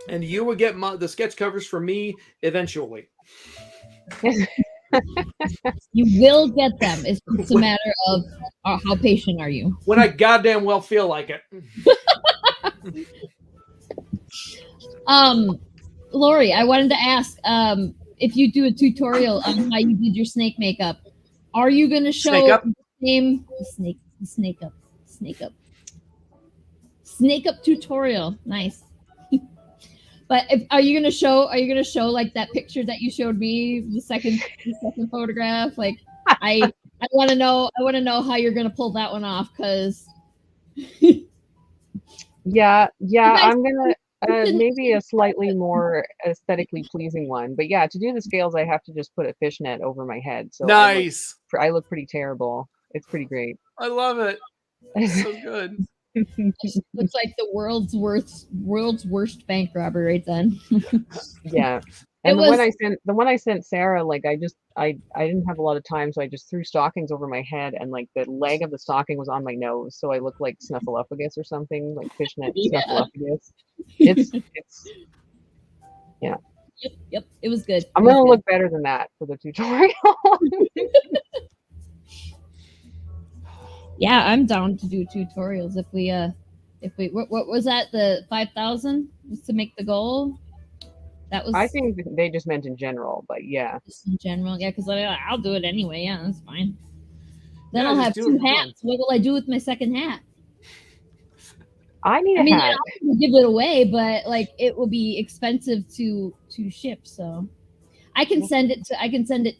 And you will get the sketch covers from me eventually. You will get them. It's just a matter of how patient are you. When I goddamn well feel like it. Lori, I wanted to ask if you do a tutorial on how you did your snake makeup, are you going to show the same snake up tutorial? Nice. But are you gonna show like that picture that you showed me, the second photograph? Like I want to know how you're gonna pull that one off because yeah I'm gonna maybe a slightly more aesthetically pleasing one, but yeah, to do the scales I have to just put a fishnet over my head, so nice. I look pretty terrible. It's pretty great. I love it. So good. Looks like the world's worst bank robbery right then. Yeah. It And was the one I sent Sarah, like I didn't have a lot of time, so I just threw stockings over my head, and like the leg of the stocking was on my nose, so I looked like Snuffleupagus or something, like fishnet Yeah. Snuffleupagus. It's yeah. Yep, it was good. I'm It was gonna good. look better than that for the tutorial. Yeah, I'm down to do tutorials if we what was that, the 5,000 was to make the goal? That was I think they just meant in general, but yeah. just in general. Yeah, because I'll do it anyway. Yeah, that's fine. Then Yeah, I'll just have do it two for fun. hats. What will I do with my second hat? I need I a mean, hat. I'll give it away, but like it will be expensive to ship. So I can send it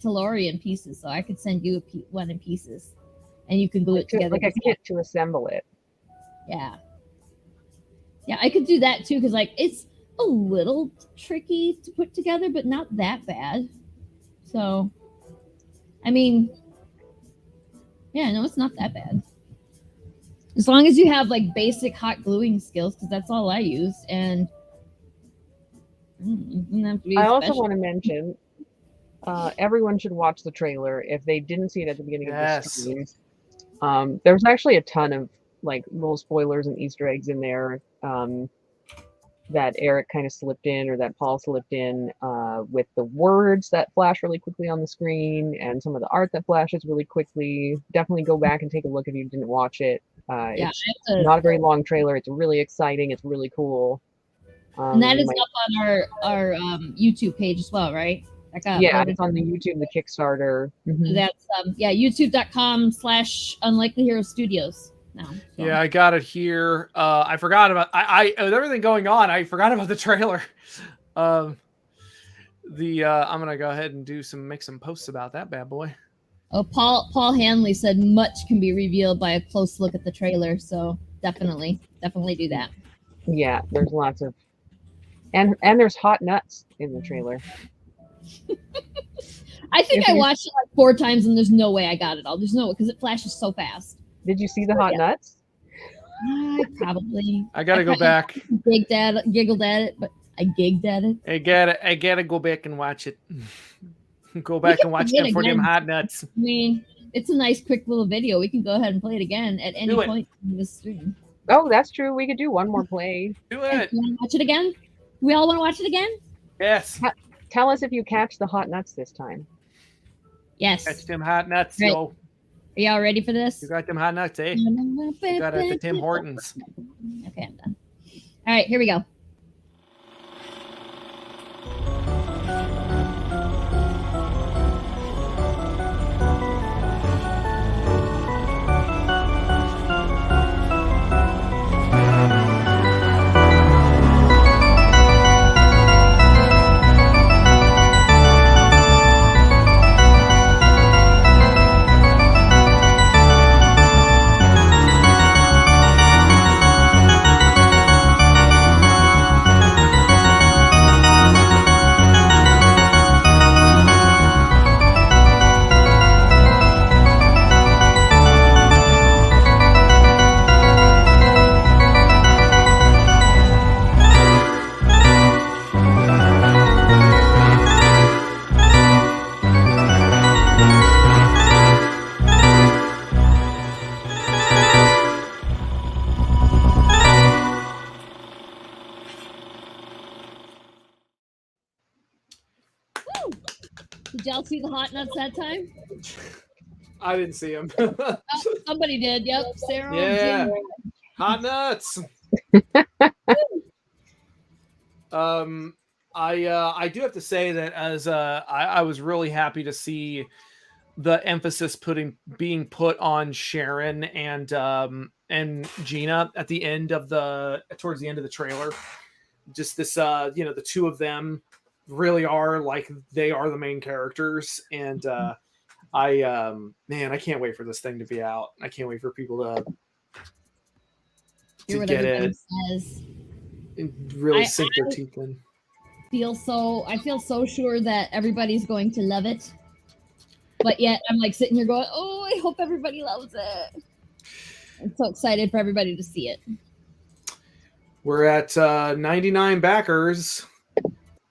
to Lori in pieces. So I could send you one in pieces, and you can glue it together. Like a kit to assemble it. Yeah. Yeah, I could do that too, because like it's a little tricky to put together, but not that bad. So I mean, yeah, no, it's not that bad. As long as you have like basic hot gluing skills, because that's all I use, and it doesn't have to be I also special. want to mention everyone should watch the trailer if they didn't see it at the beginning of the Yes. stream. There was actually a ton of like little spoilers and Easter eggs in there that Eric kind of slipped in, or that Paul slipped in, with the words that flash really quickly on the screen and some of the art that flashes really quickly. Definitely go back and take a look if you didn't watch it. Yeah, It's not a very long trailer. It's really exciting. It's really cool. And that is up on our YouTube page as well, right? Yeah, it's on the YouTube, the Kickstarter. Mhm. That's youtube.com/Unlikely Hero Studios now. So. Yeah, I got it here. I forgot about I with everything going on, I forgot about the trailer. I'm gonna go ahead and make some posts about that bad boy. Oh, Paul Hanley said much can be revealed by a close look at the trailer, so definitely do that. Yeah, there's lots of and there's hot nuts in the trailer. I think I watched it like 4 times, and there's no way I got it all. There's no way, because it flashes so fast. Did you see the hot nuts? Probably. I gotta go back. Giggled at it, but I gigged at it. I gotta go back and watch it. Go back and watch them for them hot nuts. I mean, it's a nice, quick little video. We can go ahead and play it again at any point in this stream. Oh, that's true. We could do one more play. Do it. You want to watch it again? We all want to watch it again? Yes. Tell us if you catch the hot nuts this time. Yes. Catch them hot nuts, right. yo. Are y'all ready for this? You got them hot nuts, eh? You got it at the Tim Hortons. Okay, I'm done. All right, here we go. Did y'all see the hot nuts that time? I didn't see them. Oh, somebody did. Yep, Sarah. Yeah. Hot nuts. I do have to say that as I was really happy to see the emphasis being put on Sharon and Gina at the end of towards the end of the trailer. Just this the two of them really are like they are the main characters, and I can't wait for this thing to be out. I can't wait for people to get it and really sink their teeth in. I feel so sure that everybody's going to love it, but yet I'm like sitting here going, oh, I hope everybody loves it. I'm so excited for everybody to see it. We're at 99 backers,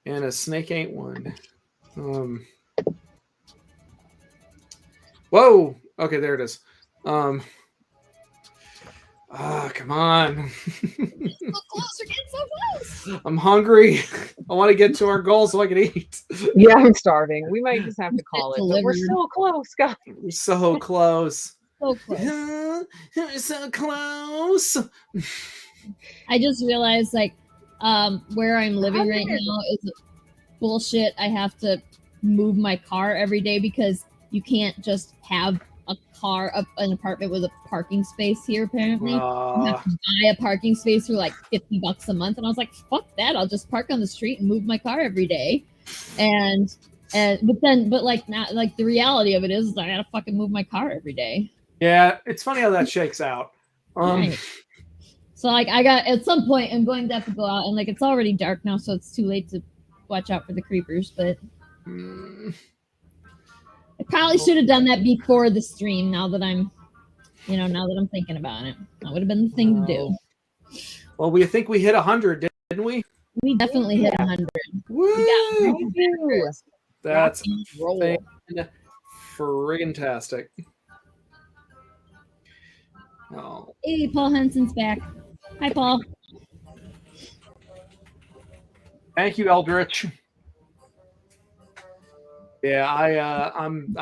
and a snake ain't one. Whoa. Okay, there it is. Come on. So close, we're getting so close. I'm hungry. I want to get to our goal so I can eat. Yeah, I'm starving. We might just have to call it, but we're so close, guys. We're so close. So close. We're so close. I just realized, like, where I'm living right now is bullshit. I have to move my car every day because you can't just have a car up an apartment with a parking space here. Apparently, you have to buy a parking space for like $50 a month, and I was like, "Fuck that! I'll just park on the street and move my car every day." But like not like the reality of it is I gotta fucking move my car every day. Yeah, it's funny how that shakes out. Right. So like I got at some point I'm going to have to go out, and like it's already dark now, so it's too late to watch out for the creepers. But I probably should have done that before the stream. Now that I'm thinking about it, that would have been the thing to do. Well, we think we hit 100, didn't we? We definitely hit 100. Woo! That's friggin' tastic. Oh. Hey, Paul Henson's back. Hi, Paul. Thank you, Eldritch. Yeah, I'm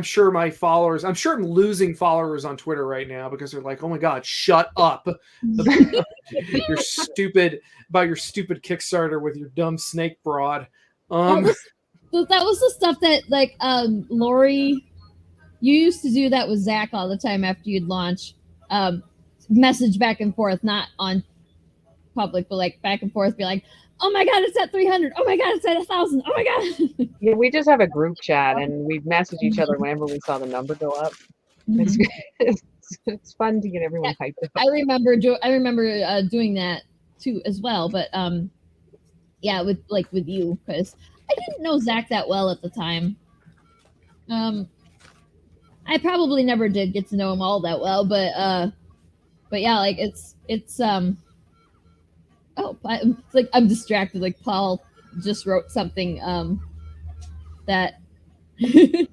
sure my followers. I'm sure I'm losing followers on Twitter right now because they're like, "Oh my god, shut up! You're stupid about your stupid Kickstarter with your dumb snake broad." That was the stuff that like Lori. You used to do that with Zach all the time after you'd launch. Message back and forth, not on public, but like back and forth, be like, "Oh my god, it's at 300! Oh my god, it's at 1,000! Oh my god!" Yeah, we just have a group chat and we message each other whenever we saw the number go up. It's fun to get everyone hyped up. I remember doing that too as well, but yeah, with you, because I didn't know Zach that well at the time. I probably never did get to know him all that well, but yeah, like it's I'm distracted. Like Paul just wrote something that he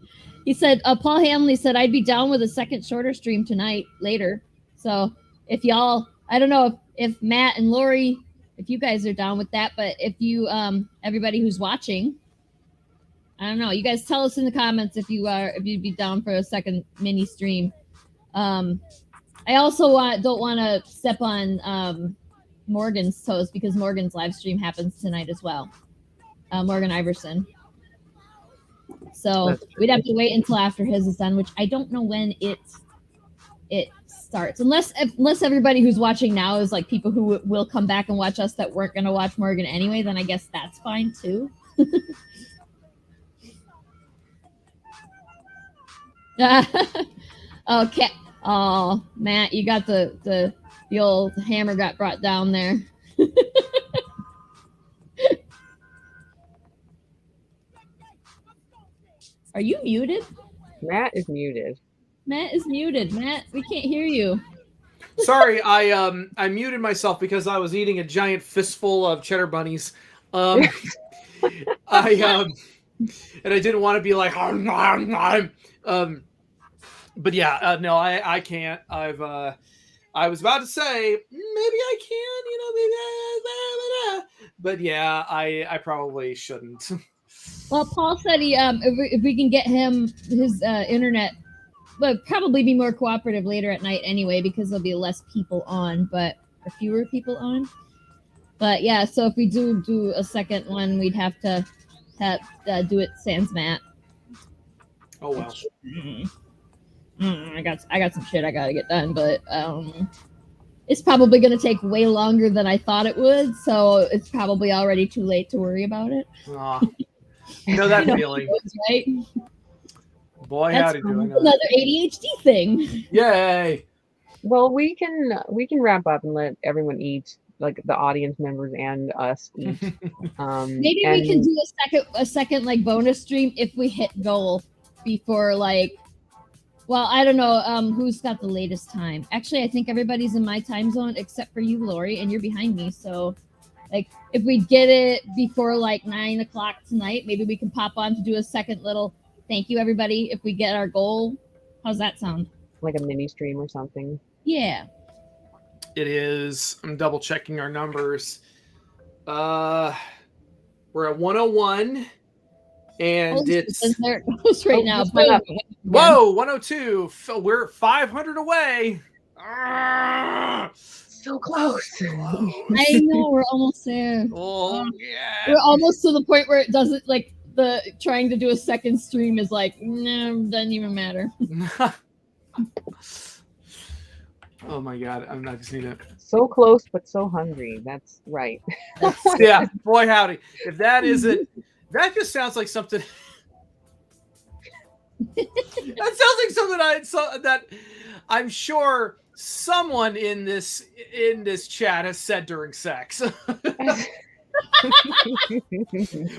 said. Paul Hamley said I'd be down with a second shorter stream tonight later. So if y'all, I don't know if Matt and Lori, if you guys are down with that, but if you everybody who's watching, I don't know. You guys tell us in the comments if you'd be down for a second mini stream. I also don't want to step on Morgan's toes because Morgan's live stream happens tonight as well. Morgan Iverson. So we'd have to wait until after his is done, which I don't know when it starts. Unless everybody who's watching now is like people who will come back and watch us that weren't going to watch Morgan anyway, then I guess that's fine too. Okay. Oh, Matt, you got the old hammer got brought down there. Are you muted? Matt is muted. Matt is muted. Matt, we can't hear you. Sorry, I muted myself because I was eating a giant fistful of cheddar bunnies. And I didn't want to be like, but yeah, no, I can't. I was about to say maybe I can, but yeah, I probably shouldn't. Well, Paul said if we can get him his internet, but probably be more cooperative later at night anyway because there'll be less people on, or fewer people on. But yeah, so if we do a second one, we'd have to do it sans Matt. Oh well. I got some shit I gotta get done, but it's probably gonna take way longer than I thought it would, so it's probably already too late to worry about it. You know that feeling, right? Boy, that's howdy do I know another ADHD thing. Yay! Well, we can wrap up and let everyone eat, like the audience members and us eat. Maybe we can do a second like bonus stream if we hit goal before like. Well, I don't know who's got the latest time. Actually, I think everybody's in my time zone except for you, Lori, and you're behind me. So, like, if we get it before like 9 o'clock tonight, maybe we can pop on to do a second little thank you, everybody. If we get our goal, how's that sound? Like a mini stream or something. Yeah. It is. I'm double checking our numbers. We're at 101, and it's there it goes right now. just went up. Whoa, 102. We're 500 away. Ah, So close. I know we're almost there. oh yeah. We're almost to the point where it doesn't like the trying to do a second stream is like no, doesn't even matter. Oh my god, I'm not just need it. So close, but so hungry. That's right. Yeah, boy howdy. If that isn't, that just sounds like something. That sounds like something that I'm sure someone in this chat has said during sex.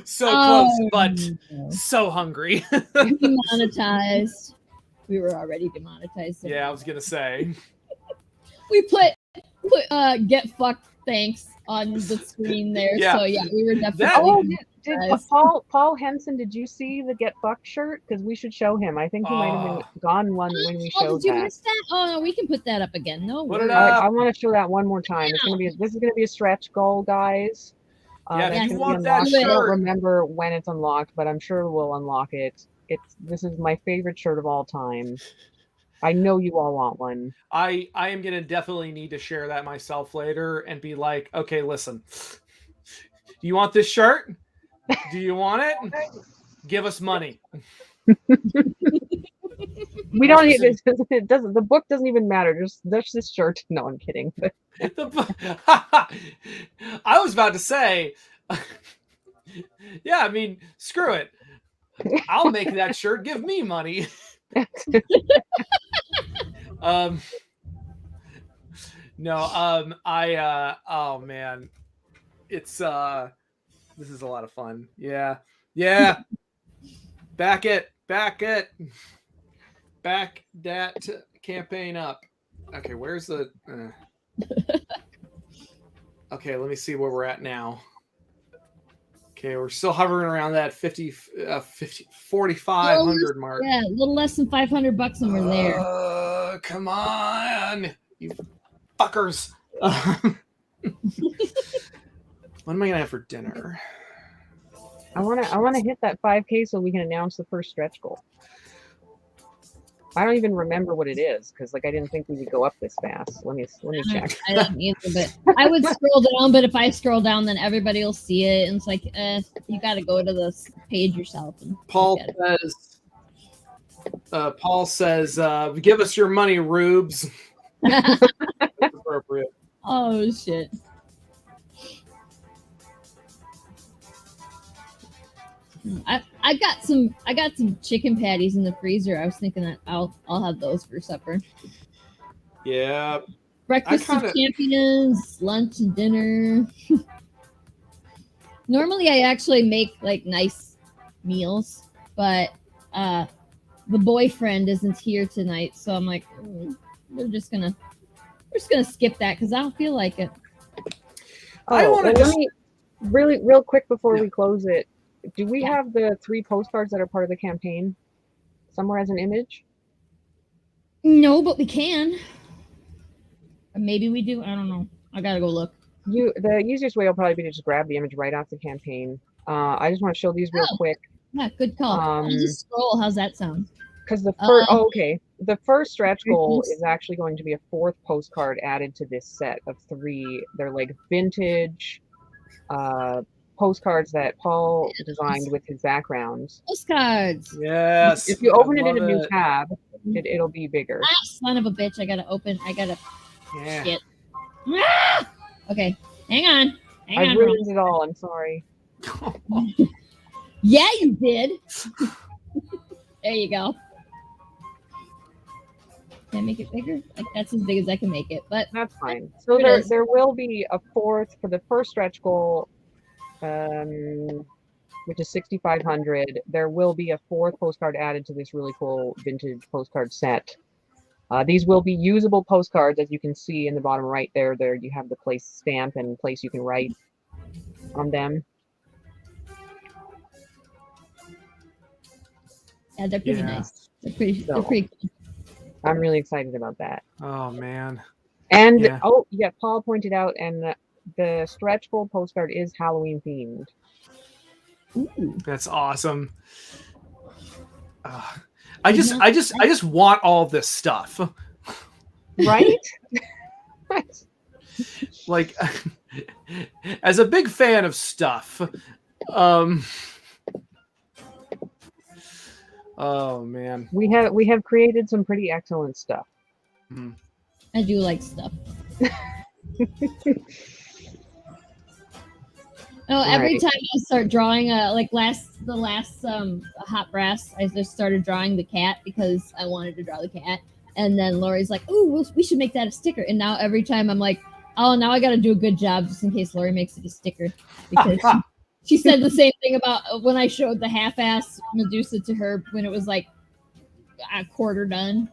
So close, but so hungry. Demonetized. We were already demonetized. So Yeah, I was gonna say. we put get fucked thanks on the screen there. Yeah. So yeah, we were definitely. Oh, did Nice. Paul Henson? Did you see the Get Fucked shirt? Because we should show him. I think he might have been gone when we Oh, showed did you that. miss that? Oh no, we can put that up again. No, Put it worries. up. I want to show that one more time. This is gonna be a stretch goal, guys. Yeah, that's if you gonna want be that unlocked. I don't shirt. remember when it's unlocked, but I'm sure we'll unlock it. This is my favorite shirt of all time. I know you all want one. I am gonna definitely need to share that myself later and be like, okay, listen. Do you want this shirt? Do you want it? Give us money. We don't need this. It doesn't. The book doesn't even matter. Just this shirt. No, I'm kidding. But I was about to say, yeah, I mean, screw it. I'll make that shirt. Give me money. Oh man, it's this is a lot of fun. Yeah. Back that campaign up. Okay, where's the okay, let me see where we're at now. Okay, we're still hovering around that 4,500 mark. Yeah, a little less than $500 and we're there. Come on, you fuckers. What am I gonna have for dinner? I wanna hit that 5K so we can announce the first stretch goal. I don't even remember what it is because like I didn't think we would go up this fast. Let me check. I didn't either, but I would scroll down. But if I scroll down, then everybody will see it, and it's like, you got to go to this page yourself. And Paul says, "Give us your money, rubes." That's appropriate. Oh shit! I got some chicken patties in the freezer. I was thinking that I'll have those for supper. Yeah. Breakfast of champions, lunch and dinner. Normally I actually make like nice meals, but the boyfriend isn't here tonight, so I'm like, we're just gonna skip that because I don't feel like it. Let me real quick before we close it. Do we have the 3 postcards that are part of the campaign somewhere as an image? No, but we can. Or maybe we do. I don't know. I gotta go look. The easiest way will probably be to just grab the image right off the campaign. I just want to show these real quick. Yeah, good call. I'll just scroll. How's that sound? Because the first, the first stretch goal is actually going to be a 4th postcard added to this set of 3. They're like vintage postcards that Paul designed with his background. Postcards. Yes. If you open it in a new tab, it'll be bigger. Ah, son of a bitch! I gotta. Yeah. Shit. Ah! Okay, hang on. I ruined it all. I'm sorry. Yeah, you did. There you go. Can I make it bigger? Like that's as big as I can make it, but that's fine. So there will be a 4th for the first stretch goal. which is 6,500. There will be a 4th postcard added to this really cool vintage postcard set. These will be usable postcards, as you can see in the bottom right there. There you have the place stamp and place you can write on them. Yeah, they're pretty Yeah. nice. They're pretty So- cool. I'm really excited about that. Oh man. And Yeah. oh yeah, Paul pointed out, and the stretch goal postcard is Halloween themed. Ooh. That's awesome. I just want all this stuff. Right? Like, as a big fan of stuff, oh man, We have created some pretty excellent stuff. I do like stuff. Oh, every Right. time I start drawing, like the last hot brass, I just started drawing the cat because I wanted to draw the cat, and then Lori's like, "Oh, we should make that a sticker." And now every time I'm like, "Oh, now I got to do a good job just in case Lori makes it a sticker," because she said the same thing about when I showed the half-ass Medusa to her when it was like a quarter done.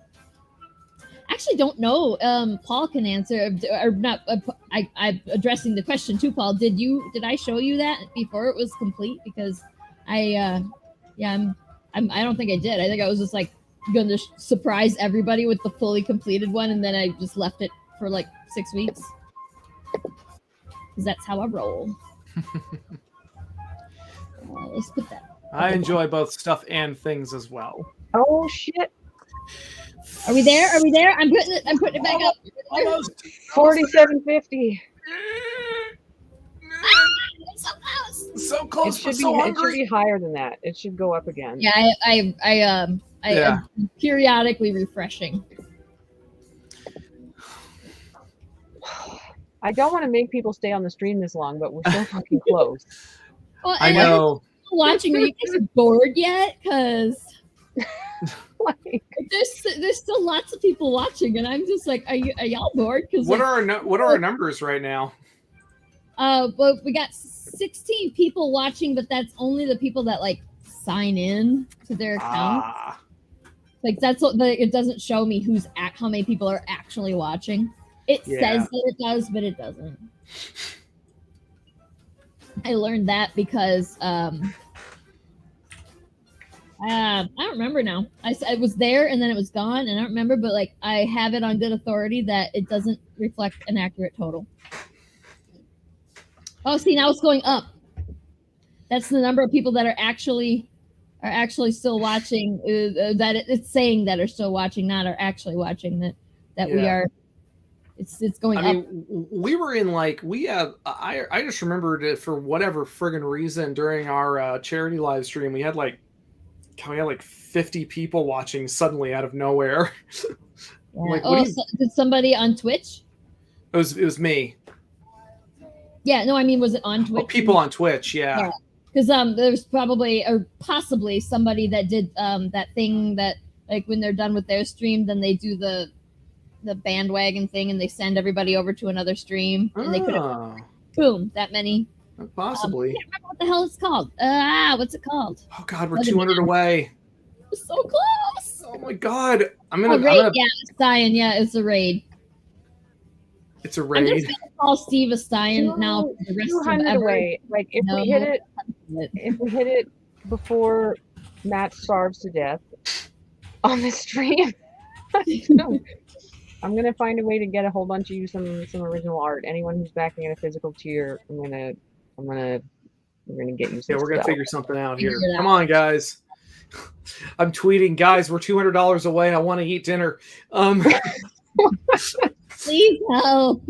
I actually don't know. Paul can answer or not. I'm addressing the question to Paul. Did I show you that before it was complete? Because I don't think I did. I think I was just like going to surprise everybody with the fully completed one, and then I just left it for like 6 weeks. Because that's how I roll. Let's put that. I enjoy both stuff and things as well. Oh shit! Are we there? Are we there? I'm putting it back up. Almost. 4750. It's so close. So It close, should but be. so It should hungry. be higher than that. It should go up again. Yeah, I Yeah. am periodically refreshing. I don't want to make people stay on the stream this long, but we're so fucking close. Well, I and know. watching, are you guys bored yet? Because Like, there's still lots of people watching, and I'm just like, are y'all bored? Because What are our numbers right now? well, we got 16 people watching, but that's only the people that like sign in to their account. Ah, Like that's what it doesn't show me how many people are actually watching. It Yeah. says that it does, but it doesn't. I learned that because I don't remember now. I was there and then it was gone, and I don't remember, but like I have it on good authority that it doesn't reflect an accurate total. Oh, see, now it's going up. That's the number of people that are actually still watching. That it's saying that are still watching, not are actually watching. That we Yeah. are. It's going I up. mean, we were in like we have. I just remembered it for whatever friggin' reason during our charity live stream. We had like 50 people watching suddenly out of nowhere. Yeah. like, what Oh, do you- did somebody on Twitch? It was me. Yeah, no, I mean, was it on Oh, Twitch? people on Twitch, yeah. Yeah. Because there's probably or possibly somebody that did that thing that like when they're done with their stream, then they do the bandwagon thing and they send everybody over to another stream, and they could have Ah, boom that many. possibly. I can't remember what the hell it's called. What's it called? Oh God, we're Other 200 than- away. We're so close. Oh my God, I'm Oh, gonna. raid, yeah, Stein, yeah, it's a raid. It's a I'm raid. just gonna call Steve a Stein now for the rest of 200 ever. away. Like if No. we hit it before Matt starves to death on the stream, I'm gonna find a way to get a whole bunch of you some original art. Anyone who's backing at a physical tier, we're gonna get you some Yeah, we're gonna stuff. figure something out here. Figure it Come on, guys. I'm tweeting, guys. We're $200 away. I want to eat dinner. Please help.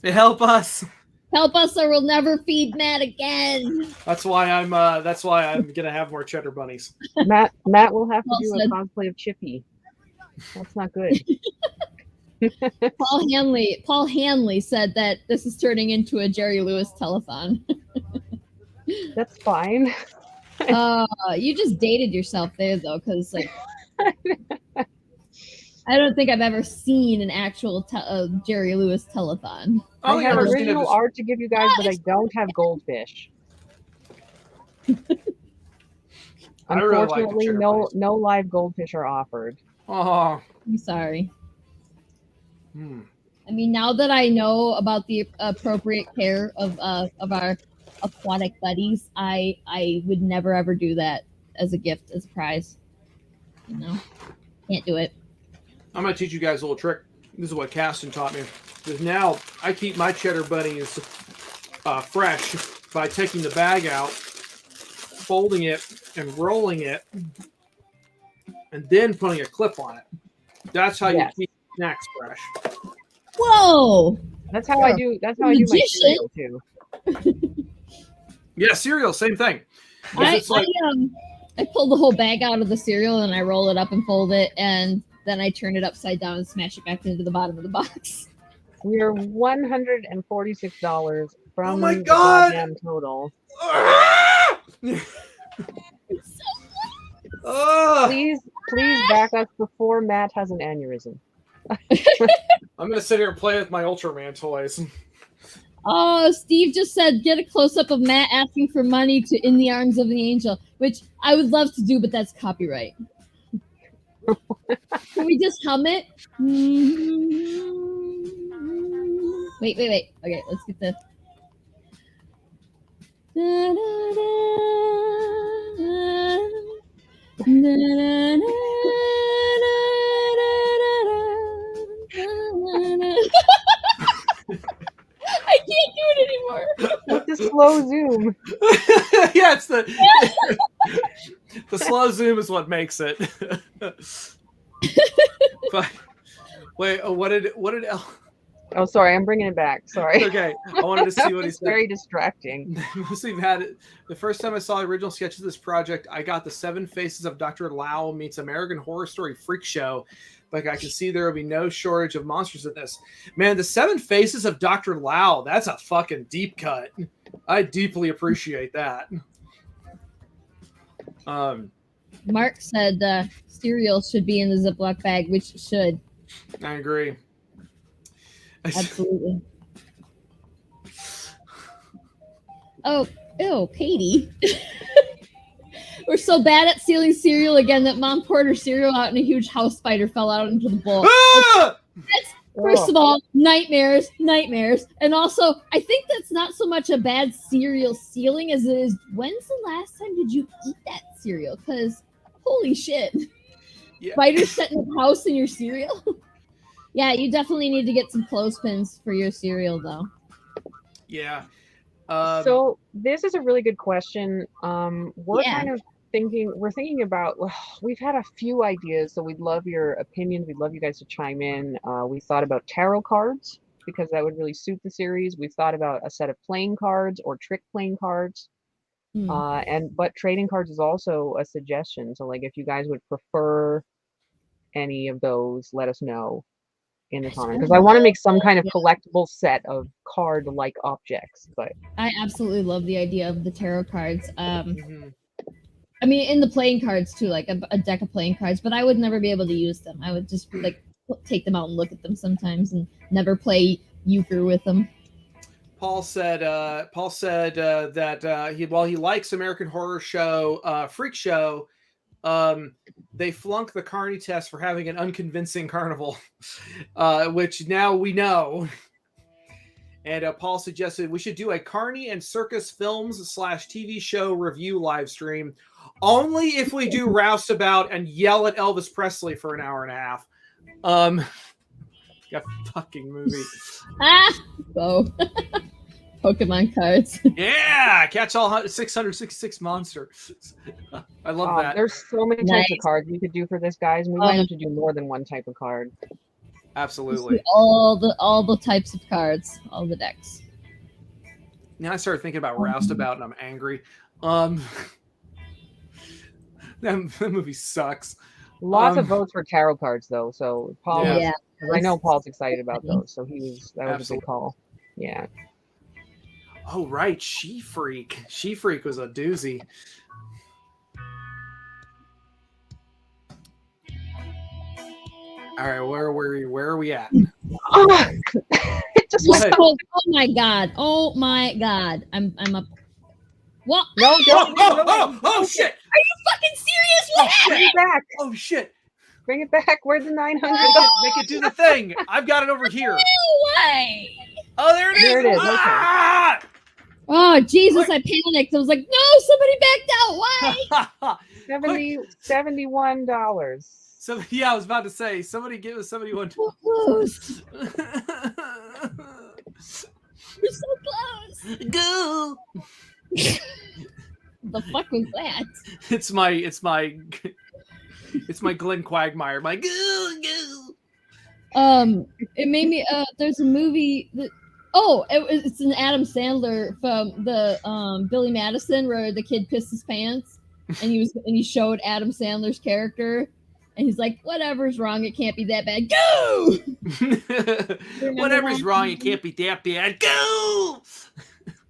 Help us. Help us or we'll never feed Matt again. That's why I'm gonna have more cheddar bunnies. Matt will have to Well do a said. cosplay of Chippy. That's not good. Paul Hanley said that this is turning into a Jerry Lewis telethon. That's fine. You just dated yourself there though, because like I don't think I've ever seen an actual Jerry Lewis telethon. Oh, I yeah, have I've seen original it. art to give you guys, but I don't have goldfish. I really like the Unfortunately, cheddar no bunnies. no live goldfish are offered. Oh. I'm sorry. Hmm. I mean, now that I know about the appropriate care of our aquatic buddies, I would never ever do that as a gift, as a prize. You know, can't do it. I'm going to teach you guys a little trick. This is what Caston taught me. Because now I keep my cheddar bunnies fresh by taking the bag out, folding it, and rolling it, and then putting a clip on it. That's how Yes. you keep snacks fresh. Whoa! That's how I do. That's how I do my Magician. cereal too. Yeah, cereal, same thing. 'Cause I, it's like, I pull the whole bag out of the cereal and I roll it up and fold it, and then I turn it upside down and smash it back into the bottom of the box. We are $146 from Oh my the God! goddamn total. Please back us before Matt has an aneurysm. I'm going to sit here and play with my Ultraman toys. Oh, Steve just said get a close up of Matt asking for money to "In the Arms of the Angel," which I would love to do, but that's copyright. Can we just hum it? Wait. Okay, let's get the. I can't do it anymore. With the slow zoom. Yeah, it's the slow zoom is what makes it. But wait, what did Oh, sorry, I'm bringing it back. Sorry. Okay, I wanted to see what he It's said. very distracting. Mostly had it. The first time I saw the original sketch of this project, I got the 7 Faces of Dr. Lau meets American Horror Story Freak Show. Like I can see there will be no shortage of monsters in this. Man, the 7 Faces of Dr. Lau, that's a fucking deep cut. I deeply appreciate that. Mark said cereal should be in the Ziploc bag, which should. I agree. Absolutely. Oh, ew, Katie. We're so bad at sealing cereal again that Mom poured her cereal out and a huge house spider fell out into the bowl. Ah! First of all, nightmares. And also, I think that's not so much a bad cereal sealing as it is when's the last time did you eat that cereal? Because holy shit. Yeah. Spiders setting up house in your cereal? Yeah, you definitely need to get some clothespins for your cereal, though. Yeah. So this is a really good question. We're Yeah. kind of thinking about, we've had a few ideas, so we'd love your opinions. We'd love you guys to chime in. We thought about tarot cards because that would really suit the series. We've thought about a set of playing cards or trick playing cards. But trading cards is also a suggestion. So like if you guys would prefer any of those, let us know in the comments, because I want to make some kind of collectible set of card-like objects. But I absolutely love the idea of the tarot cards. mhm. I mean, in the playing cards too, like a deck of playing cards. But I would never be able to use them. I would just like take them out and look at them sometimes, and never play euchre with them. Paul said that while he likes American Horror Show Freak Show, they flunk the Carney test for having an unconvincing carnival, which now we know. And Paul suggested we should do a Carney and Circus Films / TV show review live stream, only if we do roustabout and yell at Elvis Presley for an hour and a half. Yeah, fucking movie. Oh. Pokemon cards. Yeah, catch all 666 monsters. I love that. There's so many types of cards we could do for this, guys. We might have to do more than one type of card. Absolutely. All the types of cards, all the decks. Now I started thinking about Roustabout and I'm angry. That movie sucks. Lots of votes for tarot cards though, so Paul. Yeah. I know Paul's excited about those, so that was a Absolutely. big call. Yeah. Oh right, She Freak. She Freak was a doozy. All right, where are we at? It just What? Oh my god! Oh my god! I'm up. What? No, don't. Oh shit! Are you fucking serious? What happened? Bring it back. Oh shit! Bring it back. Where's the 900? Make it do the thing. I've got it over here. No way. Oh, there it is. There it is, okay. Ah! Oh Jesus! I panicked. I was like, no, somebody backed out. Why? $71. So yeah, I was about to say somebody give us $71. So close. We're so close. Go. The fuck was that? It's my Glenn Quagmire. My go. It made me. There's a movie that. It's an Adam Sandler from the Billy Madison where the kid pissed his pants, and he showed Adam Sandler's character, and he's like, "Whatever's wrong, it can't be that bad. Go." Whatever's wrong, it can't be that bad. Go.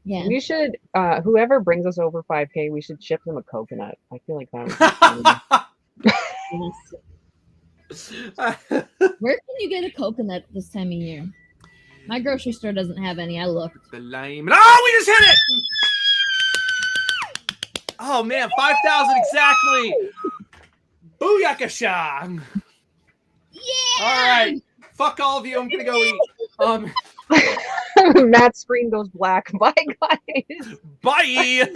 Yeah. We should, whoever brings us over 5K, we should ship them a coconut. I feel like that would Where can you get a coconut this time of year? My grocery store doesn't have any. I looked. The lame. Oh, we just hit it. Oh man, 5,000 exactly. Booyakasha. Yeah. All right. Fuck all of you. I'm gonna go eat. Matt's screen goes black. Bye, guys. Bye.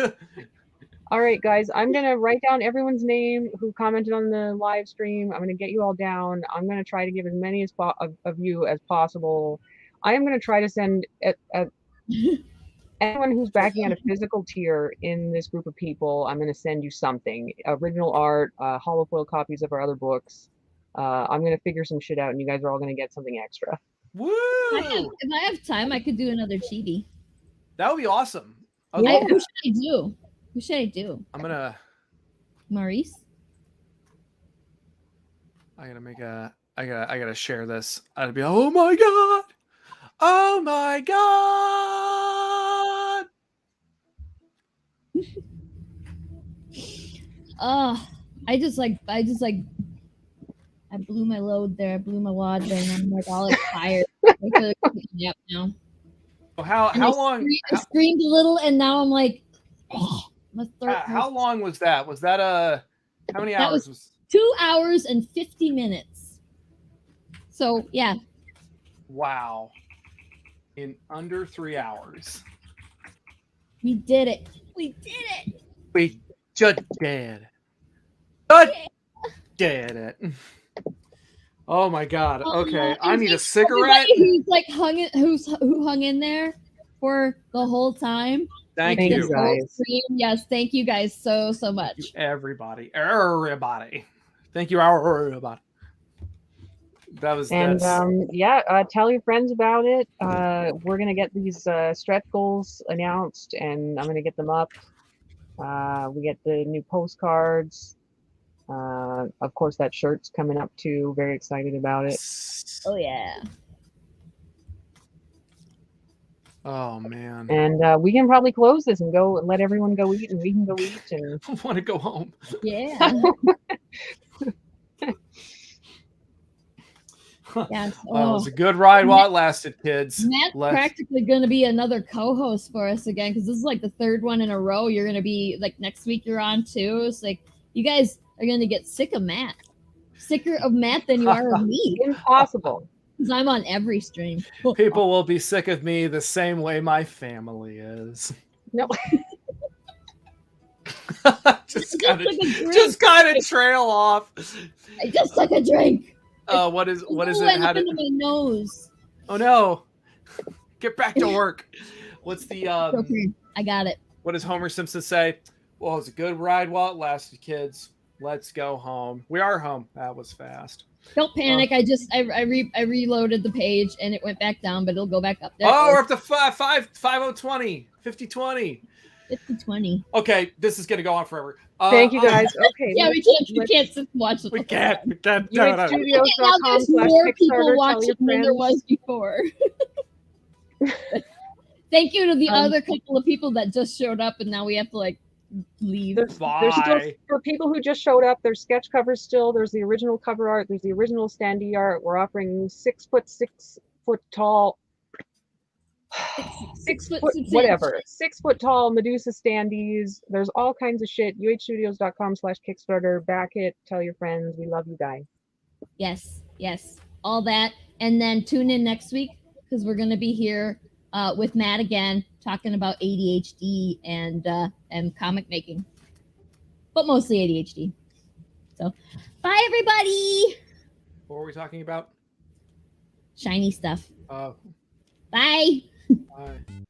All right, guys. I'm going to write down everyone's name who commented on the live stream. I'm going to get you all down. I'm going to try to give as many of you as possible. I am going to try to send anyone who's backing at a physical tier in this group of people. I'm going to send you something. Original art, hollow foil copies of our other books. I'm going to figure some shit out, and you guys are all going to get something extra. Woo! If I have time, I could do another chibi. That would be awesome. Who should I do? Who should I do? I'm gonna. Maurice. I gotta share this. I'd be. Oh my god! Oh my god! I blew my load there. I blew my wad there, and I'm like all tired. Yep. Now. How long? I screamed a little, and now I'm like, my throat. How long was that? Was that how many hours? Was 2 hours and 50 minutes. So yeah. Wow. In under 3 hours. We did it. We did it. We just did. Just did it. Oh my god. Okay, I need a cigarette. Who's like who hung in there for the whole time. Thank you guys. Yes, thank you guys so much. Thank you, everybody. Thank you, everybody. That was tell your friends about it. We're gonna get these stretch goals announced, and I'm gonna get them up. We get the new postcards. Of course, that shirt's coming up too. Very excited about it. Oh yeah. Oh man. And we can probably close this and go and let everyone go eat, and we can go eat. And I want to go home. Yeah. Yes. Well, it was a good ride while it lasted, kids. Matt's practically going to be another co-host for us again, because this is like the third one in a row. You're going to be like next week. You're on too. It's like you guys are going to get sick of Matt. Sicker of Matt than you are of me. Impossible. Because I'm on every stream. People will be sick of me the same way my family is. No. just kind of trail off. I just took a drink. What is it? How did my nose? Oh no! Get back to work. What's the Okay, I got it. What does Homer Simpson say? Well, it's a good ride while it lasted, kids. Let's go home. We are home. That was fast. Don't panic. I reloaded the page and it went back down, but it'll go back up there. Oh, we're up to 5020. 50-20. Okay, this is gonna go on forever. Thank you guys. Okay. Yeah, we can't sit and watch it. We can't. UHStudios.com/Kickstarter. Now there's more people Tell watching your than there friends. was before. Thank you to the other couple of people that just showed up, and now we have to like leave. There's still, for people who just showed up, there's sketch covers still. There's the original cover art. There's the original standee art. We're offering 6 foot tall Six foot, foot, 6 inch. whatever. 6 foot tall Medusa standees. There's all kinds of shit. uhstudios.com/Kickstarter. Back it. Tell your friends. We love you guys. Yes, yes, all that. And then tune in next week because we're going to be here with Matt again talking about ADHD and comic making, but mostly ADHD. So, bye everybody. What were we talking about? Shiny stuff. Uh, Bye. bye.